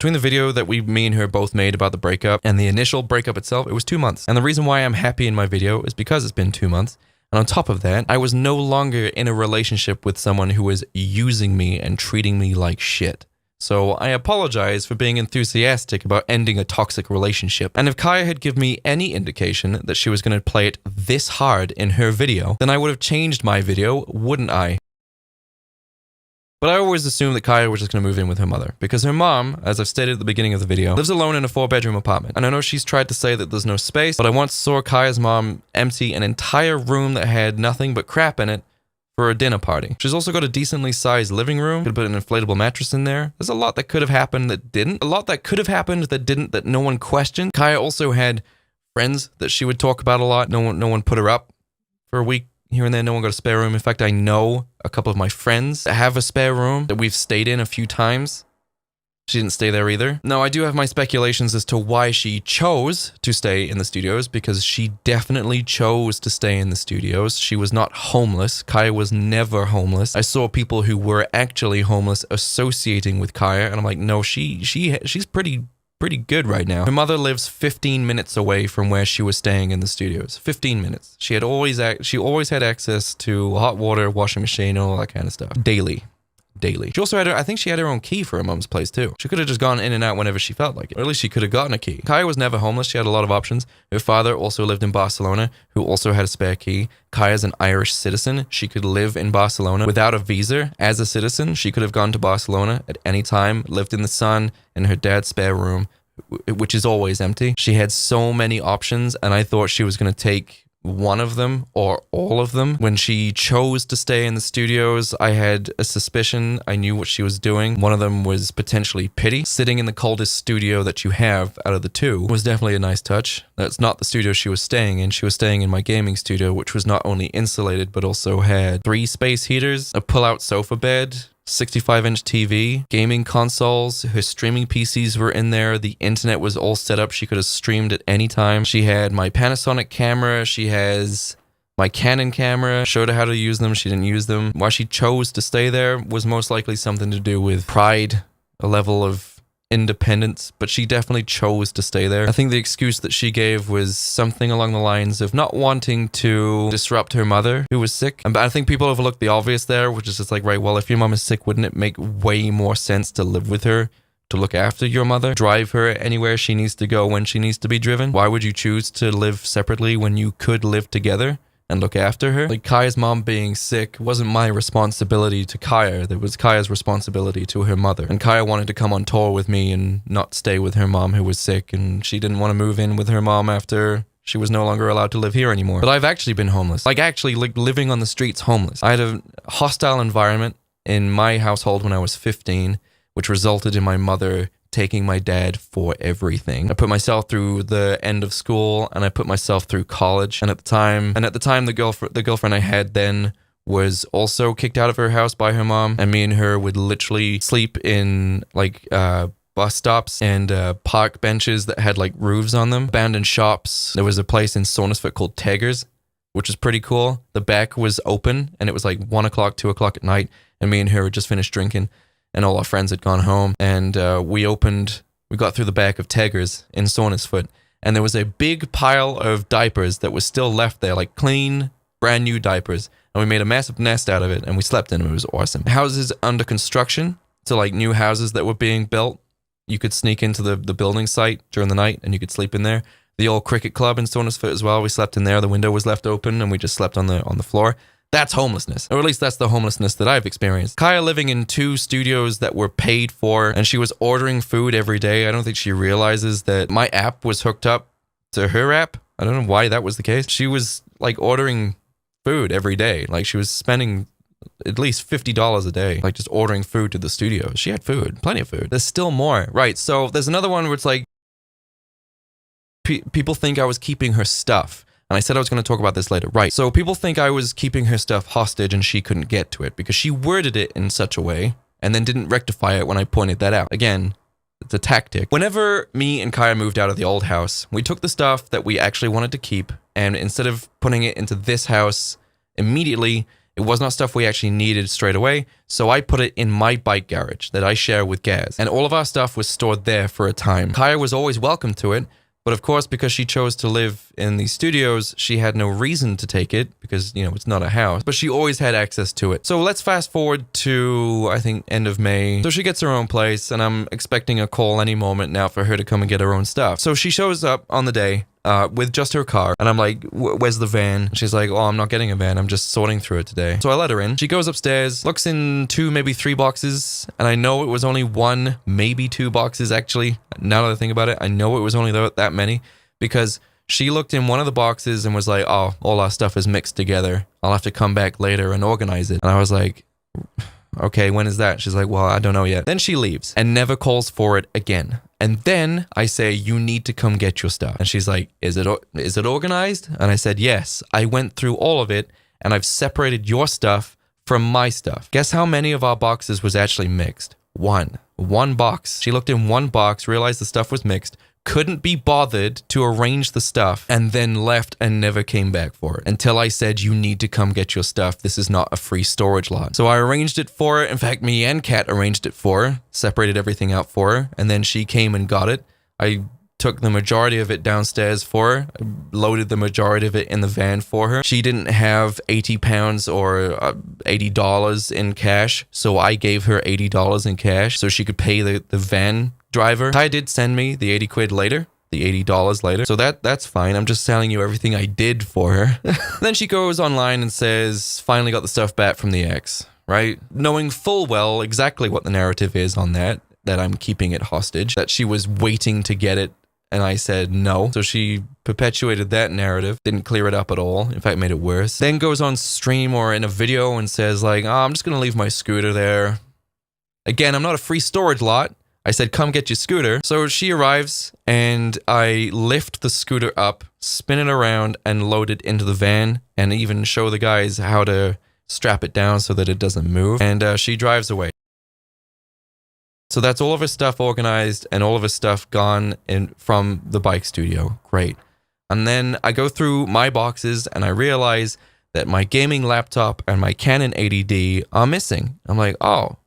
Between the video that me and her both made about the breakup and the initial breakup itself, it was 2 months. And the reason why I'm happy in my video is because it's been 2 months. And on top of that, I was no longer in a relationship with someone who was using me and treating me like shit. So I apologize for being enthusiastic about ending a toxic relationship. And if Kaya had given me any indication that she was going to play it this hard in her video, then I would have changed my video, wouldn't I? But I always assumed that Kaya was just going to move in with her mother, because her mom, as I've stated at the beginning of the video, lives alone in a 4-bedroom apartment. And I know she's tried to say that there's no space, but I once saw Kaya's mom empty an entire room that had nothing but crap in it for a dinner party. She's also got a decently sized living room. Could put an inflatable mattress in there. There's a lot that could have happened that didn't. A lot that could have happened that didn't, that no one questioned. Kaya also had friends that she would talk about a lot. No one put her up for a week here and there. No one got a spare room. In fact, I know a couple of my friends that have a spare room that we've stayed in a few times. She didn't stay there either. Now, I do have my speculations as to why she chose to stay in the studios, because she definitely chose to stay in the studios. She was not homeless. Kaya was never homeless. I saw people who were actually homeless associating with Kaya, and I'm like, no, she's pretty good right now. Her mother lives 15 minutes away from where she was staying in the studios. 15 minutes. She always had access to hot water, washing machine, all that kind of stuff. Daily. She also had I think she had her own key for her mom's place too. She could have just gone in and out whenever she felt like it. Or at least she could have gotten a key. Kaya was never homeless. She had a lot of options. Her father also lived in Barcelona, who also had a spare key. Kaya's an Irish citizen. She could live in Barcelona without a visa. As a citizen, she could have gone to Barcelona at any time, lived in the sun in her dad's spare room, which is always empty. She had so many options, and I thought she was going to take one of them or all of them. When she chose to stay in the studios, I had a suspicion. I knew what she was doing. One of them was potentially pity. Sitting in the coldest studio that you have out of the two was definitely a nice touch. That's not the studio she was staying in. She was staying in my gaming studio, which was not only insulated, but also had 3 space heaters, a pull-out sofa bed, 65-inch TV, gaming consoles, her streaming PCs were in there, the internet was all set up, she could have streamed at any time. She had my Panasonic camera, she has my Canon camera, showed her how to use them, she didn't use them. Why she chose to stay there was most likely something to do with pride, a level of independence, but she definitely chose to stay there. I think the excuse that she gave was something along the lines of not wanting to disrupt her mother, who was sick. And I think people overlook the obvious there, which is just like, right, well, if your mom is sick, wouldn't it make way more sense to live with her, to look after your mother, drive her anywhere she needs to go when she needs to be driven? Why would you choose to live separately when you could live together and look after her? Like, Kaya's mom being sick wasn't my responsibility to Kaya. That was Kaya's responsibility to her mother. And Kaya wanted to come on tour with me and not stay with her mom, who was sick, and she didn't want to move in with her mom after she was no longer allowed to live here anymore. But I've actually been homeless. Like, actually, like, living on the streets homeless. I had a hostile environment in my household when I was 15, which resulted in my mother taking my dad for everything. I put myself through the end of school, and I put myself through college. And at the time, the girlfriend I had then was also kicked out of her house by her mom, and me and her would literally sleep in like bus stops and park benches that had like roofs on them, abandoned shops. There was a place in Saundersfoot called Taggers, which is pretty cool. The back was open, and it was like 1 o'clock, 2 o'clock at night, and me and her had just finished drinking, and all our friends had gone home, and we got through the back of Taggers in Saundersfoot, and there was a big pile of diapers that was still left there, like clean, brand new diapers, and we made a massive nest out of it, and we slept in them. It was awesome. Houses under construction, so like new houses that were being built, you could sneak into the building site during the night, and you could sleep in there. The old cricket club in Saundersfoot as well, we slept in there. The window was left open, and we just slept on the floor. That's homelessness, or at least that's the homelessness that I've experienced. Kaya living in 2 studios that were paid for, and she was ordering food every day. I don't think she realizes that my app was hooked up to her app. I don't know why that was the case. She was like ordering food every day. Like, she was spending at least $50 a day, like just ordering food to the studio. She had food, plenty of food. There's still more. Right, so there's another one where it's like, people think I was keeping her stuff. And I said I was going to talk about this later. Right. So people think I was keeping her stuff hostage and she couldn't get to it because she worded it in such a way and then didn't rectify it when I pointed that out. Again, it's a tactic. Whenever me and Kaya moved out of the old house, we took the stuff that we actually wanted to keep, and instead of putting it into this house immediately, it was not stuff we actually needed straight away. So I put it in my bike garage that I share with Gaz. And all of our stuff was stored there for a time. Kaya was always welcome to it. But of course, because she chose to live in these studios, she had no reason to take it because, you know, it's not a house. But she always had access to it. So let's fast forward to, I think, end of May. So she gets her own place, and I'm expecting a call any moment now for her to come and get her own stuff. So she shows up on the day with just her car. And I'm like, where's the van? She's like, oh, I'm not getting a van. I'm just sorting through it today. So I let her in. She goes upstairs, looks in 2, maybe 3 boxes. And I know it was only 1, maybe 2 boxes, actually. Now that I think about it, I know it was only that many because She looked in one of the boxes and was like, oh, all our stuff is mixed together. I'll have to come back later and organize it. And I was like, okay, when is that? She's like, well, I don't know yet. Then she leaves and never calls for it again. And then I say, you need to come get your stuff. And she's like, is it organized? And I said, yes. I went through all of it and I've separated your stuff from my stuff. Guess how many of our boxes was actually mixed? One box. She looked in one box, realized the stuff was mixed, couldn't be bothered to arrange the stuff, and then left and never came back for it. Until I said, you need to come get your stuff. This is not a free storage lot. So I arranged it for her. In fact, me and Kat arranged it for her, separated everything out for her, and then she came and got it. I took the majority of it downstairs for her, loaded the majority of it in the van for her. She didn't have 80 pounds or $80 in cash, so I gave her $80 in cash so she could pay the van driver. Ty did send me the 80 quid later, the $80 later, so that's fine. I'm just telling you everything I did for her. Then she goes online and says, finally got the stuff back from the ex, right? Knowing full well exactly what the narrative is on that I'm keeping it hostage, that she was waiting to get it. And I said no. So she perpetuated that narrative, didn't clear it up at all. In fact, made it worse. Then goes on stream or in a video and says like, oh, I'm just going to leave my scooter there. Again, I'm not a free storage lot. I said, come get your scooter. So she arrives and I lift the scooter up, spin it around and load it into the van and even show the guys how to strap it down so that it doesn't move. And she drives away. So that's all of her stuff organized and all of her stuff gone in from the bike studio. Great. And then I go through my boxes and I realize that my gaming laptop and my Canon 80D are missing. I'm like, oh,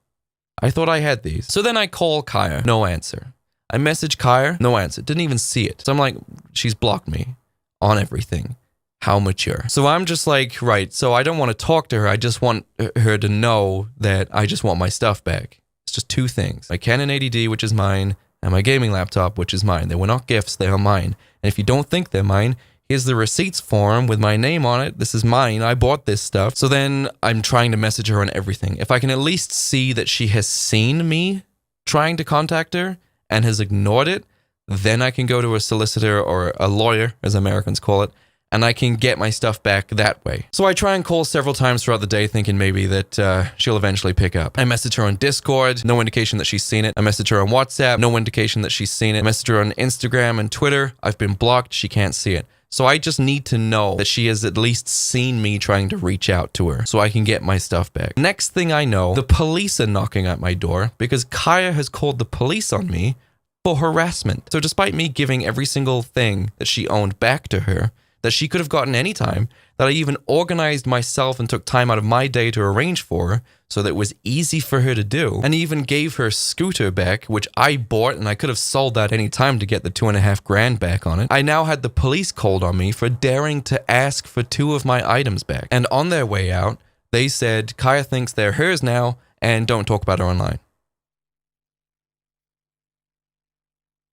I thought I had these. So then I call Kaya, no answer. I message Kaya, no answer, didn't even see it. So I'm like, she's blocked me on everything. How mature. So I'm just like, right, so I don't want to talk to her. I just want her to know that I just want my stuff back. It's just two things. My Canon 80D, which is mine, and my gaming laptop, which is mine. They were not gifts, they are mine. And if you don't think they're mine, here's the receipts form with my name on it. This is mine. I bought this stuff. So then I'm trying to message her on everything. If I can at least see that she has seen me trying to contact her and has ignored it, then I can go to a solicitor or a lawyer, as Americans call it, and I can get my stuff back that way. So I try and call several times throughout the day thinking maybe that she'll eventually pick up. I message her on Discord, no indication that she's seen it. I message her on WhatsApp, no indication that she's seen it. I message her on Instagram and Twitter. I've been blocked, she can't see it. So I just need to know that she has at least seen me trying to reach out to her so I can get my stuff back. Next thing I know, the police are knocking at my door because Kaya has called the police on me for harassment. So despite me giving every single thing that she owned back to her, that she could have gotten any time, that I even organized myself and took time out of my day to arrange for her so that it was easy for her to do, and even gave her scooter back, which I bought and I could have sold that any time to get the $2,500 back on it. I now had the police called on me for daring to ask for 2 of my items back. And on their way out, they said, Kaya thinks they're hers now and don't talk about her online.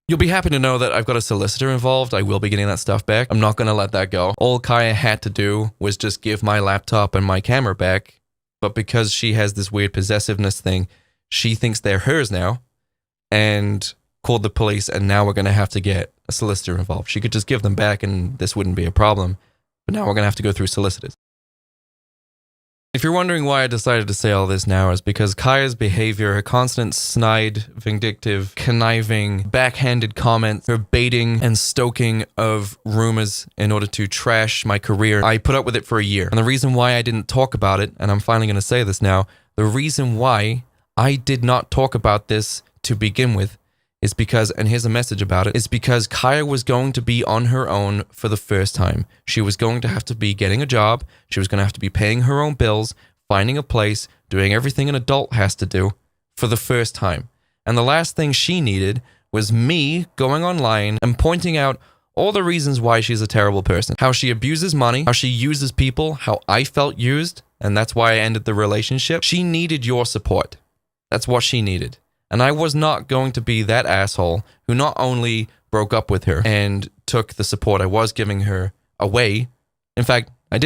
You'll be happy to know that I've got a solicitor involved. I will be getting that stuff back. I'm not going to let that go. All Kaya had to do was just give my laptop and my camera back. But because she has this weird possessiveness thing, she thinks they're hers now and called the police, and now we're going to have to get a solicitor involved. She could just give them back and this wouldn't be a problem. But now we're going to have to go through solicitors. If you're wondering why I decided to say all this now, is because Kaya's behavior, her constant snide, vindictive, conniving, backhanded comments, her baiting and stoking of rumors in order to trash my career, I put up with it for a year. And the reason why I didn't talk about it, and I'm finally going to say this now, the reason why I did not talk about this to begin with is because, and here's a message about it, is because Kaya was going to be on her own for the first time. She was going to have to be getting a job. She was going to have to be paying her own bills, finding a place, doing everything an adult has to do for the first time. And the last thing she needed was me going online and pointing out all the reasons why she's a terrible person. How she abuses money, how she uses people, how I felt used, and that's why I ended the relationship. She needed your support. That's what she needed. And I was not going to be that asshole who not only broke up with her and took the support I was giving her away. In fact, I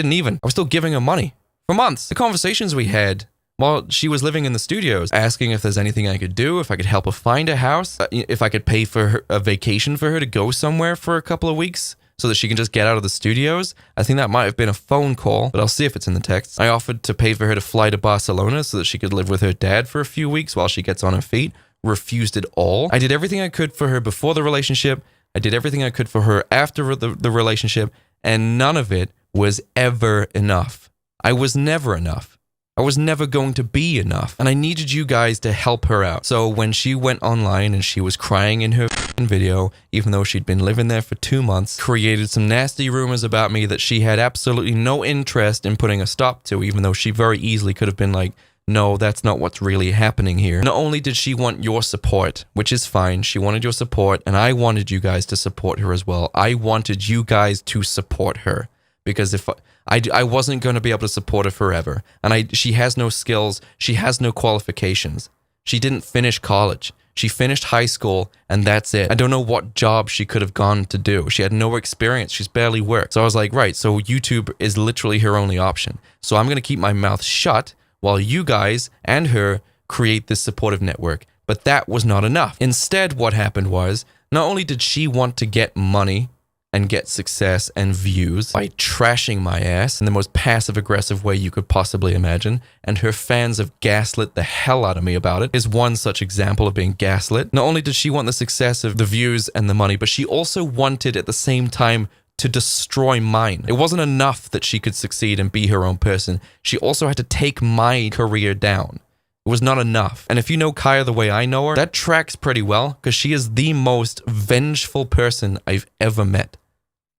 was still giving her money for months. The conversations we had while she was living in the studios, asking if there's anything I could do, if I could help her find a house, if I could pay for a vacation for her to go somewhere for a couple of weeks so that she can just get out of the studios. I think that might have been a phone call, but I'll see if it's in the text. I offered to pay for her to fly to Barcelona so that she could live with her dad for a few weeks while she gets on her feet. Refused it all. I did everything I could for her before the relationship. I did everything I could for her after the relationship, and none of it was ever enough. I was never enough. I was never going to be enough. And I needed you guys to help her out. So when she went online and she was crying in her video, even though she'd been living there for 2 months, created some nasty rumors about me that she had absolutely no interest in putting a stop to, even though she very easily could have been like, no, that's not what's really happening here. Not only did she want your support, which is fine, she wanted your support, and I wanted you guys to support her as well. I wanted you guys to support her, because if I wasn't going to be able to support her forever, and she has no skills, she has no qualifications. She didn't finish college. She finished high school, and that's it. I don't know what job she could have gone to do. She had no experience. She's barely worked. So I was like, right, so YouTube is literally her only option. So I'm going to keep my mouth shut while you guys and her create this supportive network. But that was not enough. Instead, what happened was, not only did she want to get money and get success and views by trashing my ass in the most passive-aggressive way you could possibly imagine, and her fans have gaslit the hell out of me about it, is one such example of being gaslit. Not only did she want the success of the views and the money, but she also wanted at the same time to destroy mine. It wasn't enough that she could succeed and be her own person. She also had to take my career down. It was not enough. And if you know Kaya the way I know her, that tracks pretty well, because she is the most vengeful person I've ever met.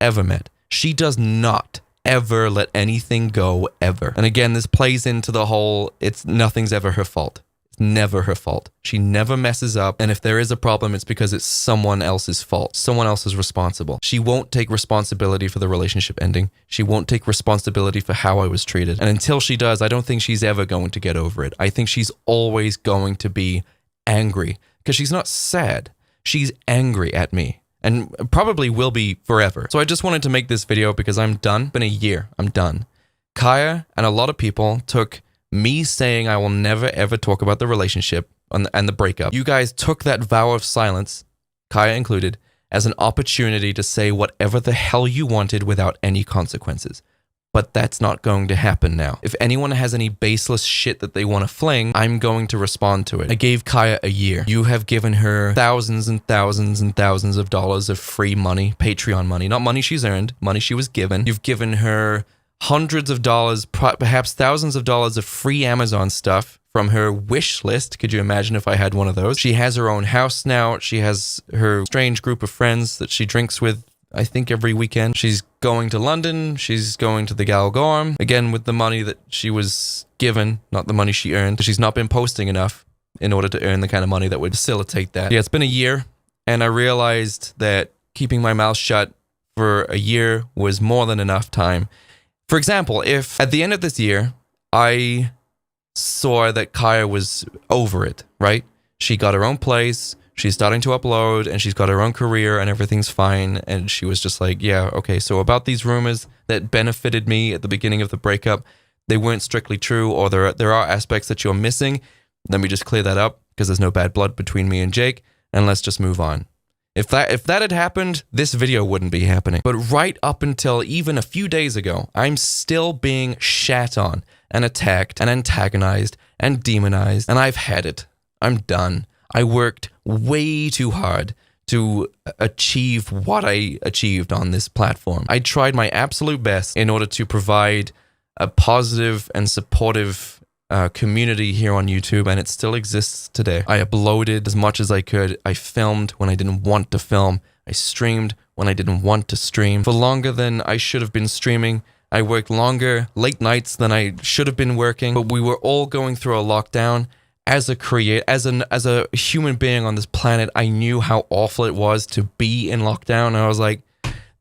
Ever met. She does not ever let anything go, ever. And again, this plays into the whole, nothing's ever her fault. It's never her fault. She never messes up, and if there is a problem, it's because it's someone else's fault. Someone else is responsible. She won't take responsibility for the relationship ending. She won't take responsibility for how I was treated. And until she does, I don't think she's ever going to get over it. I think she's always going to be angry, because she's not sad. She's angry at me, and probably will be forever. So I just wanted to make this video because I'm done. It's been a year. I'm done. Kaya and a lot of people took me saying I will never ever talk about the relationship and the breakup. You guys took that vow of silence, Kaya included, as an opportunity to say whatever the hell you wanted without any consequences. But that's not going to happen now. If anyone has any baseless shit that they want to fling, I'm going to respond to it. I gave Kaya a year. You have given her thousands and thousands and thousands of dollars of free money, Patreon money, not money she's earned, money she was given. You've given her hundreds of dollars, perhaps thousands of dollars of free Amazon stuff from her wish list. Could you imagine if I had one of those? She has her own house now. She has her strange group of friends that she drinks with, I think, every weekend. She's going to London. She's going to the Galgorm, again, with the money that she was given, not the money she earned. She's not been posting enough in order to earn the kind of money that would facilitate that. Yeah, it's been a year, and I realized that keeping my mouth shut for a year was more than enough time. For example, if at the end of this year, I saw that Kaya was over it, right? She got her own place, she's starting to upload, and she's got her own career, and everything's fine, and she was just like, yeah, okay, so about these rumors that benefited me at the beginning of the breakup, they weren't strictly true, or there are aspects that you're missing. Let me just clear that up, because there's no bad blood between me and Jake, and let's just move on. If that had happened, this video wouldn't be happening. But right up until even a few days ago, I'm still being shat on and attacked and antagonized and demonized, and I've had it. I'm done. I worked way too hard to achieve what I achieved on this platform. I tried my absolute best in order to provide a positive and supportive community here on YouTube, and it still exists today. I uploaded as much as I could. I filmed when I didn't want to film. I streamed when I didn't want to stream for longer than I should have been streaming. I worked longer, late nights than I should have been working, but we were all going through a lockdown. As a human being on this planet, I knew how awful it was to be in lockdown, and I was like,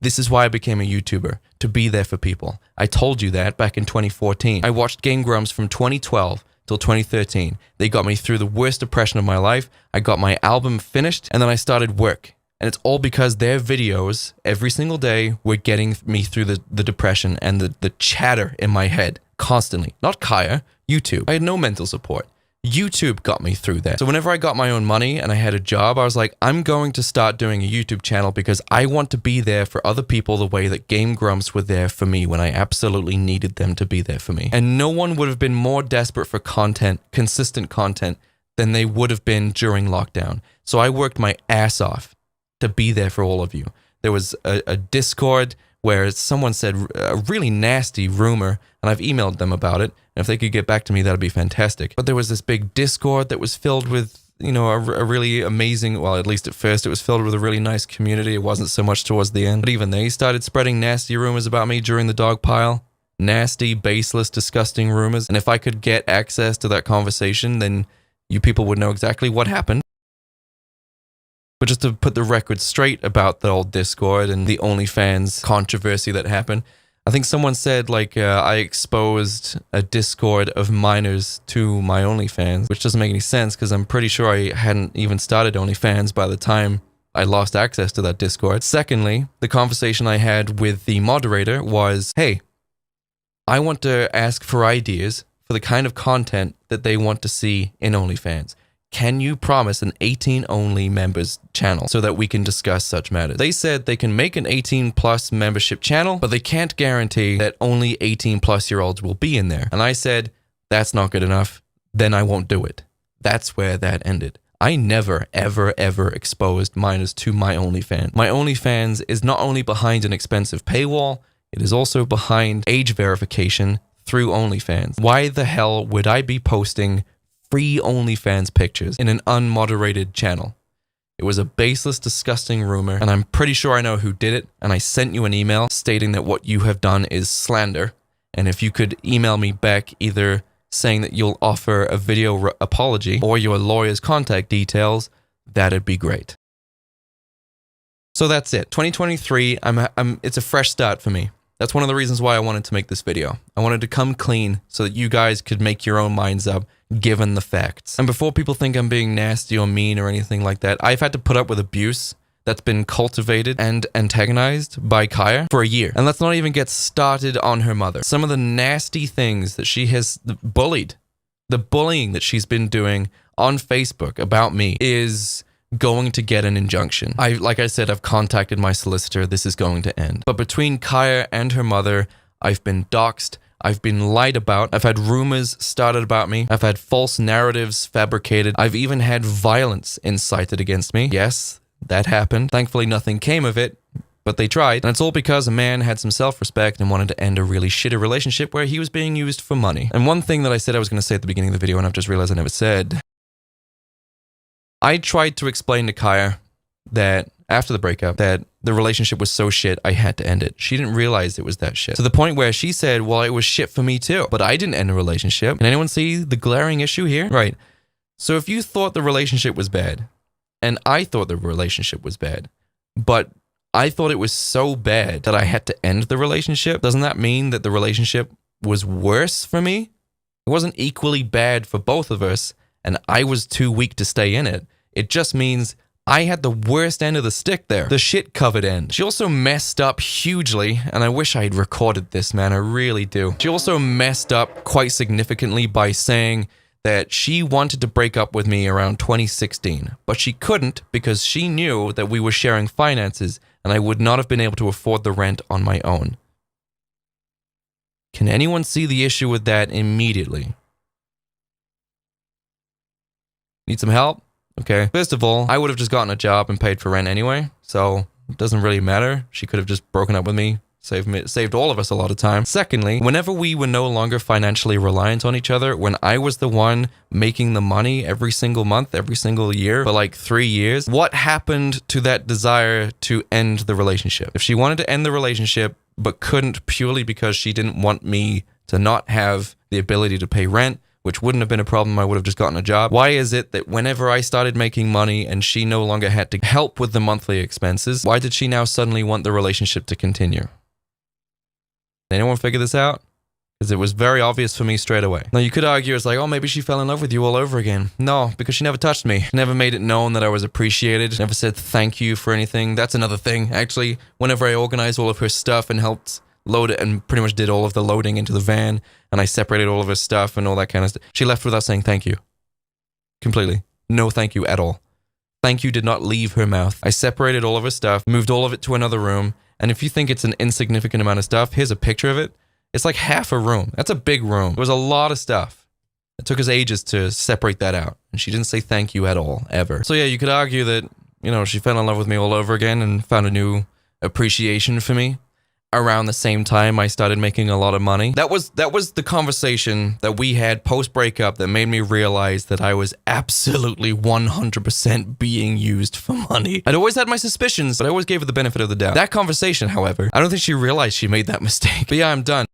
this is why I became a YouTuber, to be there for people. I told you that back in 2014. I watched Game Grumps from 2012 till 2013. They got me through the worst depression of my life. I got my album finished, and then I started work. And it's all because their videos every single day were getting me through the depression and the chatter in my head constantly. Not Kaya, YouTube. I had no mental support. YouTube got me through that. So whenever I got my own money and I had a job, I was like, I'm going to start doing a YouTube channel because I want to be there for other people the way that Game Grumps were there for me when I absolutely needed them to be there for me. And no one would have been more desperate for content, consistent content, than they would have been during lockdown. So I worked my ass off to be there for all of you. There was a Discord where someone said a really nasty rumor, and I've emailed them about it. And if they could get back to me, that'd be fantastic. But there was this big Discord that was filled with, you know, a really amazing, well, at least at first, it was filled with a really nice community. It wasn't so much towards the end. But even they started spreading nasty rumors about me during the dog pile. Nasty, baseless, disgusting rumors. And if I could get access to that conversation, then you people would know exactly what happened. But just to put the record straight about the old Discord and the OnlyFans controversy that happened, I think someone said, like, I exposed a Discord of minors to my OnlyFans, which doesn't make any sense because I'm pretty sure I hadn't even started OnlyFans by the time I lost access to that Discord. Secondly, the conversation I had with the moderator was, hey, I want to ask for ideas for the kind of content that they want to see in OnlyFans. Can you promise an 18-only members channel so that we can discuss such matters? They said they can make an 18-plus membership channel, but they can't guarantee that only 18-plus-year-olds will be in there. And I said, that's not good enough. Then I won't do it. That's where that ended. I never, ever, ever exposed minors to my OnlyFans. My OnlyFans is not only behind an expensive paywall, it is also behind age verification through OnlyFans. Why the hell would I be posting free OnlyFans pictures in an unmoderated channel? It was a baseless, disgusting rumor, and I'm pretty sure I know who did it, and I sent you an email stating that what you have done is slander, and if you could email me back either saying that you'll offer a video apology or your lawyer's contact details, that'd be great. So that's it. 2023, it's a fresh start for me. That's one of the reasons why I wanted to make this video. I wanted to come clean so that you guys could make your own minds up given the facts. And before people think I'm being nasty or mean or anything like that, I've had to put up with abuse that's been cultivated and antagonized by Kaya for a year. And let's not even get started on her mother. Some of the nasty things that she has bullied, the bullying that she's been doing on Facebook about me is going to get an injunction. Like I said, I've contacted my solicitor. This is going to end. But between Kaya and her mother, I've been doxxed. I've been lied about. I've had rumors started about me. I've had false narratives fabricated. I've even had violence incited against me. Yes, that happened. Thankfully, nothing came of it, but they tried. And it's all because a man had some self-respect and wanted to end a really shitty relationship where he was being used for money. And one thing that I said I was going to say at the beginning of the video, and I've just realized I never said, I tried to explain to Kaya that after the breakup, that the relationship was so shit, I had to end it. She didn't realize it was that shit. To the point where she said, well, it was shit for me too, but I didn't end a relationship. Can anyone see the glaring issue here? Right. So if you thought the relationship was bad, and I thought the relationship was bad, but I thought it was so bad that I had to end the relationship, doesn't that mean that the relationship was worse for me? It wasn't equally bad for both of us, and I was too weak to stay in it. It just means I had the worst end of the stick there. The shit-covered end. She also messed up hugely, and I wish I had recorded this, man. I really do. She also messed up quite significantly by saying that she wanted to break up with me around 2016, but she couldn't because she knew that we were sharing finances, and I would not have been able to afford the rent on my own. Can anyone see the issue with that immediately? Need some help? Okay. First of all, I would have just gotten a job and paid for rent anyway, so it doesn't really matter. She could have just broken up with me, saved all of us a lot of time. Secondly, whenever we were no longer financially reliant on each other, when I was the one making the money every single month, every single year for like 3 years, what happened to that desire to end the relationship? If she wanted to end the relationship but couldn't purely because she didn't want me to not have the ability to pay rent, which wouldn't have been a problem, I would have just gotten a job. Why is it that whenever I started making money and she no longer had to help with the monthly expenses, why did she now suddenly want the relationship to continue? Anyone figure this out? Because it was very obvious for me straight away. Now you could argue it's like, oh, maybe she fell in love with you all over again. No, because she never touched me. Never made it known that I was appreciated. Never said thank you for anything. That's another thing. Actually, whenever I organized all of her stuff and helped load it and pretty much did all of the loading into the van, and I separated all of her stuff and all that kind of stuff, she left without saying thank you. completely. No thank you at all. Thank you did not leave her mouth. I separated all of her stuff, moved all of it to another room, and if you think it's an insignificant amount of stuff, here's a picture of it. It's like half a room. That's a big room. It was a lot of stuff. It took us ages to separate that out, and she didn't say thank you at all, ever. So yeah, you could argue that, you know, she fell in love with me all over again and found a new appreciation for me. Around the same time I started making a lot of money. That was the conversation that we had post-breakup that made me realize that I was absolutely 100% being used for money. I'd always had my suspicions, but I always gave her the benefit of the doubt. That conversation, however, I don't think she realized she made that mistake. But yeah, I'm done.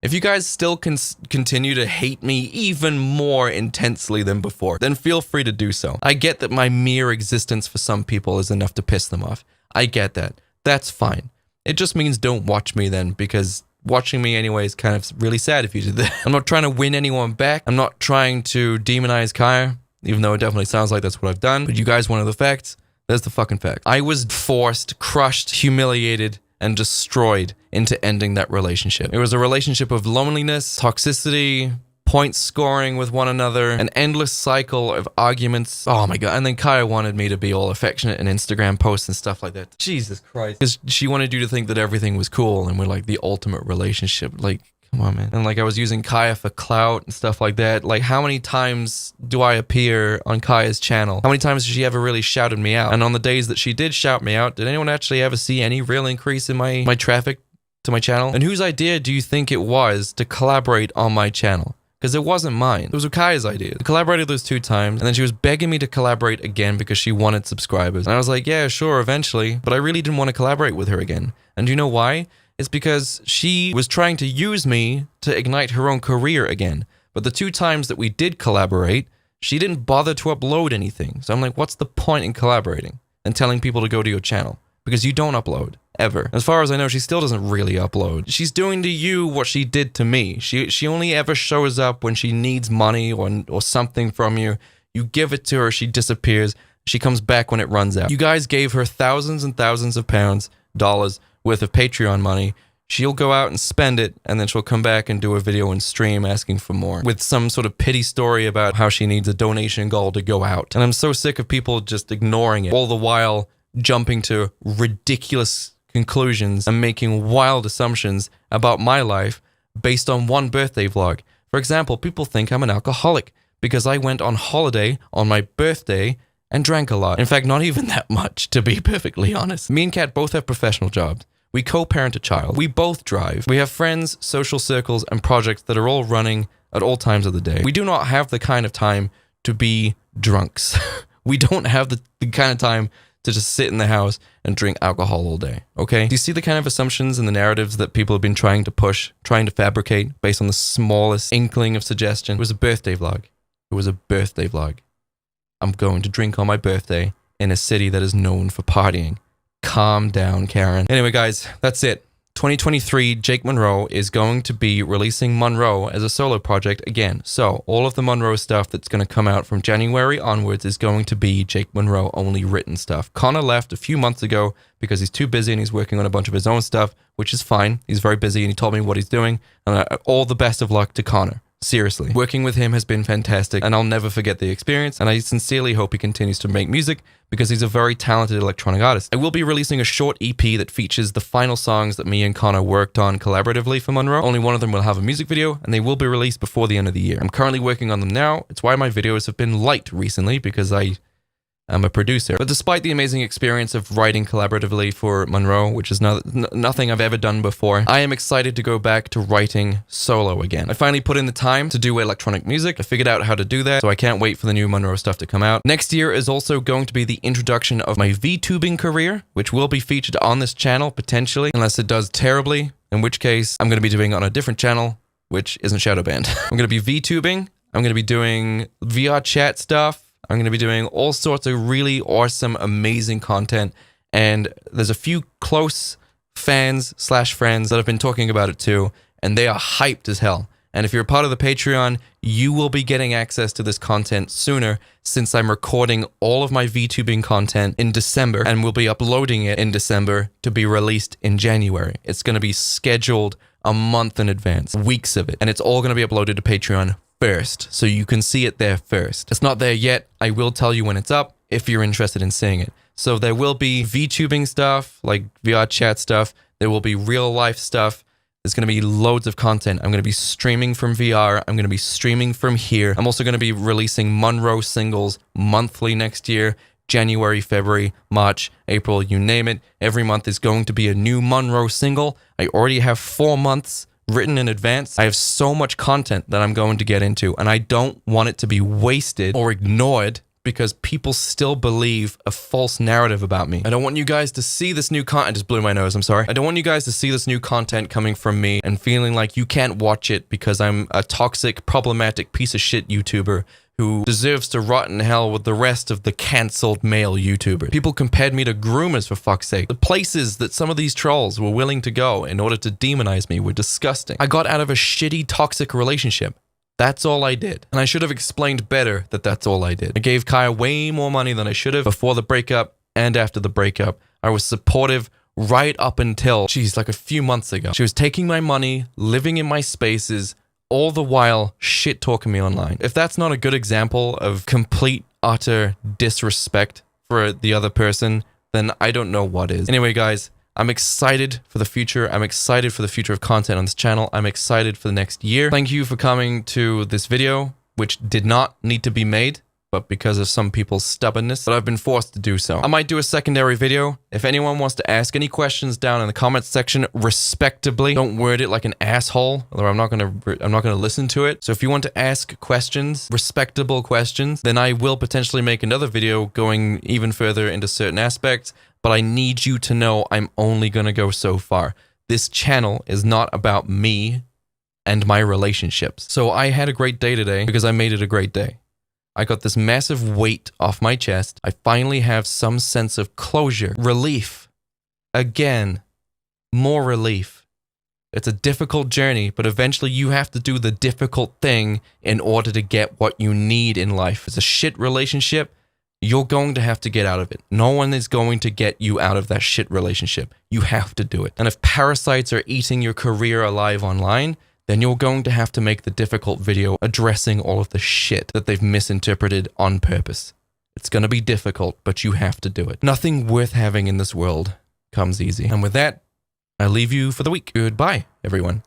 If you guys still continue to hate me even more intensely than before, then feel free to do so. I get that my mere existence for some people is enough to piss them off. I get that. That's fine. It just means don't watch me then, because watching me anyway is kind of really sad if you did that. I'm not trying to win anyone back. I'm not trying to demonize Kaya, even though it definitely sounds like that's what I've done. But you guys wanted the facts. There's the fucking fact. I was forced, crushed, humiliated, and destroyed into ending that relationship. It was a relationship of loneliness, toxicity, point scoring with one another, an endless cycle of arguments. Oh my god. And then Kaya wanted me to be all affectionate in Instagram posts and stuff like that. Jesus Christ. Because she wanted you to think that everything was cool and we're like the ultimate relationship. Like, come on, man. And like I was using Kaya for clout and stuff like that. Like, how many times do I appear on Kaya's channel? How many times has she ever really shouted me out? And on the days that she did shout me out, did anyone actually ever see any real increase in my traffic to my channel? And whose idea do you think it was to collaborate on my channel? Because it wasn't mine. It was Kaya's idea. We collaborated those 2 times, and then she was begging me to collaborate again because she wanted subscribers. And I was like, yeah, sure, eventually. But I really didn't want to collaborate with her again. And do you know why? It's because she was trying to use me to ignite her own career again. But the 2 times that we did collaborate, she didn't bother to upload anything. So I'm like, what's the point in collaborating and telling people to go to your channel? Because you don't upload. Ever. As far as I know, she still doesn't really upload. She's doing to you what she did to me. She only ever shows up when she needs money or something from you. You give it to her, she disappears. She comes back when it runs out. You guys gave her thousands and thousands of dollars worth of Patreon money. She'll go out and spend it, and then she'll come back and do a video and stream asking for more with some sort of pity story about how she needs a donation goal to go out. And I'm so sick of people just ignoring it, all the while jumping to ridiculous conclusions and making wild assumptions about my life based on one birthday vlog. For example, people think I'm an alcoholic because I went on holiday on my birthday and drank a lot. In fact, not even that much, to be perfectly honest. Me and Kat both have professional jobs. We co-parent a child. We both drive. We have friends, social circles, and projects that are all running at all times of the day. We do not have the kind of time to be drunks. We don't have the kind of time to just sit in the house and drink alcohol all day, okay? Do you see the kind of assumptions and the narratives that people have been trying to push, trying to fabricate based on the smallest inkling of suggestion? It was a birthday vlog. It was a birthday vlog. I'm going to drink on my birthday in a city that is known for partying. Calm down, Karen. Anyway, guys, that's it. 2023, Jake Munro is going to be releasing Munro as a solo project again. So all of the Munro stuff that's going to come out from January onwards is going to be Jake Munro only written stuff. Connor left a few months ago because he's too busy and he's working on a bunch of his own stuff, which is fine. He's very busy and he told me what he's doing. And all the best of luck to Connor. Seriously. Working with him has been fantastic and I'll never forget the experience, and I sincerely hope he continues to make music because he's a very talented electronic artist. I will be releasing a short EP that features the final songs that me and Connor worked on collaboratively for Munro. Only one of them will have a music video and they will be released before the end of the year. I'm currently working on them now. It's why my videos have been light recently because I'm a producer. But despite the amazing experience of writing collaboratively for Munro, which is nothing I've ever done before, I am excited to go back to writing solo again. I finally put in the time to do electronic music. I figured out how to do that, so I can't wait for the new Munro stuff to come out. Next year is also going to be the introduction of my VTubing career, which will be featured on this channel, potentially, unless it does terribly, in which case I'm going to be doing it on a different channel, which isn't Shadowband. I'm going to be VTubing. I'm going to be doing VR chat stuff. I'm going to be doing all sorts of really awesome, amazing content. And there's a few close fans / friends that have been talking about it too. And they are hyped as hell. And if you're a part of the Patreon, you will be getting access to this content sooner since I'm recording all of my VTubing content in December and will be uploading it in December to be released in January. It's going to be scheduled a month in advance, weeks of it. And it's all going to be uploaded to Patreon first, so you can see it there first. It's not there yet. I will tell you when it's up if you're interested in seeing it. So there will be VTubing stuff, like VR chat stuff. There will be real life stuff. There's going to be loads of content. I'm going to be streaming from VR. I'm going to be streaming from here. I'm also going to be releasing Munro singles monthly next year. January, February, March, April, you name it. Every month is going to be a new Munro single. I already have 4 months written in advance. I have so much content that I'm going to get into, and I don't want it to be wasted or ignored because people still believe a false narrative about me. I don't want you guys to see this new content. I just blew my nose, I'm sorry. I don't want you guys to see this new content coming from me and feeling like you can't watch it because I'm a toxic, problematic piece of shit YouTuber who deserves to rot in hell with the rest of the cancelled male YouTubers. People compared me to groomers, for fuck's sake. The places that some of these trolls were willing to go in order to demonize me were disgusting. I got out of a shitty, toxic relationship. That's all I did. And I should have explained better that that's all I did. I gave Kaya way more money than I should have before the breakup and after the breakup. I was supportive right up until, geez, like a few months ago. She was taking my money, living in my spaces, all the while shit talking me online. If that's not a good example of complete, utter disrespect for the other person, then I don't know what is. Anyway, guys, I'm excited for the future. I'm excited for the future of content on this channel. I'm excited for the next year. Thank you for coming to this video, which did not need to be made, but because of some people's stubbornness, but I've been forced to do so. I might do a secondary video. If anyone wants to ask any questions down in the comments section, respectably, don't word it like an asshole, or I'm not gonna listen to it. So if you want to ask questions, respectable questions, then I will potentially make another video going even further into certain aspects, but I need you to know I'm only gonna go so far. This channel is not about me and my relationships. So I had a great day today because I made it a great day. I got this massive weight off my chest. I finally have some sense of closure, relief. Again, more relief. It's a difficult journey, but eventually you have to do the difficult thing in order to get what you need in life. If it's a shit relationship, you're going to have to get out of it. No one is going to get you out of that shit relationship. You have to do it. And if parasites are eating your career alive online, then you're going to have to make the difficult video addressing all of the shit that they've misinterpreted on purpose. It's going to be difficult, but you have to do it. Nothing worth having in this world comes easy. And with that, I leave you for the week. Goodbye, everyone.